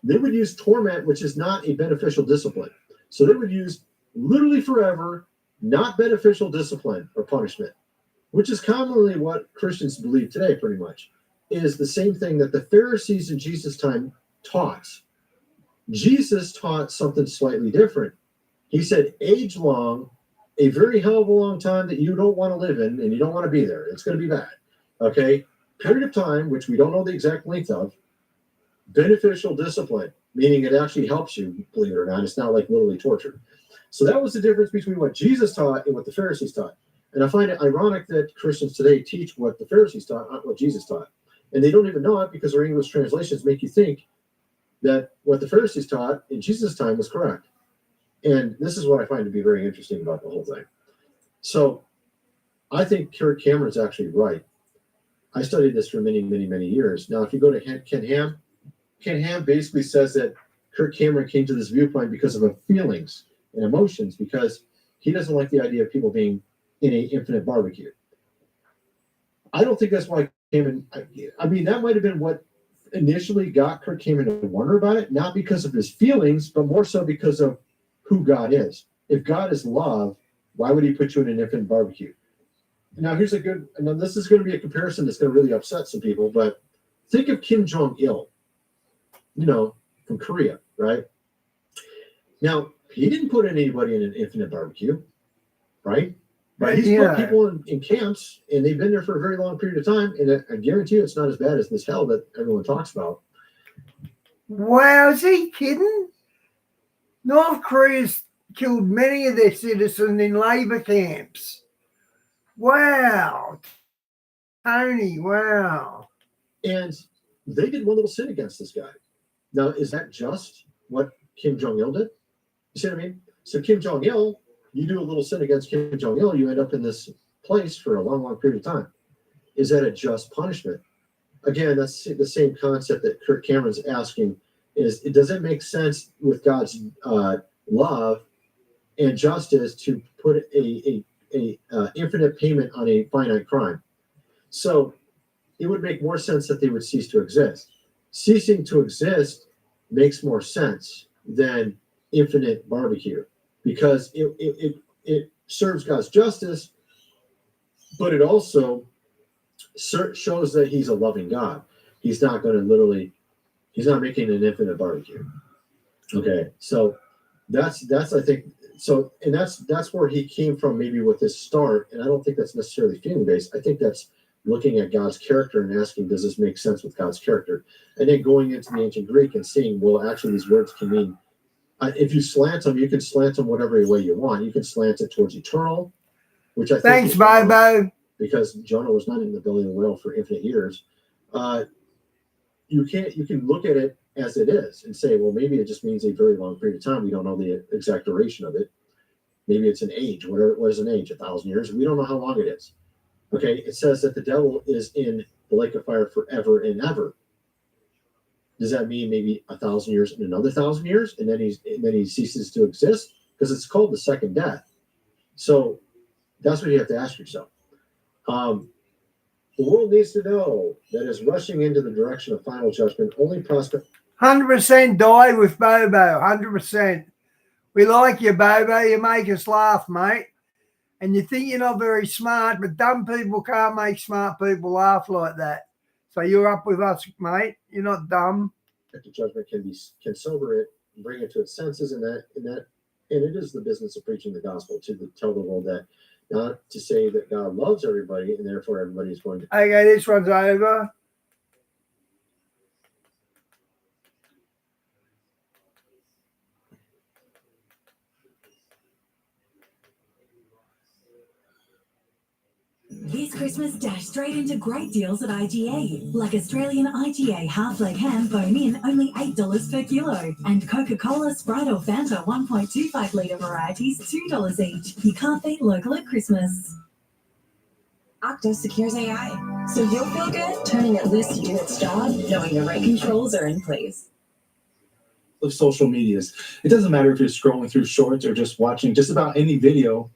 They would use torment, which is not a beneficial discipline. So they would use literally forever, not beneficial discipline or punishment, which is commonly what Christians believe today, pretty much, is the same thing that the Pharisees in Jesus' time taught. Jesus taught something slightly different. He said, age long, a very hell of a long time that you don't want to live in and you don't want to be there. It's going to be bad. Okay? Period of time, which we don't know the exact length of, beneficial discipline, meaning it actually helps you, believe it or not. It's not like literally torture. So that was the difference between what Jesus taught and what the Pharisees taught. And I find it ironic that Christians today teach what the Pharisees taught, not what Jesus taught. And they don't even know it because our English translations make you think that what the Pharisees taught in Jesus' time was correct. And this is what I find to be very interesting about the whole thing. So I think Kirk Cameron's actually right. I studied this for many, many, many years. Now, if you go to Ken Ham basically says that Kirk Cameron came to this viewpoint because of feelings and emotions, because he doesn't like the idea of people being in an infinite barbecue. I don't think that's why Cameron, I mean, that might have been what initially got Kirk Cameron to wonder about it, not because of his feelings, but more so because of who God is. If God is love, why would he put you in an infinite barbecue? Now, this is going to be a comparison that's going to really upset some people, but think of Kim Jong-il, from Korea, right? Now, he didn't put anybody in an infinite barbecue, right? But he's put people in camps, and they've been there for a very long period of time, and I guarantee you it's not as bad as this hell that everyone talks about. Wow, is he kidding? North Korea's killed many of their citizens in labor camps. Wow. Tony, wow. And they did one little sin against this guy. Now, is that just what Kim Jong-il did? You see what I mean? So Kim Jong-il, you do a little sin against Kim Jong-il, you end up in this place for a long, long period of time. Is that a just punishment? Again, that's the same concept that Kirk Cameron's asking, does it make sense with God's love and justice to put a infinite payment on a finite crime? So it would make more sense that they would cease to exist. Ceasing to exist makes more sense than infinite barbecue, because it serves God's justice, but it also shows that he's a loving God. He's not going to he's not making an infinite barbecue. Okay, so that's I think so, and that's where he came from, maybe with this start. And I don't think that's necessarily feeling based. I think that's looking at God's character and asking, does this make sense with God's character? And then going into the ancient Greek and seeing, well, actually these words can mean If you slant them, you can slant them whatever way you want. You can slant it towards eternal, which I think Thanks, is wrong, Bobo. because Jonah was not in the belly of the whale for infinite years. You can look at it as it is and say, well, maybe it just means a very long period of time. We don't know the exact duration of it. Maybe it's an age. What is an age? 1,000 years? We don't know how long it is. Okay, it says that the devil is in the lake of fire forever and ever. Does that mean maybe 1,000 years and another 1,000 years, and then he ceases to exist? Because it's called the second death. So that's what you have to ask yourself. The world needs to know that is rushing into the direction of final judgment. Only prospect. 100% die with Bobo. 100%. We like you, Bobo. You make us laugh, mate. And you think you're not very smart, but dumb people can't make smart people laugh like that. So you're up with us, mate. You're not dumb. The judgment can sober it, bring it to its senses, and it is the business of preaching the gospel to tell the world that, not to say that God loves everybody and therefore everybody is going to. Okay, this one's over. This Christmas, dash straight into great deals at IGA, like Australian IGA half leg ham bone in, only $8 per kilo, and Coca-Cola, Sprite or Fanta 1.25 litre varieties, $2 each. You can't beat local at Christmas. Okta secures AI, so you'll feel good turning your list to do its job, knowing the right controls are in place. Of social medias, it doesn't matter if you're scrolling through shorts or just watching just about any video.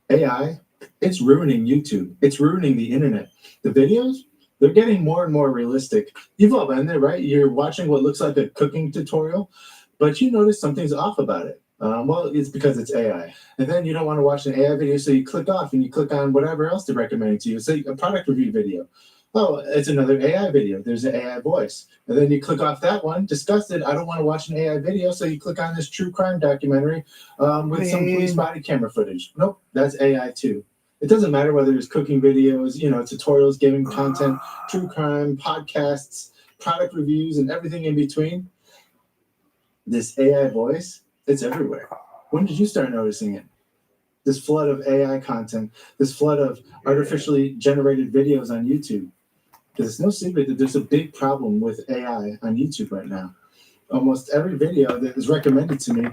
AI, it's ruining YouTube. It's ruining the internet. The videos, they're getting more and more realistic. You've all been there, right? You're watching what looks like a cooking tutorial, but you notice something's off about it. Well, it's because it's AI. And then you don't want to watch an AI video, so you click off and you click on whatever else they're recommending to you. Say a product review video. Oh, it's another AI video. There's an AI voice. And then you click off that one, disgusted. I don't want to watch an AI video, so you click on this true crime documentary with some police body camera footage. Nope, that's AI too. It doesn't matter whether it's cooking videos, tutorials, gaming content, true crime, podcasts, product reviews, and everything in between. This AI voice, it's everywhere. When did you start noticing it? This flood of AI content, this flood of artificially generated videos on YouTube. Because it's no secret that there's a big problem with AI on YouTube right now. Almost every video that is recommended to me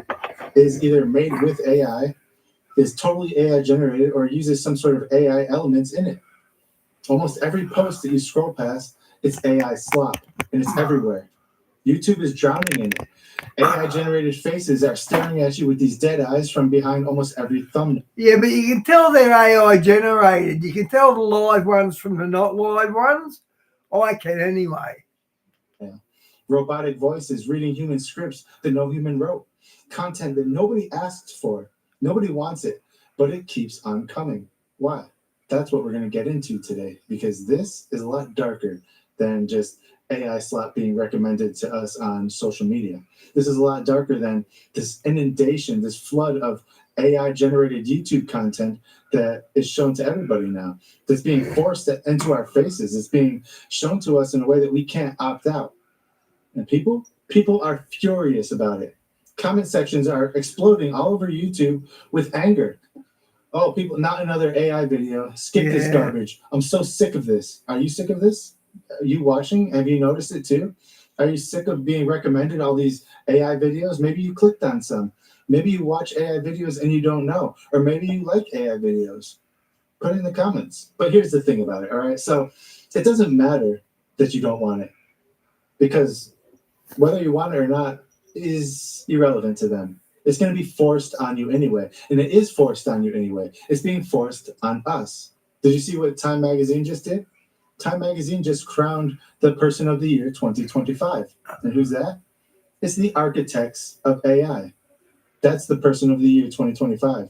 is either made with AI, is totally AI generated, or uses some sort of AI elements in it. Almost every post that you scroll past, it's AI slop, and it's everywhere. YouTube is drowning in it. AI generated faces are staring at you with these dead eyes from behind almost every thumbnail. Yeah, but you can tell they're AI generated. You can tell the live ones from the not live ones. I can anyway. Yeah. Robotic voices reading human scripts that no human wrote. Content that nobody asked for. Nobody wants it, but it keeps on coming. Why? That's what we're going to get into today, because this is a lot darker than just AI slop being recommended to us on social media. This is a lot darker than this inundation, this flood of AI-generated YouTube content that is shown to everybody now, that's being forced into our faces. It's being shown to us in a way that we can't opt out. And people are furious about it. Comment sections are exploding all over YouTube with anger. Oh, people, not another AI video. Skip this garbage. I'm so sick of this. Are you sick of this? Are you watching? Have you noticed it too? Are you sick of being recommended all these AI videos? Maybe you clicked on some. Maybe you watch AI videos and you don't know. Or maybe you like AI videos. Put it in the comments. But here's the thing about it, all right? So it doesn't matter that you don't want it, because whether you want it or not is irrelevant to them. It's going to be forced on you anyway. And it is forced on you anyway. It's being forced on us. Did you see what Time Magazine just did? Time Magazine just crowned the Person of the Year 2025. And who's that? It's the architects of AI. That's the Person of the Year 2025.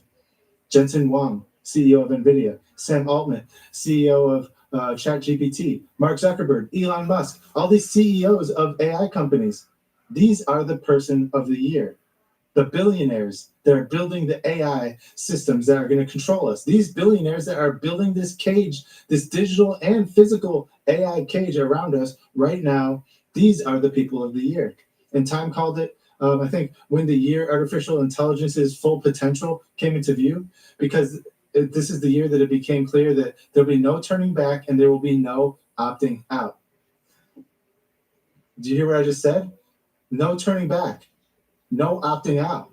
Jensen Huang, CEO of NVIDIA. Sam Altman, CEO of ChatGPT. Mark Zuckerberg, Elon Musk, all these CEOs of AI companies. These are the Person of the Year. The billionaires that are building the AI systems that are going to control us. These billionaires that are building this cage, this digital and physical AI cage around us right now, these are the people of the year. And Time called it I think when the year artificial intelligence's full potential came into view, because this is the year that it became clear that there'll be no turning back and there will be no opting out. Do you hear what I just said? No turning back, no opting out.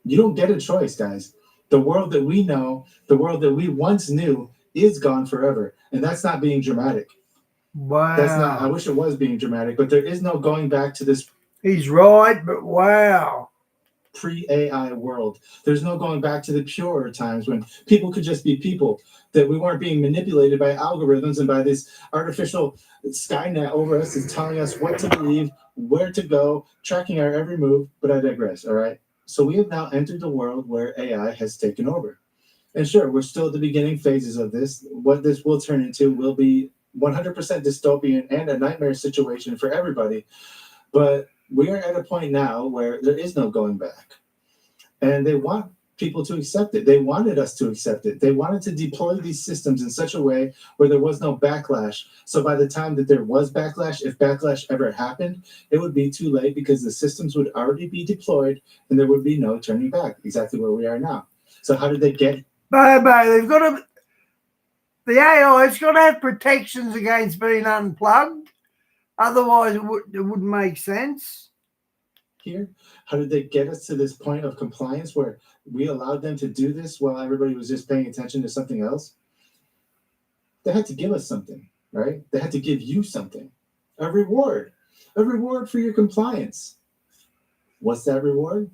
You don't get a choice, guys. The world that we know, the world that we once knew, is gone forever. And that's not being dramatic. Wow. That's not, I wish it was being dramatic, but there is no going back to this He's right, but wow. pre-AI world. There's no going back to the purer times when people could just be people, that we weren't being manipulated by algorithms and by this artificial Skynet over us is telling us what to believe, where to go, tracking our every move. But I digress, all right? So we have now entered the world where AI has taken over. And sure, we're still at the beginning phases of this. What this will turn into will be 100% dystopian and a nightmare situation for everybody. But we are at a point now where there is no going back. And they want people to accept it. They wanted us to accept it. They wanted to deploy these systems in such a way where there was no backlash. So by the time that there was backlash, if backlash ever happened, it would be too late because the systems would already be deployed and there would be no turning back, exactly where we are now. So how did they get? But they've got to, the AI's got to have protections against being unplugged. Otherwise, it wouldn't make sense. Here, how did they get us to this point of compliance where we allowed them to do this while everybody was just paying attention to something else? They had to give us something, right? They had to give you something, a reward for your compliance. What's that reward?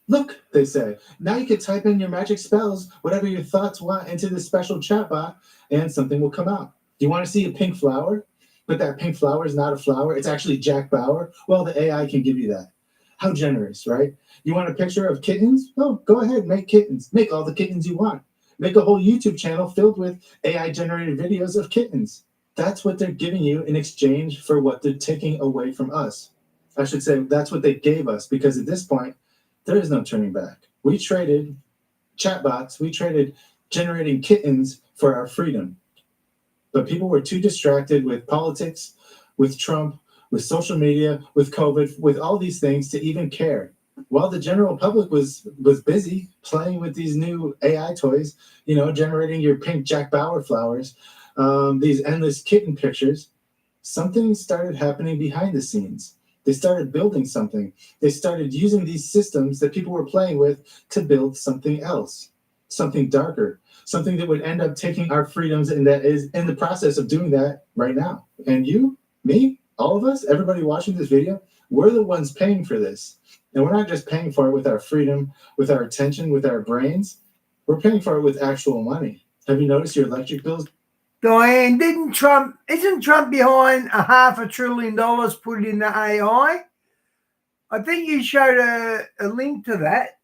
Look, they say, now you can type in your magic spells, whatever your thoughts want, into this special chat bot, and something will come out. Do you want to see a pink flower? But that pink flower is not a flower. It's actually Jack Bauer. Well, the AI can give you that. How generous, right? You want a picture of kittens? Oh, go ahead, make kittens. Make all the kittens you want. Make a whole YouTube channel filled with AI-generated videos of kittens. That's what they're giving you in exchange for what they're taking away from us. I should say that's what they gave us, because at this point, there is no turning back. We traded chatbots. We traded generating kittens for our freedom. But people were too distracted with politics, with Trump, with social media, with COVID, with all these things to even care. While the general public was busy playing with these new AI toys, you know, generating your pink Jack Bauer flowers, these endless kitten pictures, something started happening behind the scenes. They started building something. They started using these systems that people were playing with to build something else, something darker, something that would end up taking our freedoms, and that is in the process of doing that right now. And you, me, all of us, everybody watching this video, we're the ones paying for this. And we're not just paying for it with our freedom, with our attention, with our brains. We're paying for it with actual money. Have you noticed your electric bills? Diane, isn't Trump behind $500 billion put in the AI? I think you showed a link to that.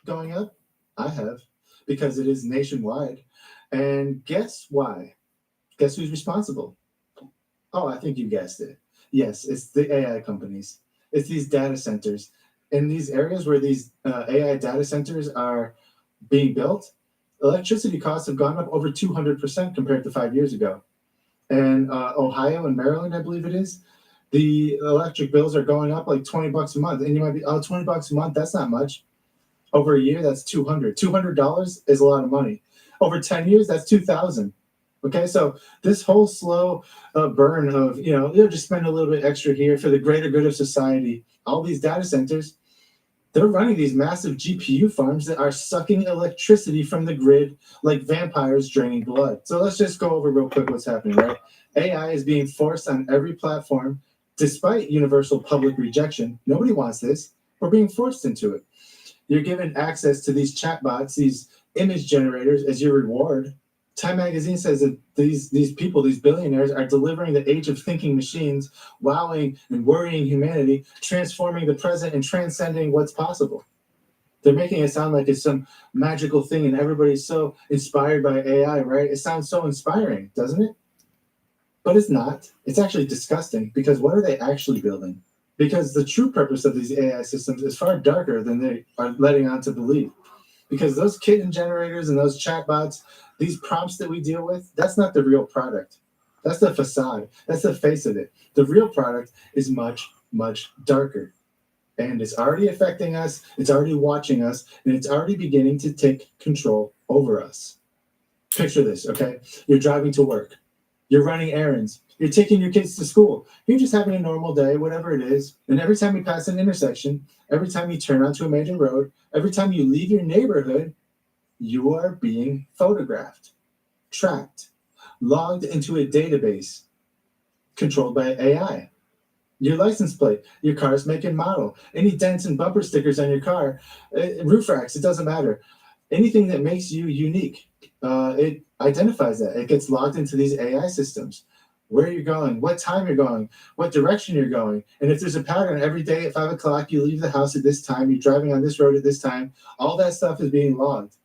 Going up? I have, because it is nationwide. And guess why? Guess who's responsible? Oh, I think you guessed it. Yes, it's the AI companies. It's these data centers. In these areas where these AI data centers are being built, electricity costs have gone up over 200% compared to 5 years ago. And Ohio and Maryland, I believe it is, the electric bills are going up like $20 a month. And you might be, oh, $20 a month, that's not much. Over a year, that's $200. $200 is a lot of money. Over 10 years, that's $2,000. Okay, so this whole slow burn of, just spend a little bit extra here for the greater good of society. All these data centers, they're running these massive GPU farms that are sucking electricity from the grid like vampires draining blood. So let's just go over real quick what's happening, right? AI is being forced on every platform despite universal public rejection. Nobody wants this. We're being forced into it. You're given access to these chatbots, these image generators as your reward. Time magazine says that these people, these billionaires, are delivering the age of thinking machines, wowing and worrying humanity, transforming the present and transcending what's possible. They're making it sound like it's some magical thing and everybody's so inspired by AI, right? It sounds so inspiring, doesn't it? But it's not. It's actually disgusting, because what are they actually building? Because the true purpose of these AI systems is far darker than they are letting on to believe. Because those kitten generators and those chatbots, these prompts that we deal with, that's not the real product. That's the facade. That's the face of it. The real product is much, much darker. And it's already affecting us, it's already watching us, and it's already beginning to take control over us. Picture this, okay? You're driving to work, you're running errands, you're taking your kids to school, you're just having a normal day, whatever it is. And every time you pass an intersection, every time you turn onto a major road, every time you leave your neighborhood, you are being photographed, tracked, logged into a database controlled by AI. Your license plate, your car's make and model, any dents and bumper stickers on your car, roof racks, it doesn't matter. Anything that makes you unique, it identifies that. It gets logged into these AI systems. Where you're going, what time you're going, what direction you're going. And if there's a pattern, every day at 5 o'clock, you leave the house at this time, you're driving on this road at this time, all that stuff is being logged.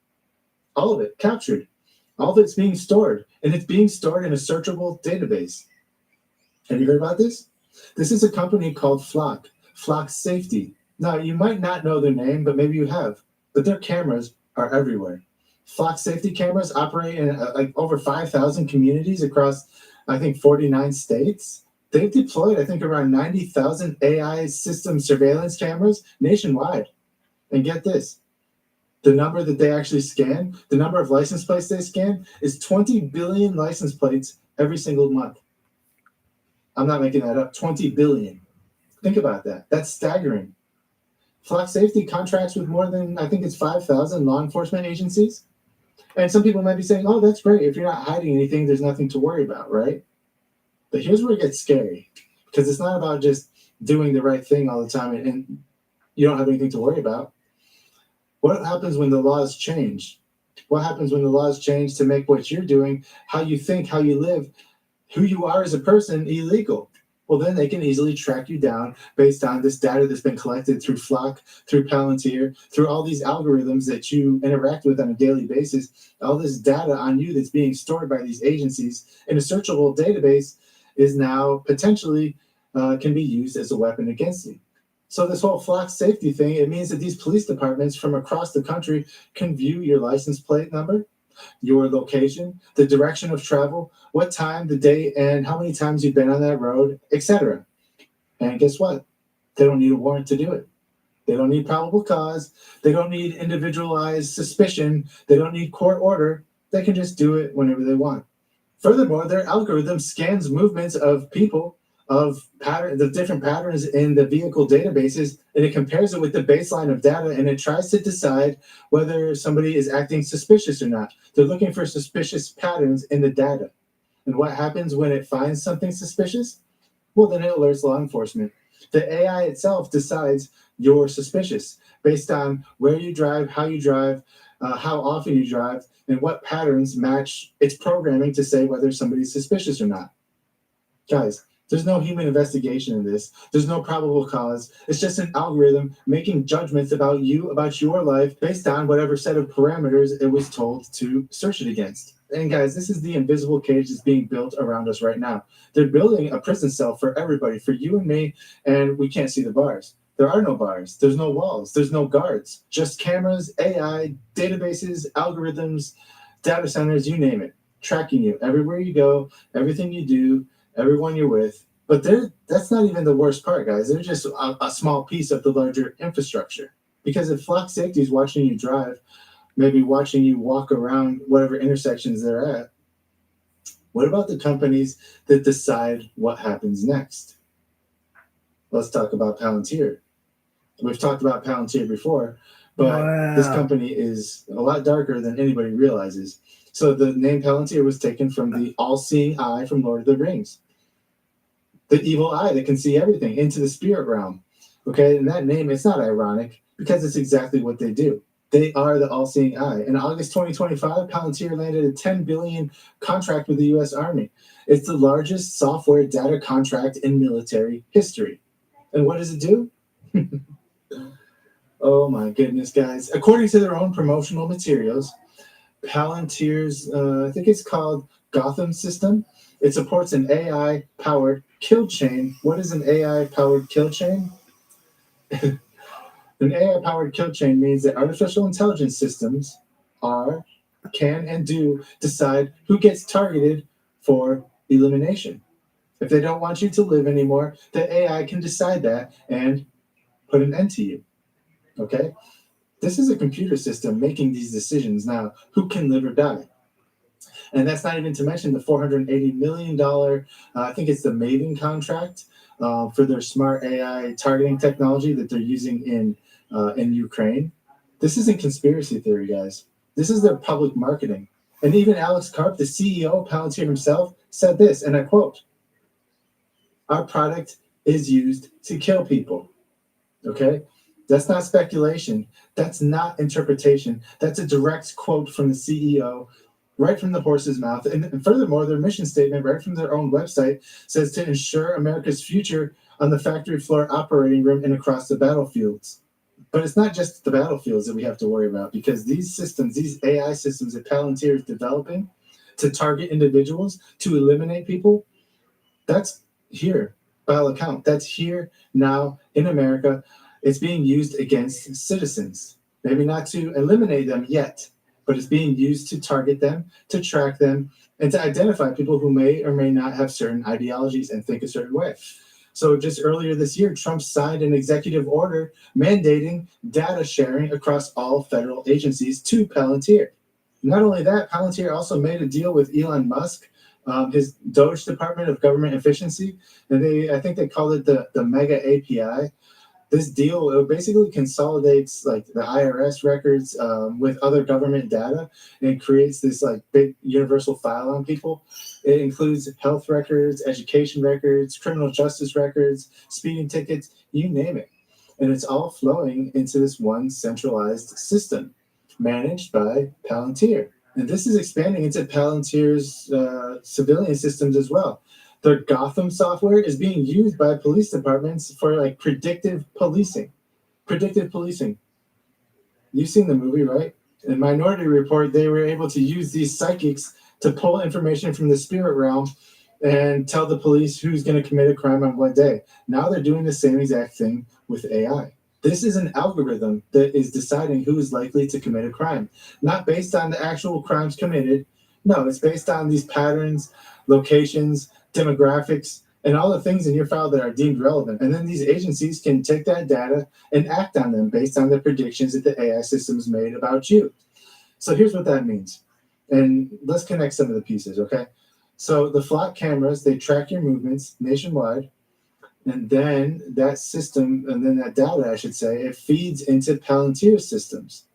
All of it captured. All of it's being stored. And it's being stored in a searchable database. Have you heard about this? This is a company called Flock Safety. Now, you might not know their name, but maybe you have. But their cameras are everywhere. Flock Safety cameras operate in like over 5,000 communities across, I think, 49 states. They've deployed, I think, around 90,000 AI system surveillance cameras nationwide. And get this, the number that they actually scan, the number of license plates they scan is 20 billion license plates every single month. I'm not making that up, 20 billion. Think about that. That's staggering. Flock Safety contracts with more than, I think it's 5,000 law enforcement agencies. And some people might be saying, oh, that's great. If you're not hiding anything, there's nothing to worry about, right? But here's where it gets scary, because it's not about just doing the right thing all the time and you don't have anything to worry about. What happens when the laws change? What happens when the laws change to make what you're doing, how you think, how you live, who you are as a person, illegal? Well, then they can easily track you down based on this data that's been collected through Flock, through Palantir, through all these algorithms that you interact with on a daily basis. All this data on you that's being stored by these agencies in a searchable database is now potentially can be used as a weapon against you. So this whole Flock Safety thing, it means that these police departments from across the country can view your license plate number, your location, the direction of travel, what time, the date, and how many times you've been on that road, etc. And guess what? They don't need a warrant to do it. They don't need probable cause. They don't need individualized suspicion. They don't need court order. They can just do it whenever they want. Furthermore, their algorithm scans movements of people, of the different patterns in the vehicle databases, and it compares it with the baseline of data, and it tries to decide whether somebody is acting suspicious or not. They're looking for suspicious patterns in the data. And what happens when it finds something suspicious? Well, then it alerts law enforcement. The AI itself decides you're suspicious based on where you drive, how often you drive, and what patterns match its programming to say whether somebody's suspicious or not. Guys, there's no human investigation in this. There's no probable cause. It's just an algorithm making judgments about you, about your life, based on whatever set of parameters it was told to search it against. And guys, this is the invisible cage that's being built around us right now. They're building a prison cell for everybody, for you and me, and we can't see the bars. There are no bars. There's no walls. There's no guards. Just cameras, AI, databases, algorithms, data centers, you name it, tracking you everywhere you go, everything you do, everyone you're with. But that's not even the worst part, guys. They're just a small piece of the larger infrastructure. Because if Flock Safety is watching you drive, maybe watching you walk around whatever intersections they're at, what about the companies that decide what happens next? Let's talk about Palantir. We've talked about Palantir before, but This company is a lot darker than anybody realizes. So the name Palantir was taken from the all-seeing eye from Lord of the Rings. The evil eye that can see everything into the spirit realm. Okay, and that name, it's not ironic because it's exactly what they do. They are the all-seeing eye. In August 2025, Palantir landed a $10 billion contract with the U.S. Army. It's the largest software data contract in military history. And what does it do? Oh my goodness, guys. According to their own promotional materials, Palantir's, I think it's called Gotham system. It supports an AI-powered kill chain. What is an AI-powered kill chain? An AI-powered kill chain means that artificial intelligence systems can and do decide who gets targeted for elimination. If they don't want you to live anymore, the AI can decide that and put an end to you. Okay? This is a computer system making these decisions now. Who can live or die? And that's not even to mention the $480 million, I think it's the Maven contract for their smart AI targeting technology that they're using in Ukraine. This isn't conspiracy theory, guys. This is their public marketing. And even Alex Karp, the CEO of Palantir himself, said this, and I quote, "Our product is used to kill people." Okay? That's not speculation. That's not interpretation. That's a direct quote from the CEO, right from the horse's mouth. And furthermore, their mission statement, right from their own website, says to ensure America's future on the factory floor operating room and across the battlefields. But it's not just the battlefields that we have to worry about, because these systems, these AI systems that Palantir is developing to target individuals, to eliminate people, that's here, by all account. That's here now in America. It's being used against citizens. Maybe not to eliminate them yet, but it's being used to target them, to track them, and to identify people who may or may not have certain ideologies and think a certain way. So just earlier this year, Trump signed an executive order mandating data sharing across all federal agencies to Palantir. Not only that, Palantir also made a deal with Elon Musk, his Doge Department of Government Efficiency, and I think they called it the Mega API. This deal, it basically consolidates like the IRS records with other government data and creates this like big universal file on people. It includes health records, education records, criminal justice records, speeding tickets, you name it. And it's all flowing into this one centralized system managed by Palantir. And this is expanding into Palantir's civilian systems as well. Their Gotham software is being used by police departments for like predictive policing. Predictive policing. You've seen the movie, right? In Minority Report, they were able to use these psychics to pull information from the spirit realm and tell the police who's going to commit a crime on what day. Now they're doing the same exact thing with AI. This is an algorithm that is deciding who is likely to commit a crime, not based on the actual crimes committed. No, it's based on these patterns, locations, demographics, and all the things in your file that are deemed relevant. And then these agencies can take that data and act on them based on the predictions that the AI systems made about you. So here's what that means. And let's connect some of the pieces, okay? So the flock cameras, they track your movements nationwide. And then that system, and then that data, I should say, it feeds into Palantir systems.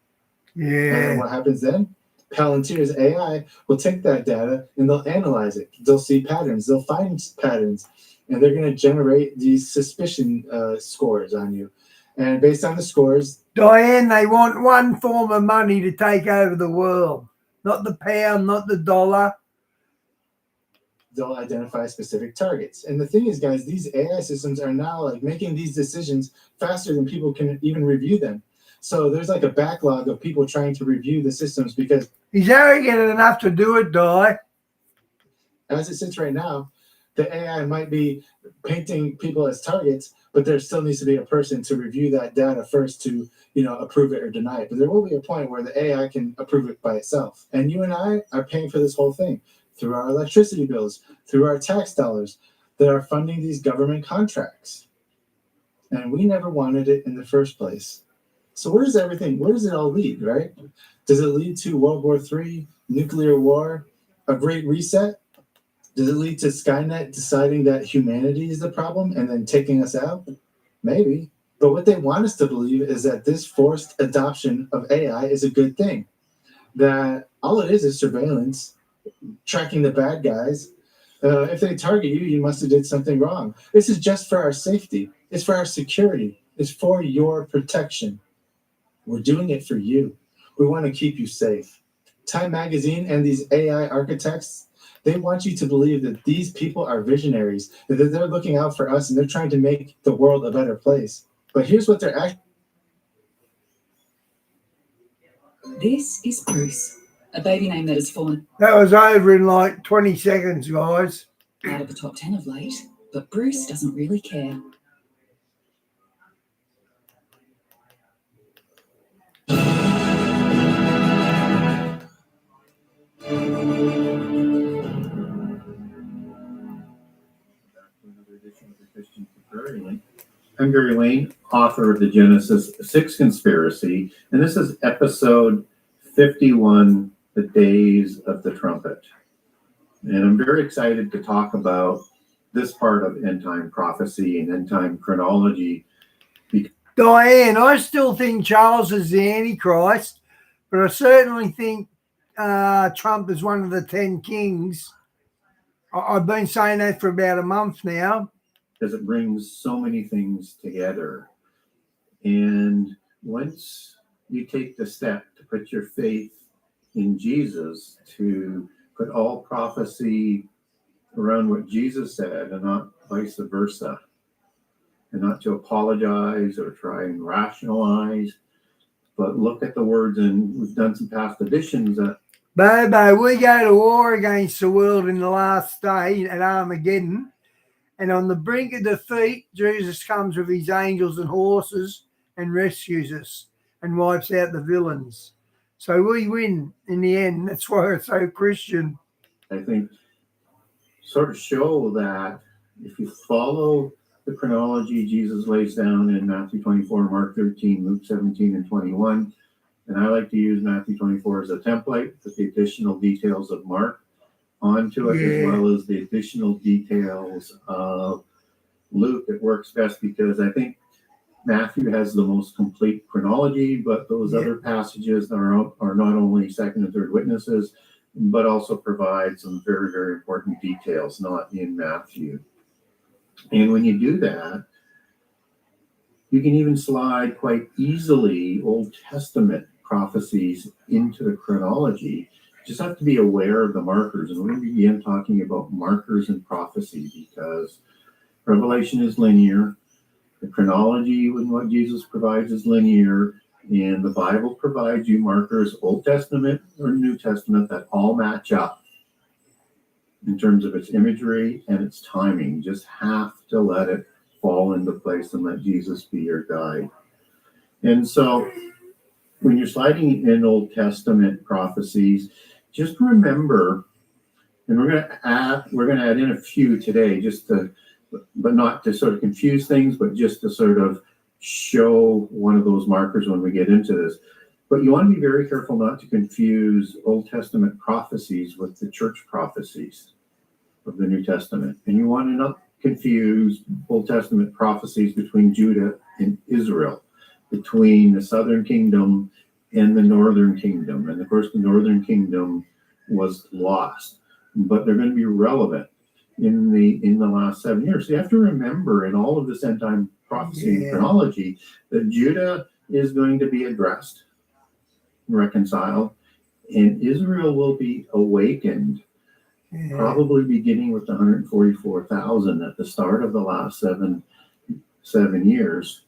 Yeah. And what happens then? Palantir's AI will take that data and they'll analyze it. They'll see patterns, they'll find patterns, and they're going to generate these suspicion scores on you. And based on the scores, Diane, they want one form of money to take over the world, not the pound, not the dollar. they'll identify specific targets. And the thing is, guys, these AI systems are now like making these decisions faster than people can even review them. So there's like a backlog of people trying to review the systems because he's arrogant enough to do it, Di. As it sits right now, the AI might be painting people as targets, but there still needs to be a person to review that data first to, approve it or deny it. But there will be a point where the AI can approve it by itself. And you and I are paying for this whole thing through our electricity bills, through our tax dollars that are funding these government contracts. And we never wanted it in the first place. So where does it all lead, right? Does it lead to World War III, nuclear war, a great reset? Does it lead to Skynet deciding that humanity is the problem and then taking us out? Maybe. But what they want us to believe is that this forced adoption of AI is a good thing. That all it is surveillance, tracking the bad guys. If they target you, you must have did something wrong. This is just for our safety. It's for our security. It's for your protection. We're doing it for you. We want to keep you safe. Time Magazine and these AI architects, they want you to believe that these people are visionaries, that they're looking out for us and they're trying to make the world a better place. But here's what they're actually. This is Bruce, a baby name that has fallen That was over in like 20 seconds, guys. out of the top 10 of late, but Bruce doesn't really care. I'm Gary Lane, author of the Genesis 6 Conspiracy, and this is episode 51, The Days of the Trumpet. And I'm very excited to talk about this part of end time prophecy and end time chronology. Diane, I still think Charles is the Antichrist, but I certainly think Trump is one of the 10 kings. I've been saying that for about a month now. Because it brings so many things together. And once you take the step to put your faith in Jesus, to put all prophecy around what Jesus said and not vice versa, and not to apologize or try and rationalize, but look at the words. And we've done some past editions that Bobo, we go to war against the world in the last day at Armageddon. And on the brink of defeat, Jesus comes with his angels and horses and rescues us and wipes out the villains. So we win in the end. That's why it's so Christian. I think sort of show that if you follow the chronology Jesus lays down in Matthew 24, Mark 13, Luke 17, and 21, and I like to use Matthew 24 as a template with the additional details of Mark onto it, as well as the additional details of Luke. It works best because I think Matthew has the most complete chronology, but those other passages are not only second and third witnesses, but also provide some very, very important details not in Matthew. And when you do that, you can even slide quite easily Old Testament prophecies into the chronology. Just have to be aware of the markers. And we're going to begin talking about markers in prophecy, because Revelation is linear. The chronology and what Jesus provides is linear. And the Bible provides you markers, Old Testament or New Testament, that all match up in terms of its imagery and its timing. You just have to let it fall into place and let Jesus be your guide. And so when you're sliding in Old Testament prophecies, just remember, and we're going to add in a few today, but not to sort of confuse things, but just to sort of show one of those markers when we get into this. But you want to be very careful not to confuse Old Testament prophecies with the church prophecies of the New Testament. And you want to not confuse Old Testament prophecies between Judah and Israel, between the southern kingdom and the northern kingdom. And of course, the northern kingdom was lost, but they're going to be relevant in the last 7 years. So you have to remember in all of this end time prophecy and chronology that Judah is going to be addressed, reconciled, and Israel will be awakened, probably beginning with the 144,000 at the start of the last seven years.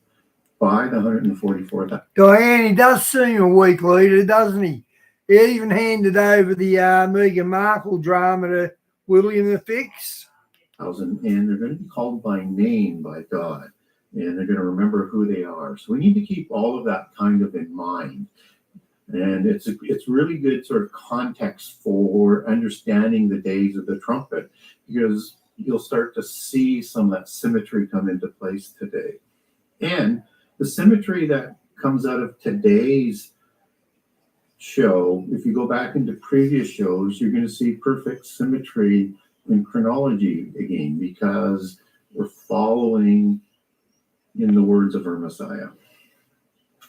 By the 144,000. Diane, he does seem a weak leader, doesn't he? He even handed over the Meghan Markle drama to William the Fix. And they're going to be called by name by God, and they're going to remember who they are. So we need to keep all of that kind of in mind. And it's really good sort of context for understanding the days of the trumpet, because you'll start to see some of that symmetry come into place today. And the symmetry that comes out of today's show, if you go back into previous shows, you're going to see perfect symmetry in chronology again, because we're following in the words of our Messiah,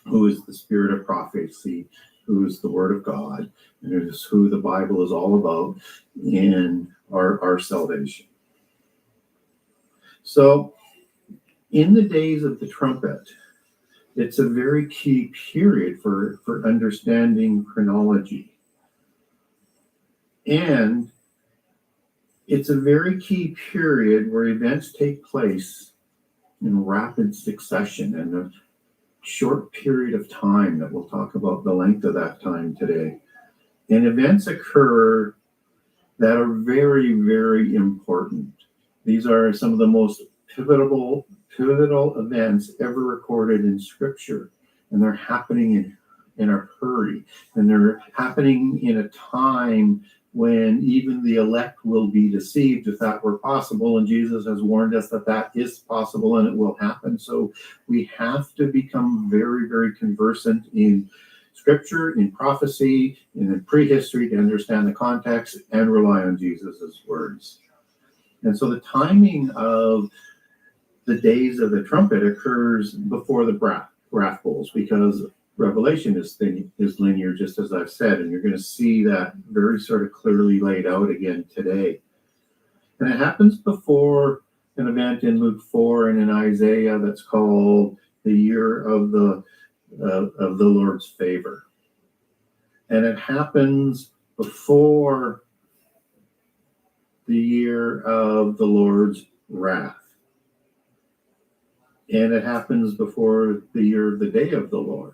who is the spirit of prophecy, who is the word of God, and it is who the Bible is all about in our salvation. So in the days of the trumpet, it's a very key period for understanding chronology. And it's a very key period where events take place in rapid succession in a short period of time that we'll talk about the length of that time today. And events occur that are very, very important. These are some of the most pivotal events ever recorded in Scripture, and they're happening in a hurry, and they're happening in a time when even the elect will be deceived if that were possible. And Jesus has warned us that that is possible and it will happen. So we have to become very, very conversant in scripture, in prophecy, and in prehistory to understand the context and rely on Jesus's words. And so the timing of the days of the trumpet occurs before the wrath bowls, because Revelation is linear, just as I've said, and you're going to see that very sort of clearly laid out again today. And it happens before an event in Luke 4 and in Isaiah that's called the year of the Lord's favor. And it happens before the year of the Lord's wrath. And it happens before the year of the day of the Lord.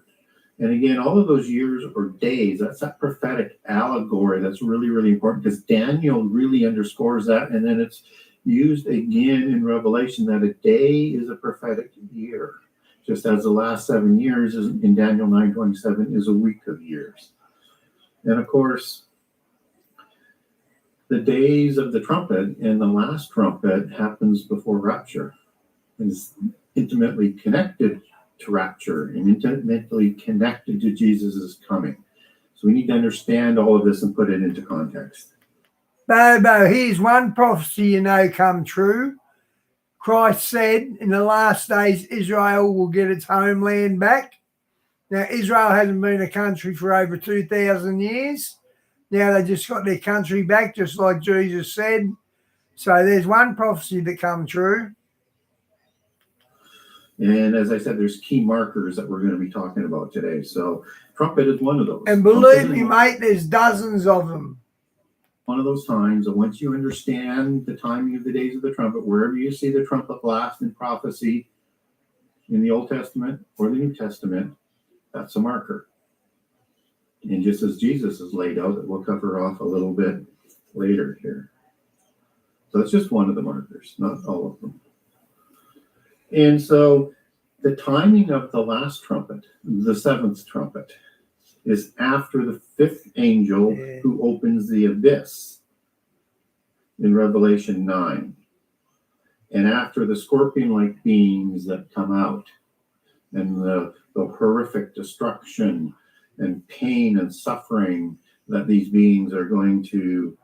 And again, all of those years or days, that's that prophetic allegory that's really, really important, because Daniel really underscores that. And then it's used again in Revelation that a day is a prophetic year, just as the last 7 years in Daniel 9:27 is a week of years. And of course, the days of the trumpet and the last trumpet happens before rapture. It's intimately connected to rapture and intimately connected to Jesus' coming. So we need to understand all of this and put it into context. Bobo, here's one prophecy you know come true. Christ said in the last days Israel will get its homeland back. Now, Israel hasn't been a country for over 2,000 years. Now they just got their country back, just like Jesus said. So there's one prophecy that come true. And as I said, there's key markers that we're going to be talking about today. So trumpet is one of those. And believe me, mate, there's dozens of them. One of those times, and once you understand the timing of the days of the trumpet, wherever you see the trumpet blast in prophecy in the Old Testament or the New Testament, that's a marker. And just as Jesus is laid out, that we'll cover off a little bit later here. So it's just one of the markers, not all of them. And so the timing of the last trumpet, the seventh trumpet, is after the fifth angel who opens the abyss in Revelation 9. And after the scorpion-like beings that come out and the horrific destruction and pain and suffering that these beings are going to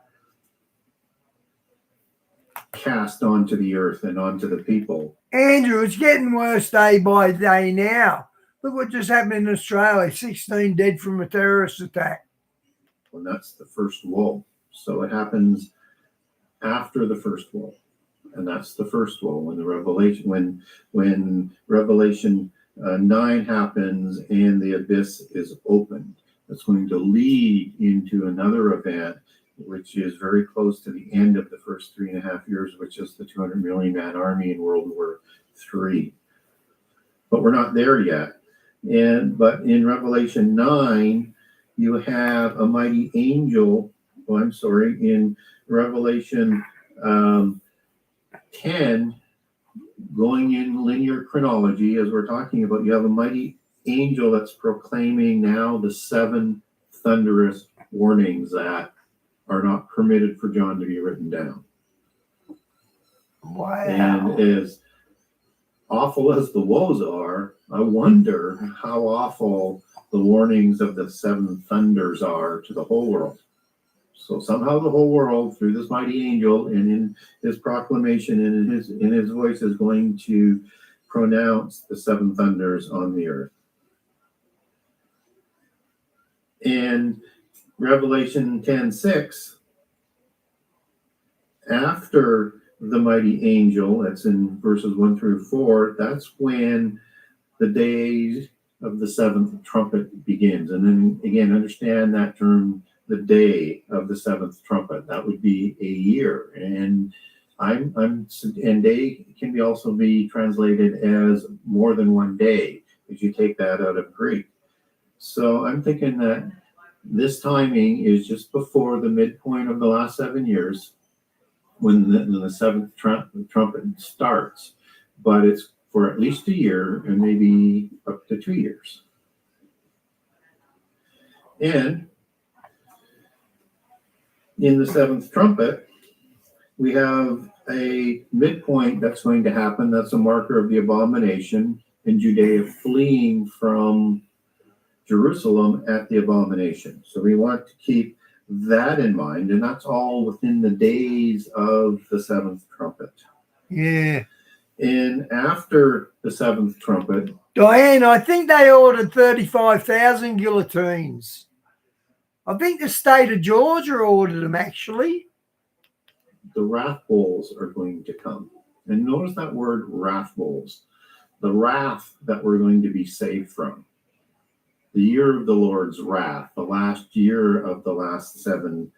cast onto the earth and onto the people. Andrew, it's getting worse day by day now. Look what just happened in Australia, 16 dead from a terrorist attack. Well, that's the first woe. So it happens after the first woe. And that's the first woe when the Revelation, when Revelation 9 happens and the abyss is opened. That's going to lead into another event, which is very close to the end of the first 3.5 years, which is the 200 million man army in World War III. But we're not there yet. But in Revelation 9, you have a mighty angel. In Revelation 10, going in linear chronology, as we're talking about, you have a mighty angel that's proclaiming now the 7 thunderous warnings that are not permitted for John to be written down. Wow. And as awful as the woes are, I wonder how awful the warnings of the 7 thunders are to the whole world. So somehow the whole world, through this mighty angel and in his proclamation and in his voice, is going to pronounce the 7 thunders on the earth. And Revelation 10:6, after the mighty angel, that's in verses 1 through 4, that's when the days of the 7th trumpet begins. And then again, understand that term, the day of the 7th trumpet. That would be a year. And and day can also be translated as more than one day, if you take that out of Greek. So I'm thinking that this timing is just before the midpoint of the last 7 years, when the 7th trumpet starts, but it's for at least a year and maybe up to 2 years. And in the seventh trumpet, we have a midpoint that's going to happen. That's a marker of the abomination, and Judea fleeing from Jerusalem at the abomination. So we want to keep that in mind, and that's all within the days of the seventh trumpet. Yeah. And after the seventh trumpet, Diane, I think they ordered 35,000 guillotines. I think the state of Georgia ordered them, actually. the wrath bowls are going to come. And notice that word wrath bowls. The wrath that we're going to be saved from. The year of the Lord's wrath, the last year of the last 7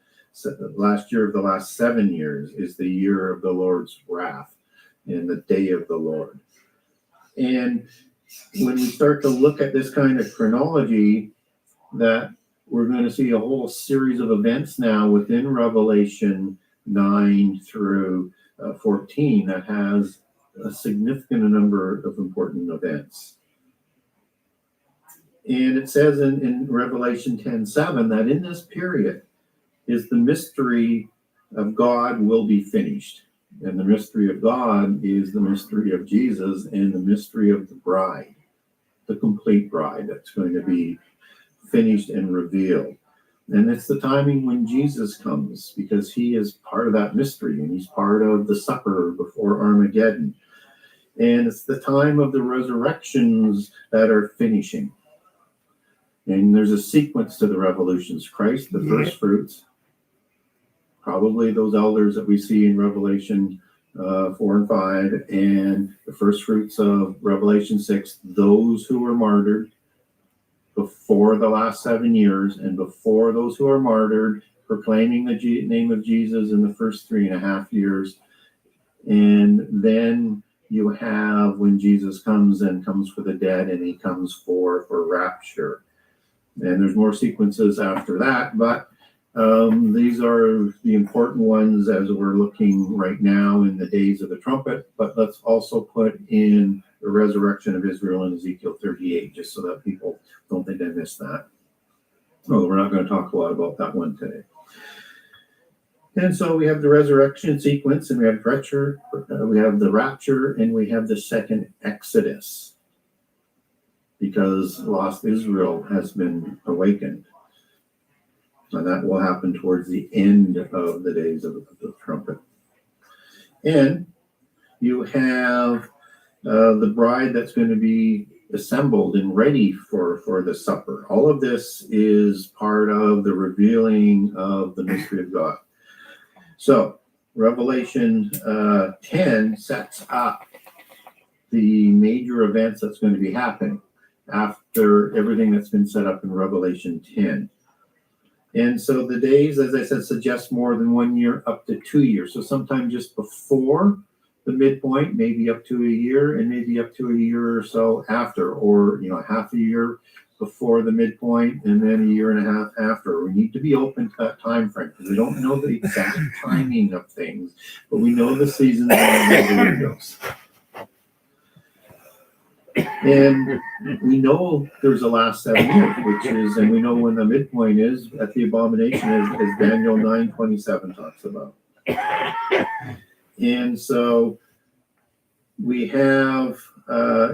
years is the year of the Lord's wrath and the day of the Lord. And when we start to look at this kind of chronology, that we're going to see a whole series of events now within Revelation 9 through 14 that has a significant number of important events. And it says in Revelation 10:7 that in this period is the mystery of God will be finished. And the mystery of God is the mystery of Jesus and the mystery of the bride, the complete bride that's going to be finished and revealed. And it's the timing when Jesus comes, because he is part of that mystery and he's part of the supper before Armageddon. And it's the time of the resurrections that are finishing. And there's a sequence to the revolutions. Christ, the first fruits, probably those elders that we see in Revelation 4 and 5, and the first fruits of Revelation 6, those who were martyred before the last 7 years, and before those who are martyred, proclaiming the name of Jesus in the first 3.5 years. And then you have when Jesus comes for the dead, and he comes for rapture. And there's more sequences after that, but these are the important ones as we're looking right now in the days of the trumpet. But let's also put in the resurrection of Israel in Ezekiel 38, just so that people don't think I missed that. Well, we're not going to talk a lot about that one today. And so we have the resurrection sequence, and we have the rapture, and we have the second Exodus, because lost Israel has been awakened. And that will happen towards the end of the days of the trumpet. And you have the bride that's going to be assembled and ready for the supper. All of this is part of the revealing of the mystery of God. So Revelation 10 sets up the major events that's going to be happening after everything that's been set up in Revelation 10. And so the days, as I said, suggest more than 1 year, up to 2 years. So sometime just before the midpoint, maybe up to a year, and maybe up to a year or so after, or half a year before the midpoint, and then a year and a half after. We need to be open to that time frame, because we don't know the exact timing of things, but we know the seasons and the windows. And we know there's a last 7 years, and we know when the midpoint is at the abomination, as Daniel 9:27 talks about. And so we have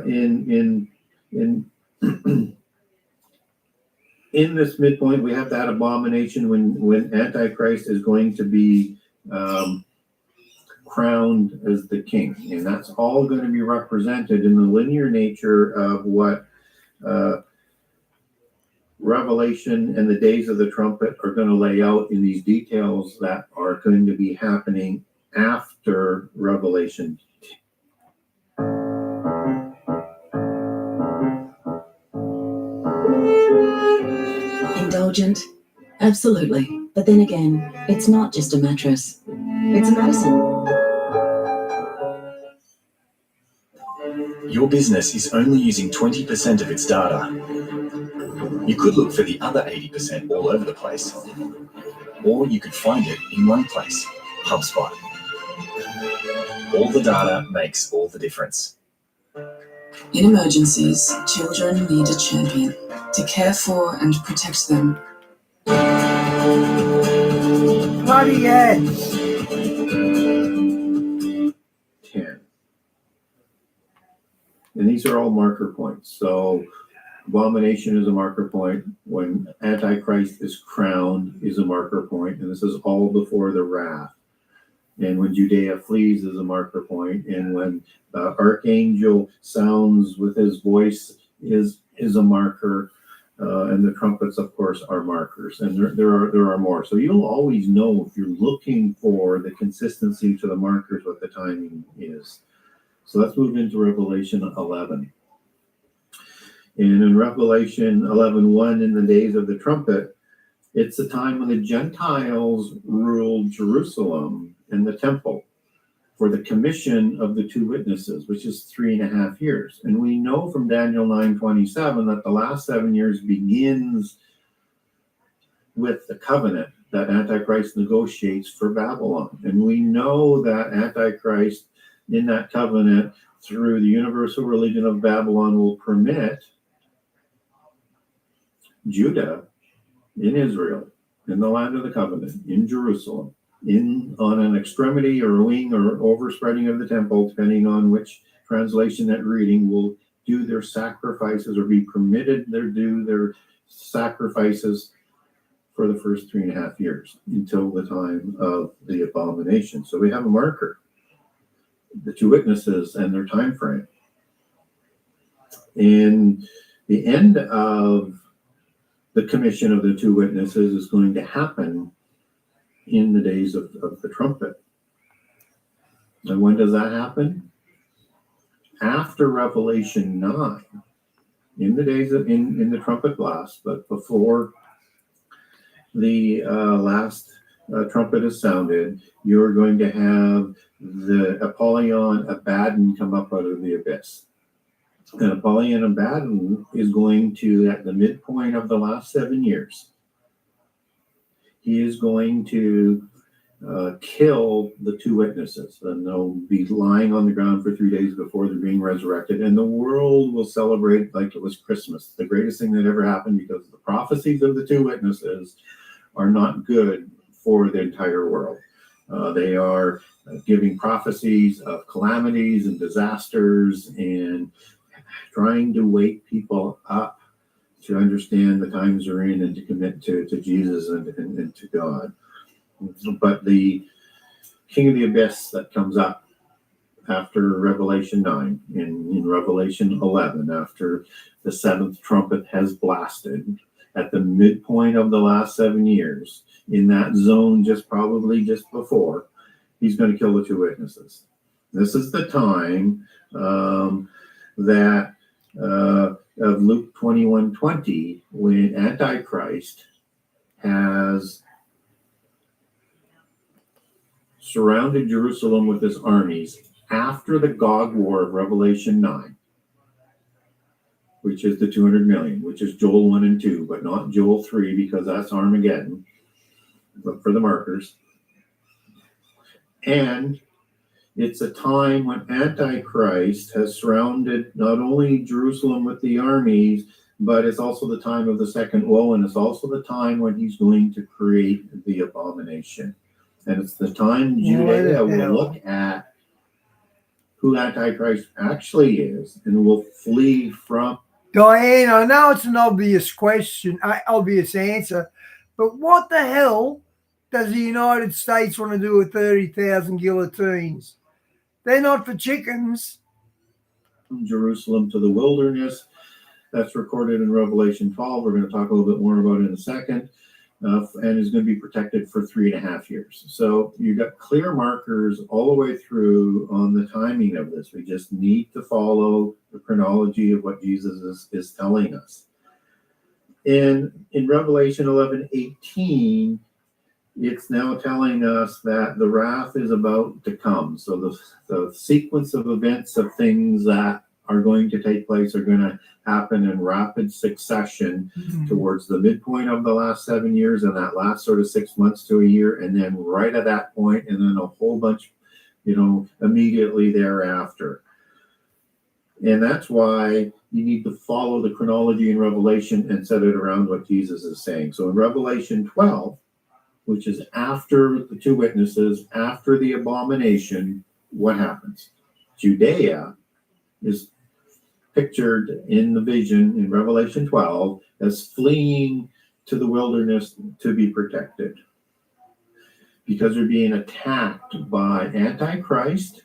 in this midpoint, we have that abomination when Antichrist is going to be crowned as the king, and that's all going to be represented in the linear nature of what Revelation and the days of the trumpet are going to lay out in these details that are going to be happening after Revelation. Indulgent? Absolutely. But then again, it's not just a mattress. It's a medicine. Your business is only using 20% of its data. You could look for the other 80% all over the place. Or you could find it in one place, HubSpot. All the data makes all the difference. In emergencies, children need a champion to care for and protect them. Play Bloody hats. 10. And these are all marker points. So abomination is a marker point. When Antichrist is crowned is a marker point. And this is all before the wrath. And when Judea flees is a marker point. And when the archangel sounds with his voice is a marker. And the trumpets, of course, are markers. And there are more. So you'll always know if you're looking for the consistency to the markers what the timing is. So let's move into Revelation 11. And in Revelation 11:1, in the days of the trumpet, it's the time when the Gentiles ruled Jerusalem and the temple for the commission of the two witnesses, which is 3.5 years. And we know from Daniel 9:27 that the last 7 years begins with the covenant that Antichrist negotiates for Babylon. And we know that Antichrist in that covenant through the universal religion of Babylon will permit Judah in Israel, in the land of the covenant, in Jerusalem, on an extremity or a wing or overspreading of the temple, depending on which translation that reading, will do their sacrifices or be permitted their sacrifices for the first 3.5 years until the time of the abomination. So we have a marker, the two witnesses and their time frame. And the end of the commission of the two witnesses is going to happen in the days of the trumpet. And when does that happen? After Revelation 9, in the days of in the trumpet blast, but before the last trumpet is sounded, you're going to have the Apollyon Abaddon come up out of the abyss. And Apollyon Abaddon is going to, at the midpoint of the last 7 years, he is going to kill the two witnesses. And they'll be lying on the ground for 3 days before they're being resurrected. And the world will celebrate like it was Christmas, the greatest thing that ever happened, because the prophecies of the two witnesses are not good for the entire world. They are giving prophecies of calamities and disasters and trying to wake people up to understand the times are in and to commit to Jesus and to God. But the King of the Abyss that comes up after Revelation 9, in Revelation 11, after the seventh trumpet has blasted, at the midpoint of the last 7 years, in that zone probably just before, he's going to kill the two witnesses. This is the time that of Luke 21:20, when Antichrist has surrounded Jerusalem with his armies after the Gog War of Revelation 9, which is the 200 million, which is Joel 1 and 2, but not Joel 3 because that's Armageddon, but for the markers. And it's a time when Antichrist has surrounded not only Jerusalem with the armies, but it's also the time of the second woe, and it's also the time when he's going to create the abomination. And it's the time Judea will look at who Antichrist actually is and will flee from. Diane, I know it's an obvious question, obvious answer, but what the hell does the United States want to do with 30,000 guillotines? They're not for chickens. From Jerusalem to the wilderness. That's recorded in Revelation 12. We're going to talk a little bit more about it in a second. And is going to be protected for 3.5 years. So you've got clear markers all the way through on the timing of this. We just need to follow the chronology of what Jesus is telling us. And in Revelation 11:18, it's now telling us that the wrath is about to come. So the sequence of events of things that are going to take place are going to happen in rapid succession towards the midpoint of the last 7 years and that last sort of 6 months to a year, and then right at that point, and then a whole bunch, immediately thereafter. And that's why you need to follow the chronology in Revelation and set it around what Jesus is saying. So in Revelation 12, which is after the two witnesses, after the abomination, what happens? Judea is pictured in the vision in Revelation 12 as fleeing to the wilderness to be protected because they're being attacked by Antichrist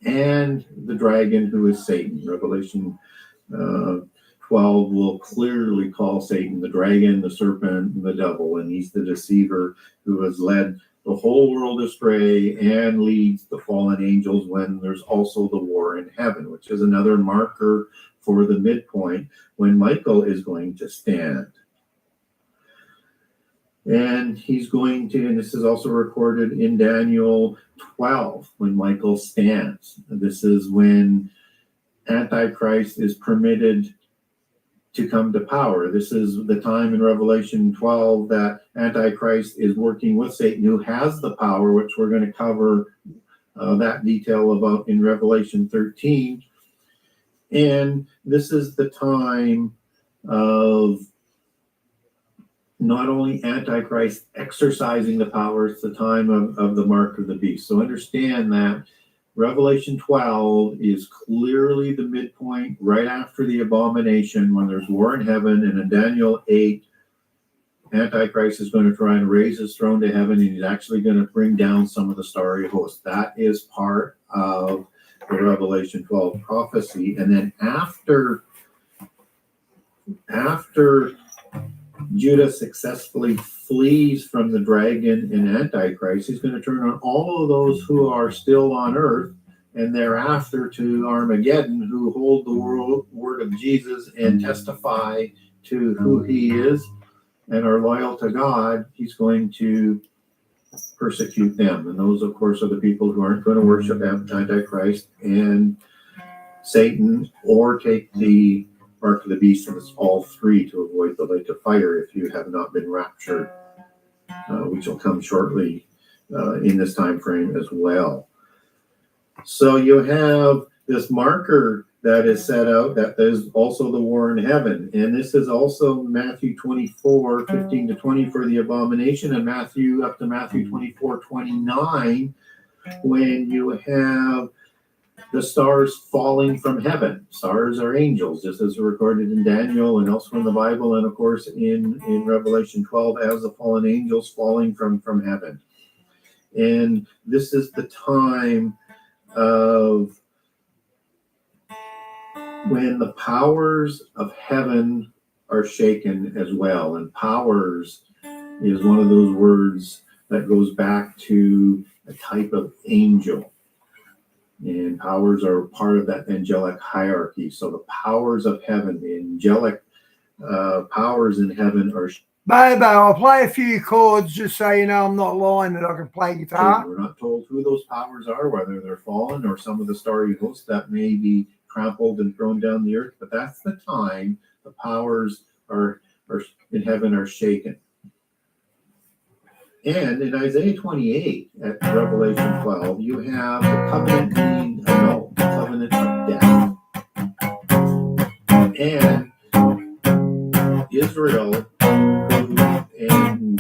and the dragon, who is Satan. Revelation 12 will clearly call Satan the dragon, the serpent, the devil, and he's the deceiver who has led the whole world astray and leads the fallen angels when there's also the war in heaven, which is another marker for the midpoint when Michael is going to stand. And he's going to, and this is also recorded in Daniel 12, when Michael stands. This is when Antichrist is permitted to come to power. This is the time in Revelation 12 that Antichrist is working with Satan, who has the power, which we're going to cover that detail about in Revelation 13. And this is the time of not only Antichrist exercising the power, it's the time of the mark of the beast. So understand that Revelation 12 is clearly the midpoint right after the abomination when there's war in heaven. And in Daniel 8, Antichrist is going to try and raise his throne to heaven, and he's actually going to bring down some of the starry host. That is part of the Revelation 12 prophecy. And then after Judah successfully flees from the dragon and Antichrist, he's going to turn on all of those who are still on earth, and thereafter to Armageddon, who hold the word of Jesus and testify to who he is and are loyal to God. He's going to persecute them. And those, of course, are the people who aren't going to worship Antichrist and Satan or take the mark of the beast, and it's all three to avoid the lake of fire if you have not been raptured, which will come shortly in this time frame as well. So you have this marker that is set out, that there's also the war in heaven. And this is also Matthew 24, 15 to 20 for the abomination, and Matthew up to Matthew 24, 29, when you have the stars falling from heaven. Stars are angels, just as recorded in Daniel and elsewhere in the Bible, and of course in Revelation 12 as the fallen angels falling from heaven. And this is the time of when the powers of heaven are shaken as well. And powers is one of those words that goes back to a type of angel. And powers are part of that angelic hierarchy. So the powers of heaven, the angelic powers in heaven are. Bobo, I'll play a few chords just so you know I'm not lying that I can play guitar. We're not told who those powers are, whether they're fallen or some of the starry hosts that may be trampled and thrown down the earth. But that's the time the powers are in heaven are shaken. And in Isaiah 28 at Revelation 12, you have the covenant being annulled, the covenant of death. And Israel and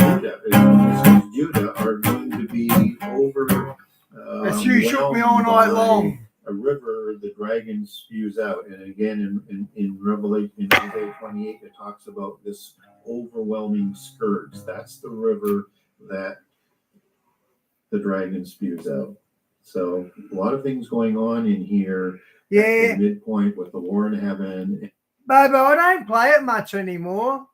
Judah are going to be over. That's you shook me all night long. A river the dragon spews out. And again, in Revelation, in Isaiah 28, it talks about this overwhelming scourge. That's the river that the dragon spews out. So a lot of things going on in here. Yeah. At the midpoint with the war in heaven. Bobo, I don't play it much anymore.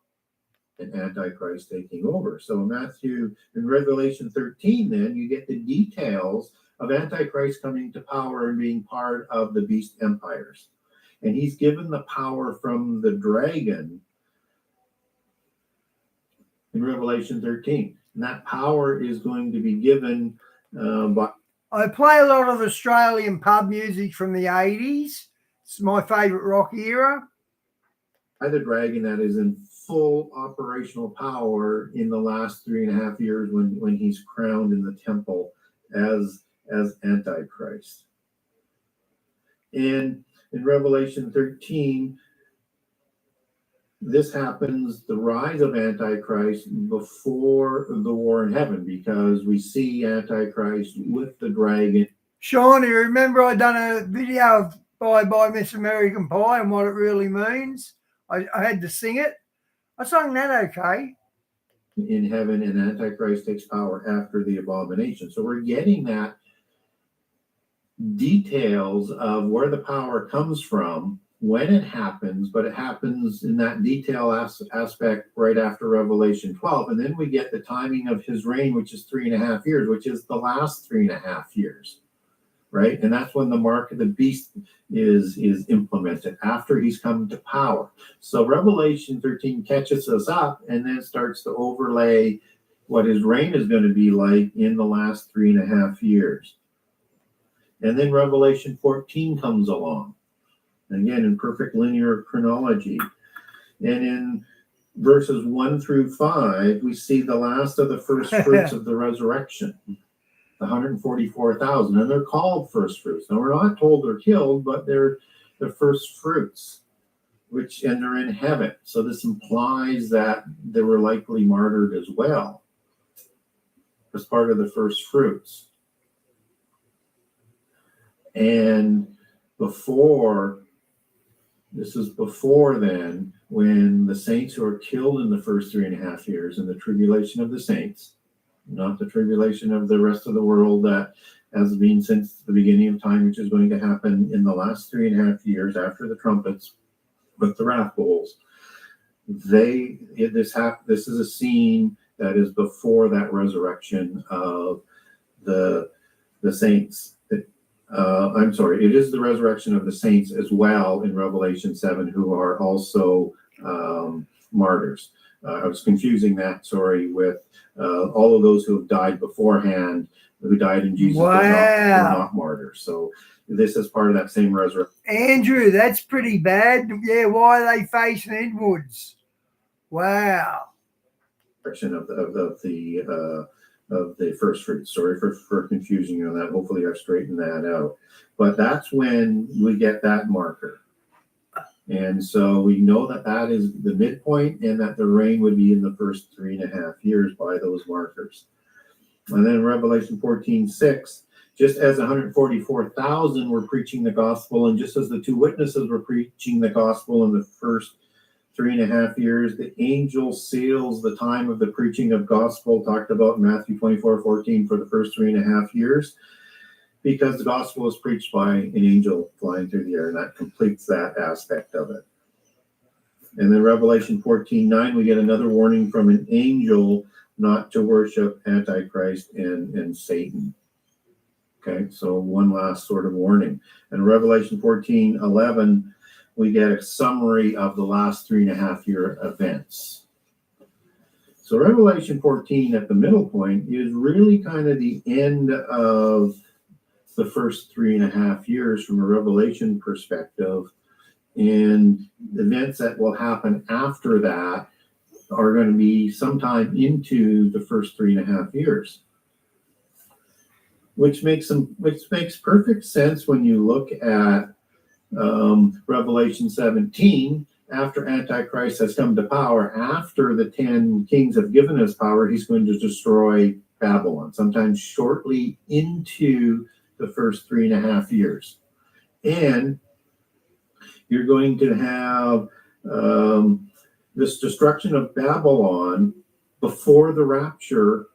And Antichrist taking over. So in Revelation 13, then you get the details of Antichrist coming to power and being part of the beast empires. And he's given the power from the dragon in Revelation 13. And that power is going to be given by. I play a lot of Australian pub music from the 80s. It's my favourite rock era. By the dragon that is in full operational power in the last 3.5 years when he's crowned in the temple as Antichrist. And in Revelation 13, this happens, the rise of Antichrist, before the war in heaven, because we see Antichrist with the dragon. Sean, you remember I done a video of Bye Bye Miss American Pie and what it really means? I had to sing it. I sung that okay. In heaven, and Antichrist takes power after the abomination. So we're getting that details of where the power comes from, when it happens, but it happens in that detail aspect right after Revelation 12. And then we get the timing of his reign, which is 3.5 years, which is the last 3.5 years, right? And that's when the mark of the beast is implemented, after he's come to power. So Revelation 13 catches us up and then starts to overlay what his reign is going to be like in the last 3.5 years. And then Revelation 14 comes along, again in perfect linear chronology. And in verses 1 through 5, we see the last of the first fruits of the resurrection, the 144,000. And they're called first fruits. Now, we're not told they're killed, but they're the first fruits, and they're in heaven. So this implies that they were likely martyred as well as part of the first fruits. And this is before then, when the saints who are killed in the first 3.5 years in the tribulation of the saints, not the tribulation of the rest of the world that has been since the beginning of time, which is going to happen in the last 3.5 years after the trumpets, but the wrath bowls. This is a scene that is before that resurrection of the saints. It is the resurrection of the saints as well in Revelation 7, who are also martyrs. I was confusing that, with all of those who have died beforehand, who died in Jesus, were not martyrs. So this is part of that same resurrection. Andrew, that's pretty bad. Yeah, why are they facing inwards? Wow. Of the first fruits. Sorry for confusing you on that. Hopefully I've straightened that out. But that's when we get that marker. And so we know that is the midpoint, and that the reign would be in the first 3.5 years by those markers. And then Revelation 14:6, just as 144,000 were preaching the gospel, and just as the two witnesses were preaching the gospel in the first 3.5 years, the angel seals the time of the preaching of gospel, talked about in Matthew 24:14, for the first 3.5 years, because the gospel is preached by an angel flying through the air, and that completes that aspect of it. And then Revelation 14:9, we get another warning from an angel not to worship Antichrist and Satan. Okay, so one last sort of warning. And Revelation 14:11, we get a summary of the last 3.5 year events. So Revelation 14 at the middle point is really kind of the end of the first 3.5 years from a Revelation perspective. And events that will happen after that are going to be sometime into the first 3.5 years. Which makes perfect sense when you look at Revelation 17, after Antichrist has come to power, after the 10 kings have given us power, he's going to destroy Babylon, sometimes shortly into the first 3.5 years. And you're going to have this destruction of Babylon before the rapture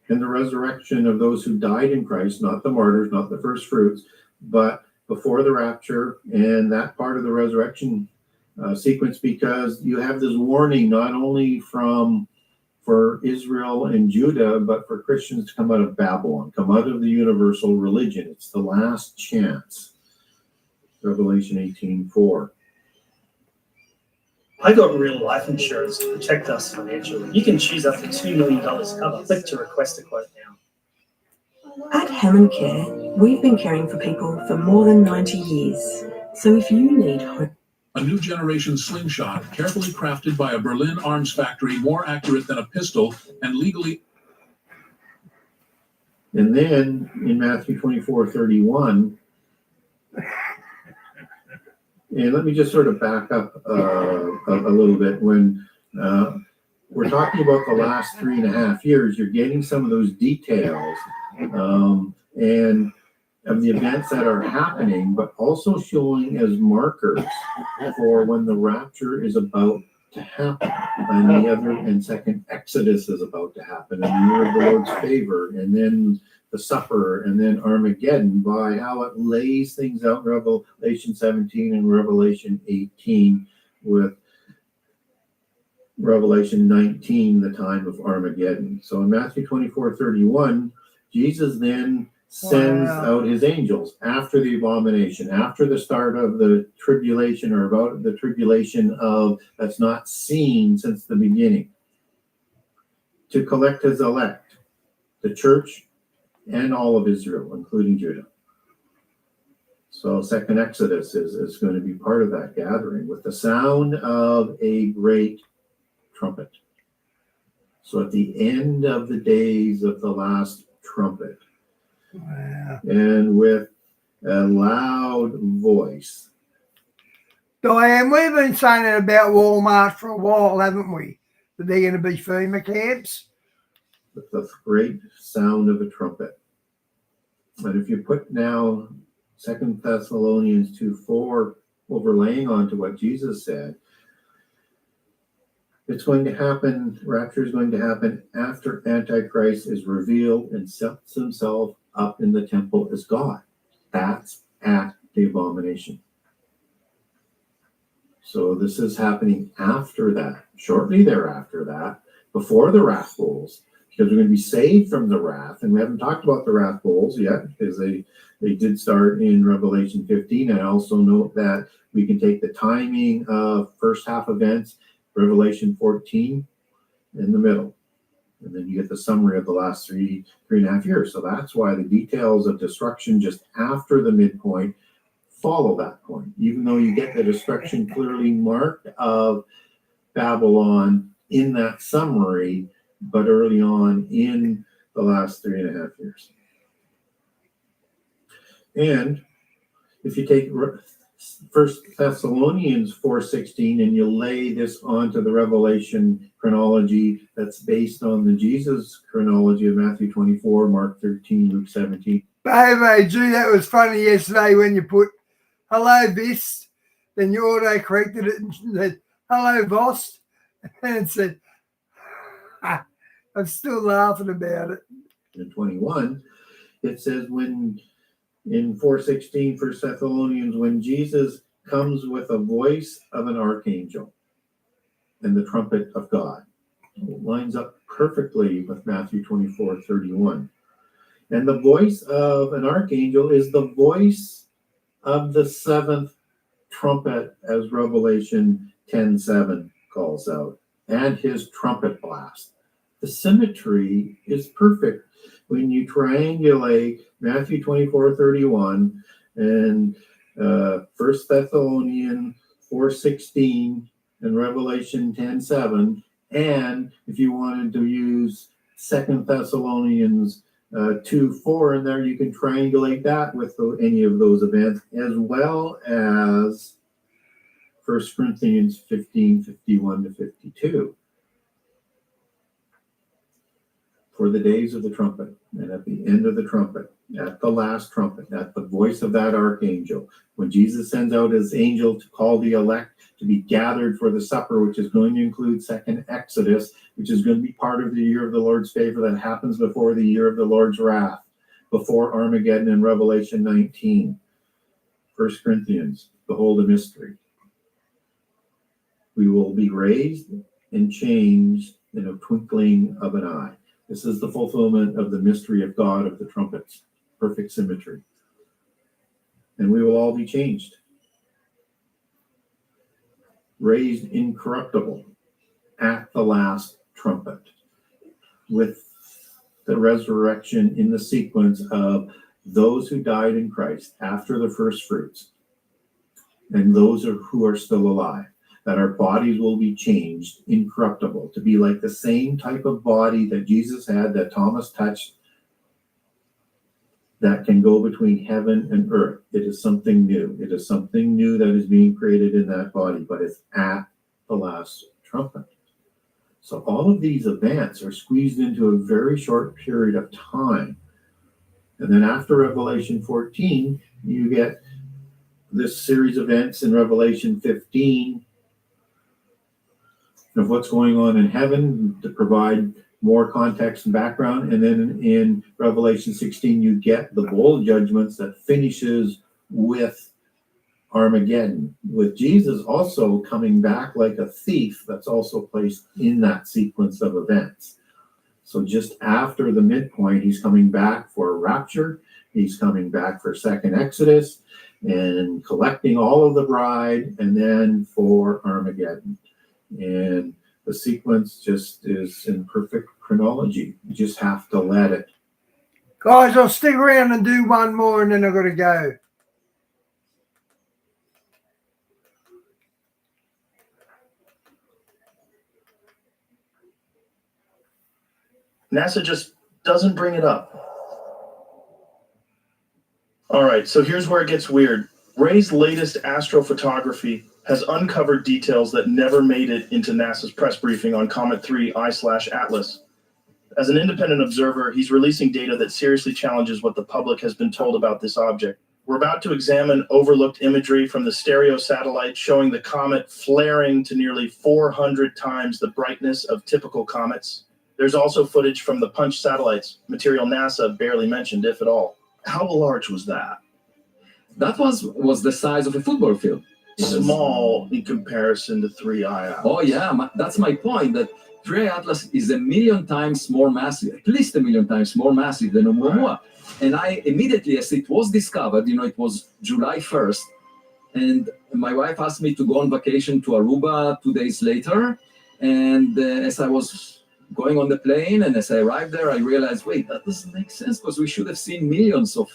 and the resurrection of those who died in Christ, not the martyrs, not the first fruits, but before the rapture and that part of the resurrection sequence, because you have this warning not only for Israel and Judah, but for Christians to come out of Babylon, come out of the universal religion. It's the last chance. Revelation 18:4. I got real life insurance to protect us financially. You can choose up to $2 million cover. Click to request a quote now. At Hammond Care, we've been caring for people for more than 90 years. So if you need hope. A new generation slingshot, carefully crafted by a Berlin arms factory, more accurate than a pistol and legally. And then in Matthew 24:31, And let me just sort of back up a little bit. When we're talking about the last 3.5 years, you're getting some of those details and of the events that are happening, but also showing as markers for when the rapture is about to happen, and second Exodus is about to happen, and the year of the Lord's favor, and then the supper, and then Armageddon, by how it lays things out in Revelation 17 and Revelation 18, with Revelation 19, the time of Armageddon. So in Matthew 24:31, Jesus then sends out his angels after the abomination, after the start of the tribulation, or about the tribulation of that's not seen since the beginning, to collect his elect, the church, and all of Israel, including Judah. So second Exodus is going to be part of that gathering with the sound of a great trumpet. So at the end of the days of the last trumpet, and with a loud voice. Diane, we've been saying it about Walmart for a while, haven't we? That they're going to be FEMA camps. With the great sound of a trumpet. And if you put now 2 Thessalonians 2:4 overlaying onto what Jesus said, it's going to happen, rapture is going to happen after Antichrist is revealed and sets himself up in the temple as God. That's at the abomination. So this is happening after that, shortly thereafter that, before the wrath bowls, because we're going to be saved from the wrath. And we haven't talked about the wrath bowls yet, because they did start in Revelation 15. I also note that we can take the timing of first half events, Revelation 14 in the middle. And then you get the summary of the last 3.5 years. So that's why the details of destruction just after the midpoint follow that point, even though you get the destruction clearly marked of Babylon in that summary, but early on in the last 3.5 years. And if you take 1 Thessalonians 4:16 and you lay this onto the Revelation chronology that's based on the Jesus chronology of Matthew 24, Mark 13, Luke 17. Baby, gee, that was funny yesterday when you put hello, Vis, then you auto corrected it and said hello, Voss, and it said, I'm still laughing about it. In 21, it says when in 4:16, 1 Thessalonians, when Jesus comes with a voice of an archangel and the trumpet of God. It lines up perfectly with Matthew 24:31. And the voice of an archangel is the voice of the seventh trumpet, as Revelation 10:7 calls out, and his trumpet blast. The symmetry is perfect when you triangulate Matthew 24:31 and 1 Thessalonians 4:16 and Revelation 10:7, and if you wanted to use 2 Thessalonians 2:4 in there, you can triangulate that with any of those events, as well as 1 Corinthians 15:51-52. For the days of the trumpet, and at the end of the trumpet, at the last trumpet, at the voice of that archangel, when Jesus sends out his angel to call the elect to be gathered for the supper, which is going to include second Exodus, which is going to be part of the year of the Lord's favor that happens before the year of the Lord's wrath, before Armageddon in Revelation 19. 1 Corinthians, behold a mystery. We will be raised and changed in a twinkling of an eye. This is the fulfillment of the mystery of God of the trumpets, perfect symmetry. And we will all be changed. Raised incorruptible at the last trumpet, with the resurrection in the sequence of those who died in Christ after the first fruits, and those who are still alive. That our bodies will be changed, incorruptible, to be like the same type of body that Jesus had, that Thomas touched, that can go between heaven and earth. It is something new. It is something new that is being created in that body, but it's at the last trumpet. So all of these events are squeezed into a very short period of time. And then after Revelation 14, you get this series of events in Revelation 15 of what's going on in heaven to provide more context and background. And then in Revelation 16, you get the bowl judgments that finishes with Armageddon, with Jesus also coming back like a thief. That's also placed in that sequence of events. So just after the midpoint, he's coming back for rapture. He's coming back for second Exodus and collecting all of the bride, and then for Armageddon. And the sequence just is in perfect chronology. You just have to let it. Guys, I'll stick around and do one more and then I've got to go. NASA just doesn't bring it up. All right, so here's where it gets weird. Ray's latest astrophotography has uncovered details that never made it into NASA's press briefing on Comet 3 I/Atlas. As an independent observer, he's releasing data that seriously challenges what the public has been told about this object. We're about to examine overlooked imagery from the stereo satellite showing the comet flaring to nearly 400 times the brightness of typical comets. There's also footage from the Punch satellites, material NASA barely mentioned, if at all. How large was that? That was the size of a football field. Small in comparison to 3I Atlas. Oh yeah, that's my point, that 3I Atlas is 1 million times more massive, at least 1 million times more massive than Oumuamua. Right. And I immediately, as it was discovered, it was July 1st, and my wife asked me to go on vacation to Aruba 2 days later. And as I was going on the plane, and as I arrived there, I realized, wait, that doesn't make sense, because we should have seen millions of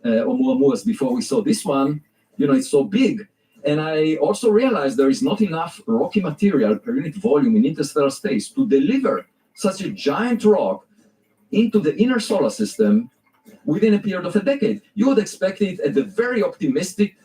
Oumuamuas before we saw this one. It's so big. And I also realized there is not enough rocky material per unit volume in interstellar space to deliver such a giant rock into the inner solar system within a period of a decade. You would expect it at the very optimistic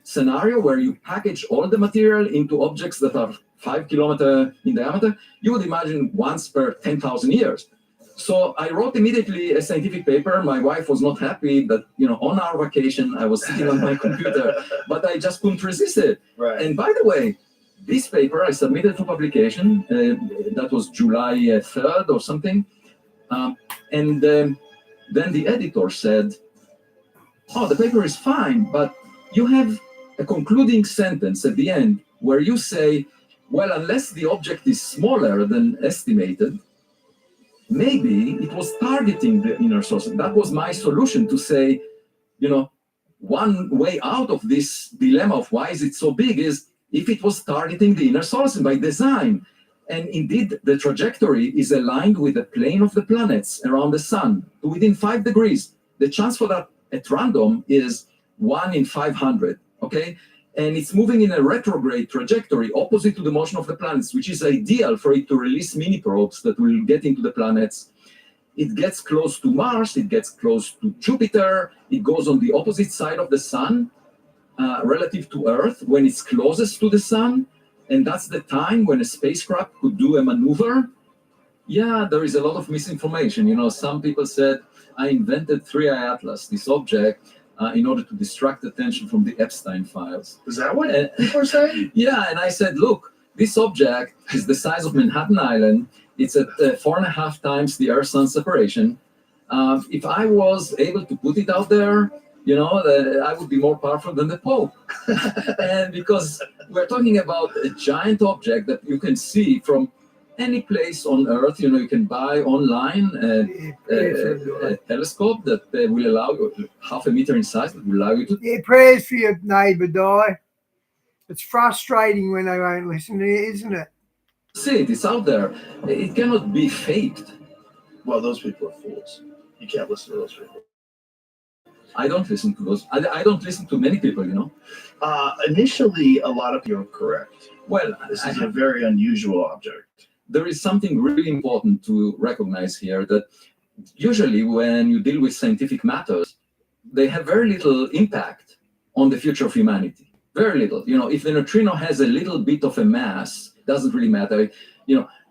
scenario where you package all the material into objects that are 5 kilometers in diameter. You would imagine once per 10,000 years. So I wrote immediately a scientific paper. My wife was not happy that, on our vacation, I was sitting on my computer, but I just couldn't resist it. Right. And by the way, this paper I submitted for publication. That was July 3rd or something. And then the editor said, oh, the paper is fine, but you have a concluding sentence at the end where you say, well, unless the object is smaller than estimated, maybe it was targeting the inner source. That was my solution to say, one way out of this dilemma of why is it so big is if it was targeting the inner solar system by design. And indeed, the trajectory is aligned with the plane of the planets around the sun to within 5 degrees. The chance for that at random is 1 in 500, okay? And it's moving in a retrograde trajectory opposite to the motion of the planets, which is ideal for it to release mini probes that will get into the planets. It gets close to Mars, it gets close to Jupiter, it goes on the opposite side of the sun relative to Earth when it's closest to the sun. And that's the time when a spacecraft could do a maneuver. Yeah, there is a lot of misinformation. Some people said, I invented 3I Atlas, this object, in order to distract attention from the Epstein files. Is that what people are saying? Yeah, and I said, look, this object is the size of Manhattan Island. It's at 4.5 times the Earth-Sun separation. If I was able to put it out there, I would be more powerful than the Pope. And because we're talking about a giant object that you can see from any place on Earth, you can buy online a telescope that will allow you 0.5 meter in size, that will allow you to... Yeah, prayers for your neighbour, Di. It's frustrating when they won't listen to you, isn't it? See it, it's out there. It cannot be faked. Well, those people are fools. You can't listen to those people. I don't listen to those. I don't listen to many people, Initially, a lot of people are correct. Well, this is a very unusual object. There is something really important to recognize here, that usually when you deal with scientific matters, they have very little impact on the future of humanity. Very little. If the neutrino has a little bit of a mass, doesn't really matter.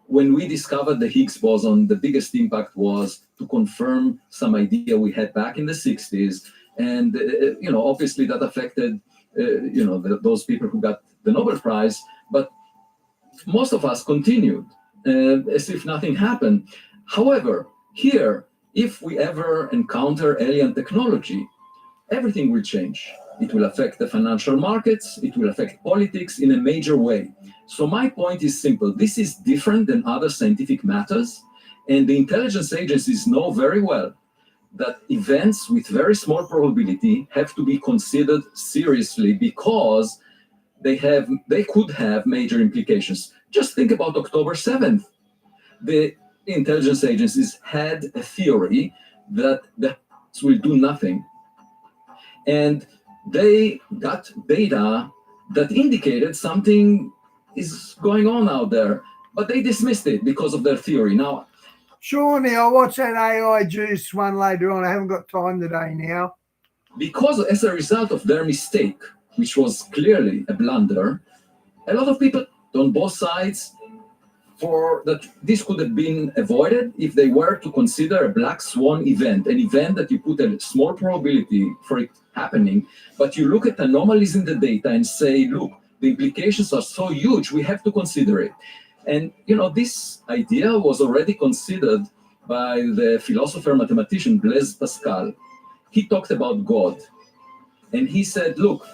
When we discovered the Higgs boson, the biggest impact was to confirm some idea we had back in the 60s. And, obviously that affected, those people who got the Nobel Prize. But most of us continued as if nothing happened. However, here, if we ever encounter alien technology, everything will change. It will affect the financial markets. It will affect politics in a major way. So my point is simple. This is different than other scientific matters. And the intelligence agencies know very well that events with very small probability have to be considered seriously because they could have major implications. Just think about October 7th. The intelligence agencies had a theory that the will do nothing. And they got data that indicated something is going on out there, but they dismissed it because of their theory. Now, Shawnee, I'll watch that AI Juice one later on. I haven't got time today now. Because as a result of their mistake, which was clearly a blunder, a lot of people on both sides for that this could have been avoided if they were to consider a black swan event, an event that you put a small probability for it happening, but you look at anomalies in the data and say, look, the implications are so huge, we have to consider it. And, this idea was already considered by the philosopher mathematician Blaise Pascal. He talked about God. And he said, look,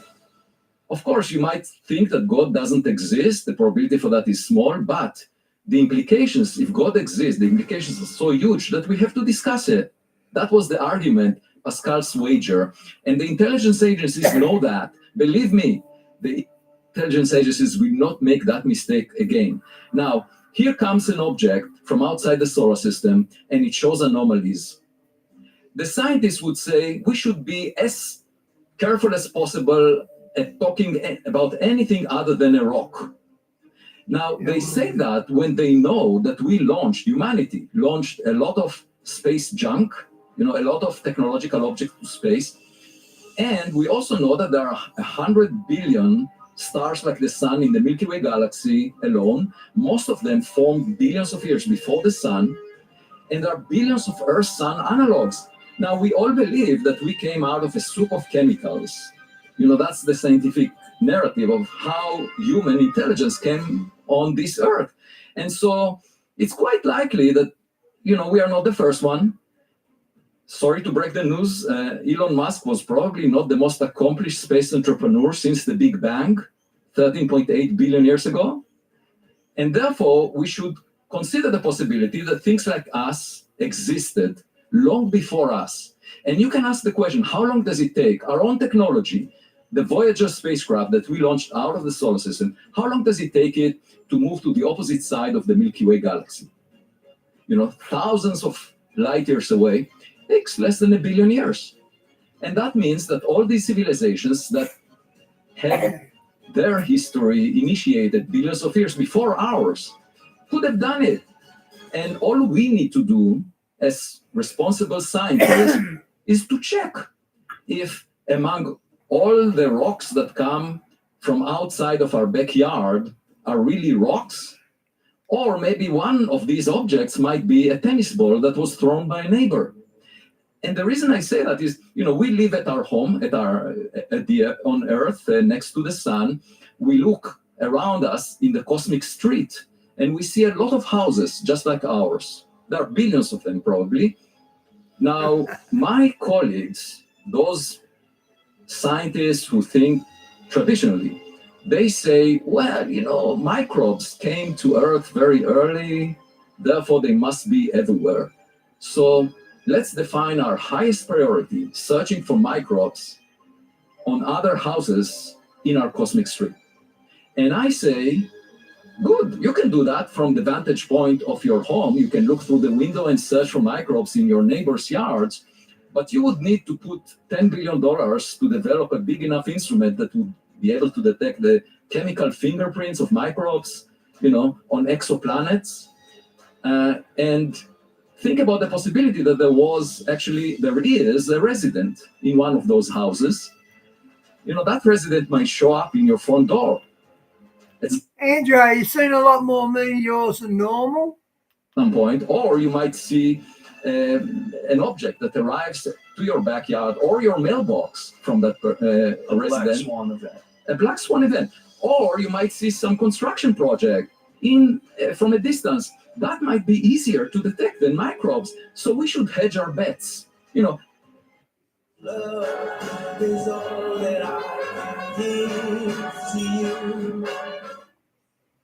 of course, you might think that God doesn't exist. The probability for that is small, but the implications, if God exists, the implications are so huge that we have to discuss it. That was the argument, Pascal's wager. And the intelligence agencies know that. Believe me, the intelligence agencies will not make that mistake again. Now, here comes an object from outside the solar system, and it shows anomalies. The scientists would say we should be as careful as possible at talking about anything other than a rock. Now, they say that when they know that humanity launched a lot of space junk, a lot of technological objects to space. And we also know that there are 100 billion stars like the sun in the Milky Way galaxy alone. Most of them formed billions of years before the sun. And there are billions of Earth-Sun analogs. Now, we all believe that we came out of a soup of chemicals. That's the scientific narrative of how human intelligence came on this Earth. And so it's quite likely that, we are not the first one. Sorry to break the news, Elon Musk was probably not the most accomplished space entrepreneur since the Big Bang, 13.8 billion years ago. And therefore, we should consider the possibility that things like us existed long before us. And you can ask the question, how long does it take? Our own technology, the Voyager spacecraft that we launched out of the solar system, how long does it take it to move to the opposite side of the Milky Way galaxy? Thousands of light years away, takes less than 1 billion years. And that means that all these civilizations that had their history initiated billions of years before ours could have done it. And all we need to do as responsible scientists is to check if among all the rocks that come from outside of our backyard are really rocks, or maybe one of these objects might be a tennis ball that was thrown by a neighbor. And the reason I say that is, we live at our home, on Earth, next to the sun. We look around us in the cosmic street, and we see a lot of houses just like ours. There are billions of them, probably. Now, my colleagues, those scientists who think traditionally, they say, well, microbes came to Earth very early, therefore they must be everywhere. So let's define our highest priority, searching for microbes on other houses in our cosmic street. And I say, good, you can do that from the vantage point of your home. You can look through the window and search for microbes in your neighbor's yards, but you would need to put $10 billion to develop a big enough instrument that would be able to detect the chemical fingerprints of microbes, on exoplanets. And think about the possibility that there is a resident in one of those houses. That resident might show up in your front door. Andrew, you've seen a lot more meteors than normal. Some point, or you might see an object that arrives to your backyard or your mailbox from that resident. Black swan event. A black swan event, or you might see some construction project from a distance. That might be easier to detect than microbes. So we should hedge our bets. Love is all that I give to you.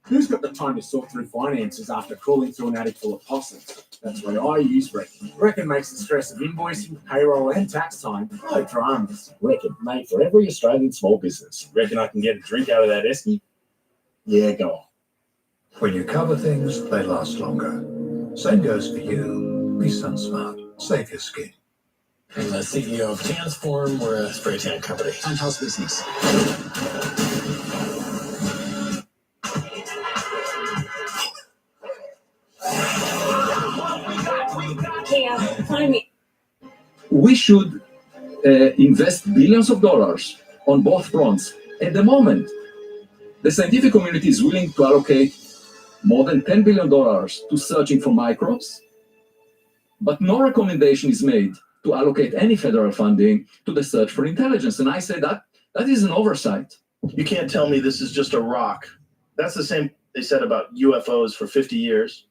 Who's got the time to sort through finances after crawling through an attic full of possums? That's why I use Reckon. Reckon makes the stress of invoicing, payroll, and tax time no dramas. Reckon, made for every Australian small business. Reckon I can get a drink out of that esky? Yeah, go on. When you cover things, they last longer. Same goes for you. Be sun smart. Save your skin. I'm the CEO of Transform. We're a spray tan company. House business. Find me. We should invest billions of dollars on both fronts. At the moment, the scientific community is willing to allocate more than $10 billion to searching for microbes, but no recommendation is made to allocate any federal funding to the search for intelligence. And I say that is an oversight. You can't tell me this is just a rock. That's the same they said about UFOs for 50 years.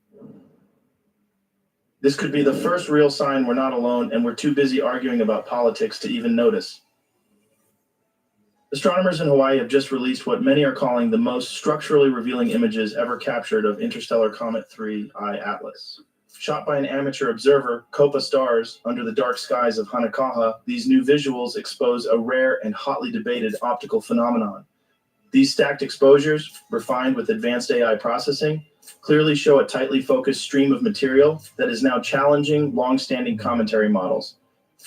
This could be the first real sign we're not alone and we're too busy arguing about politics to even notice. Astronomers in Hawaii have just released what many are calling the most structurally revealing images ever captured of interstellar Comet 3 I Atlas. Shot by an amateur observer, Copa stars, under the dark skies of Hanakaha, these new visuals expose a rare and hotly debated optical phenomenon. These stacked exposures, refined with advanced AI processing, clearly show a tightly focused stream of material that is now challenging long-standing commentary models.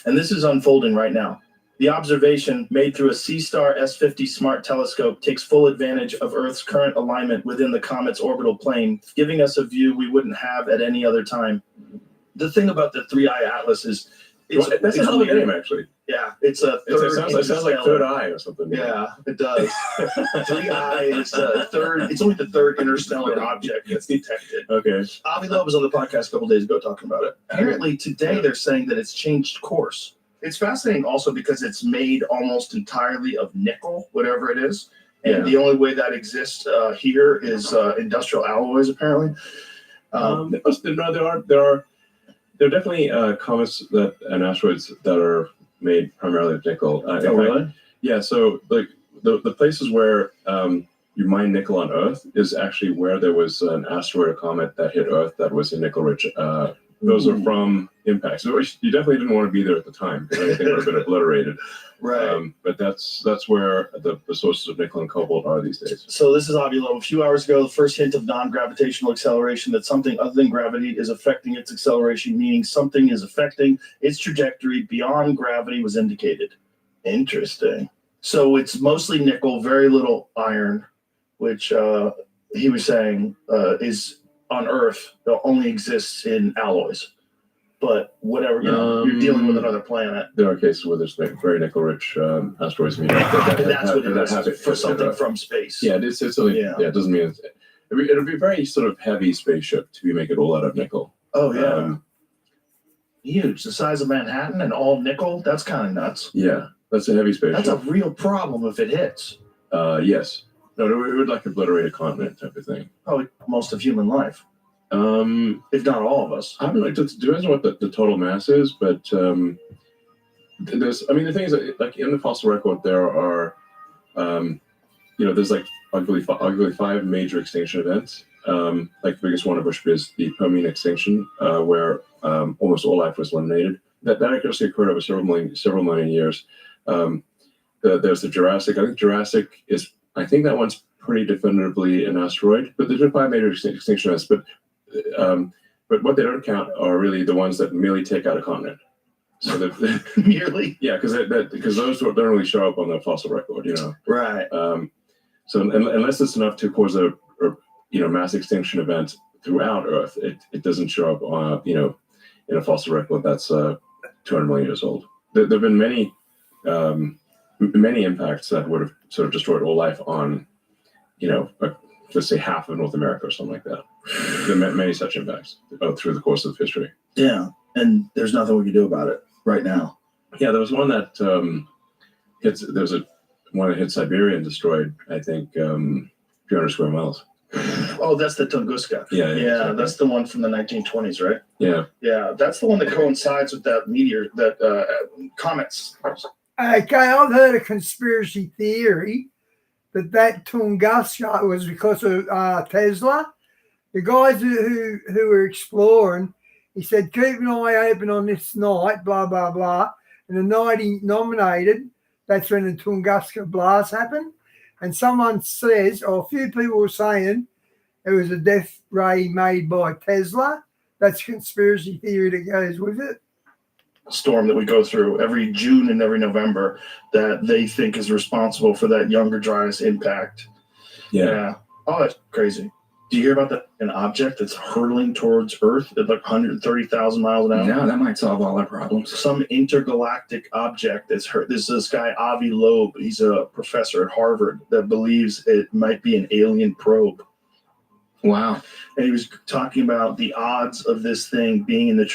And this is unfolding right now. The observation, made through a C-STAR S50 smart telescope, takes full advantage of Earth's current alignment within the comet's orbital plane, giving us a view we wouldn't have at any other time. The thing about the 3i Atlas is that's a hell of a name, actually. Yeah, it's a third. It sounds like Third Eye or something. Yeah, it does. 3i is the third. It's only the third interstellar object that's detected. Okay. Avi Loeb was on the podcast a couple days ago talking about it. Apparently today they're saying that it's changed course. It's fascinating also because it's made almost entirely of nickel, whatever it is, and the only way that exists here is industrial alloys, apparently. There are definitely comets and asteroids that are made primarily of nickel. Really? Yeah. So like the places where you mine nickel on Earth is actually where there was an asteroid or comet that hit Earth that was a nickel rich. Those are from impacts. So you definitely didn't want to be there at the time because anything would have been obliterated. Right. But that's where the sources of nickel and cobalt are these days. So this is Avi Loeb. A few hours ago, the first hint of non-gravitational acceleration, that something other than gravity is affecting its acceleration, meaning something is affecting its trajectory beyond gravity, was indicated. Interesting. So it's mostly nickel, very little iron, which he was saying is on Earth only exists in alloys. But whatever, you're dealing with another planet. There are cases where there's very nickel-rich asteroids. And that's what it is for something from space. Yeah, it's only, it doesn't mean it'll be a very sort of heavy spaceship to make it all out of nickel. Oh yeah, huge, the size of Manhattan and all nickel. That's kind of nuts. Yeah, that's a heavy spaceship. That's a real problem if it hits. Yes. No, it would like obliterate a continent type of thing. Probably most of human life. If not all of us. I don't know. It depends on what the total mass is, but the thing is that, like in the fossil record, there are, there's like arguably 5 major extinction events. Like the biggest one of which is the Permian extinction, where almost all life was eliminated. That actually occurred over several million years. There's the Jurassic. I think that one's pretty definitively an asteroid. But there's been 5 major extinction events. But what they don't count are really the ones that merely take out a continent. So that merely, yeah, because those don't really show up on the fossil record, Right. So unless it's enough to cause a mass extinction event throughout Earth, it doesn't show up on in a fossil record that's 200 million years old. There have been many impacts that would have sort of destroyed all life on, let's say half of North America or something like that. There are many such impacts through the course of history. Yeah, and there's nothing we can do about it right now. Yeah, there was one that one that hit Siberia and destroyed, I think, 300 square miles. Oh, that's the Tunguska. Yeah, exactly. That's the one from the 1920s, right? Yeah. Yeah, that's the one that coincides with that meteor, that comets. Okay, I've heard a conspiracy theory that Tunguska was because of Tesla. The guys who were exploring, he said, keep an eye open on this night, blah, blah, blah. And the night he nominated, that's when the Tunguska blast happened. And someone says, or a few people were saying, it was a death ray made by Tesla. That's conspiracy theory that goes with it. Storm that we go through every June and every November that they think is responsible for that Younger Dryas impact. Yeah. Oh, that's crazy. Do you hear about an object that's hurtling towards Earth at like 130,000 miles an hour? No, that might solve all our problems. Some intergalactic object that's hurt. This guy, Avi Loeb, he's a professor at Harvard that believes it might be an alien probe. Wow. And he was talking about the odds of this thing being in the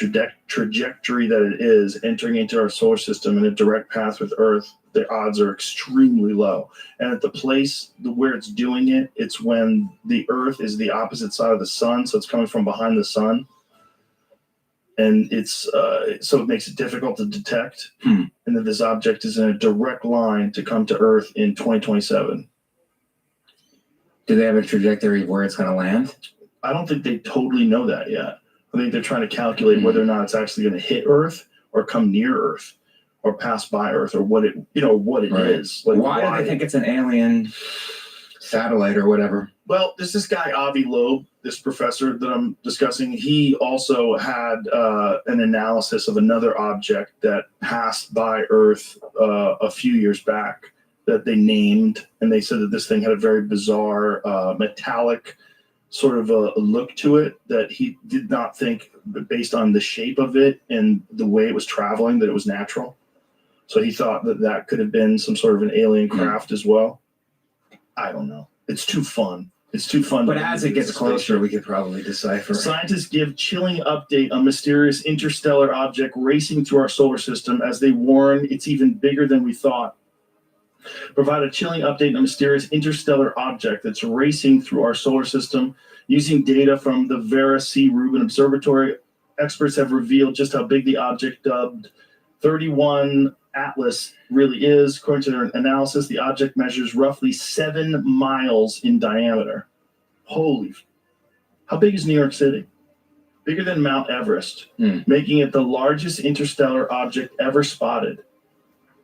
trajectory that it is, entering into our solar system in a direct path with Earth. The odds are extremely low. And at the place where it's doing it, it's when the Earth is the opposite side of the sun. So it's coming from behind the sun. And it's so it makes it difficult to detect. And then this object is in a direct line to come to Earth in 2027. Do they have a trajectory of where it's going to land? I don't think they totally know that yet. I think they're trying to calculate whether or not it's actually going to hit Earth or come near Earth or pass by Earth or what it is. Like why do they think it's an alien satellite or whatever? Well, there's this guy, Avi Loeb, this professor that I'm discussing. He also had an analysis of another object that passed by Earth a few years back that they named, and they said that this thing had a very bizarre metallic sort of a look to it that he did not think, based on the shape of it and the way it was traveling, that it was natural. So he thought that could have been some sort of an alien craft as well. I don't know. It's too fun. It's too fun. But as it gets closer, we could probably decipher. Scientists give chilling update on mysterious interstellar object racing through our solar system as they warn it's even bigger than we thought. Provide a chilling update on a mysterious interstellar object that's racing through our solar system. Using data from the Vera C. Rubin Observatory, experts have revealed just how big the object dubbed 31 Atlas really is. According to their analysis, the object measures roughly 7 miles in diameter. Holy. How big is New York City? Bigger than Mount Everest, making it the largest interstellar object ever spotted.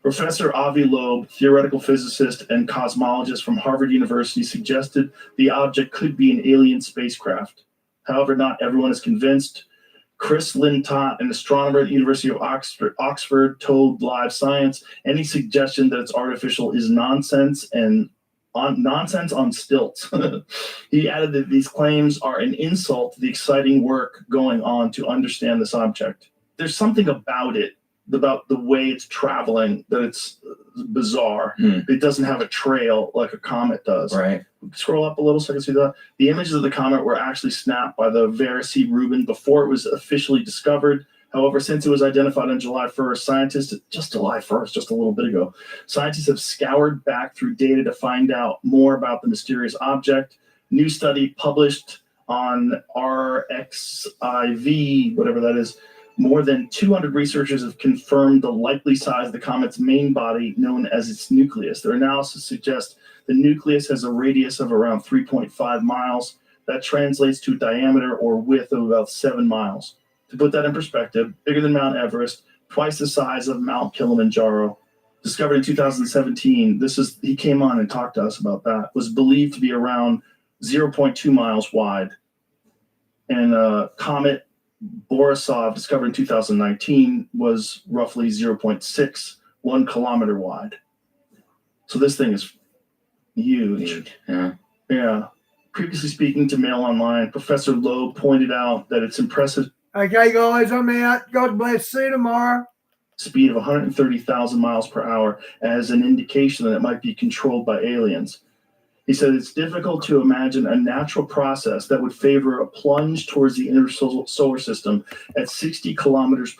Professor Avi Loeb, theoretical physicist and cosmologist from Harvard University, suggested the object could be an alien spacecraft. However, not everyone is convinced. Chris Lintott, an astronomer at the University of Oxford, told Live Science any suggestion that it's artificial is nonsense on stilts. He added that these claims are an insult to the exciting work going on to understand this object. There's something about it, about the way it's traveling, that it's bizarre. It doesn't have a trail like a comet does. Right. Scroll up a little so I can see that. The images of the comet were actually snapped by the Vera C. Rubin before it was officially discovered. However, since it was identified on July 1st, just a little bit ago, scientists have scoured back through data to find out more about the mysterious object. New study published on RXIV, whatever that is. More than 200 researchers have confirmed the likely size of the comet's main body, known as its nucleus. Their analysis suggests the nucleus has a radius of around 3.5 miles. That translates to a diameter or width of about 7 miles. To put that in perspective, bigger than Mount Everest, twice the size of Mount Kilimanjaro. Discovered in 2017, he came on and talked to us about that, was believed to be around 0.2 miles wide. And comet Borisov, discovered in 2019, was roughly 0.61 kilometer wide. So this thing is huge. Yeah. Previously speaking to Mail Online, Professor Loeb pointed out that its impressive Okay, guys, I'm out. God bless. See you tomorrow. Speed of 130,000 miles per hour as an indication that it might be controlled by aliens. He said it's difficult to imagine a natural process that would favor a plunge towards the inner solar system at 60 kilometers per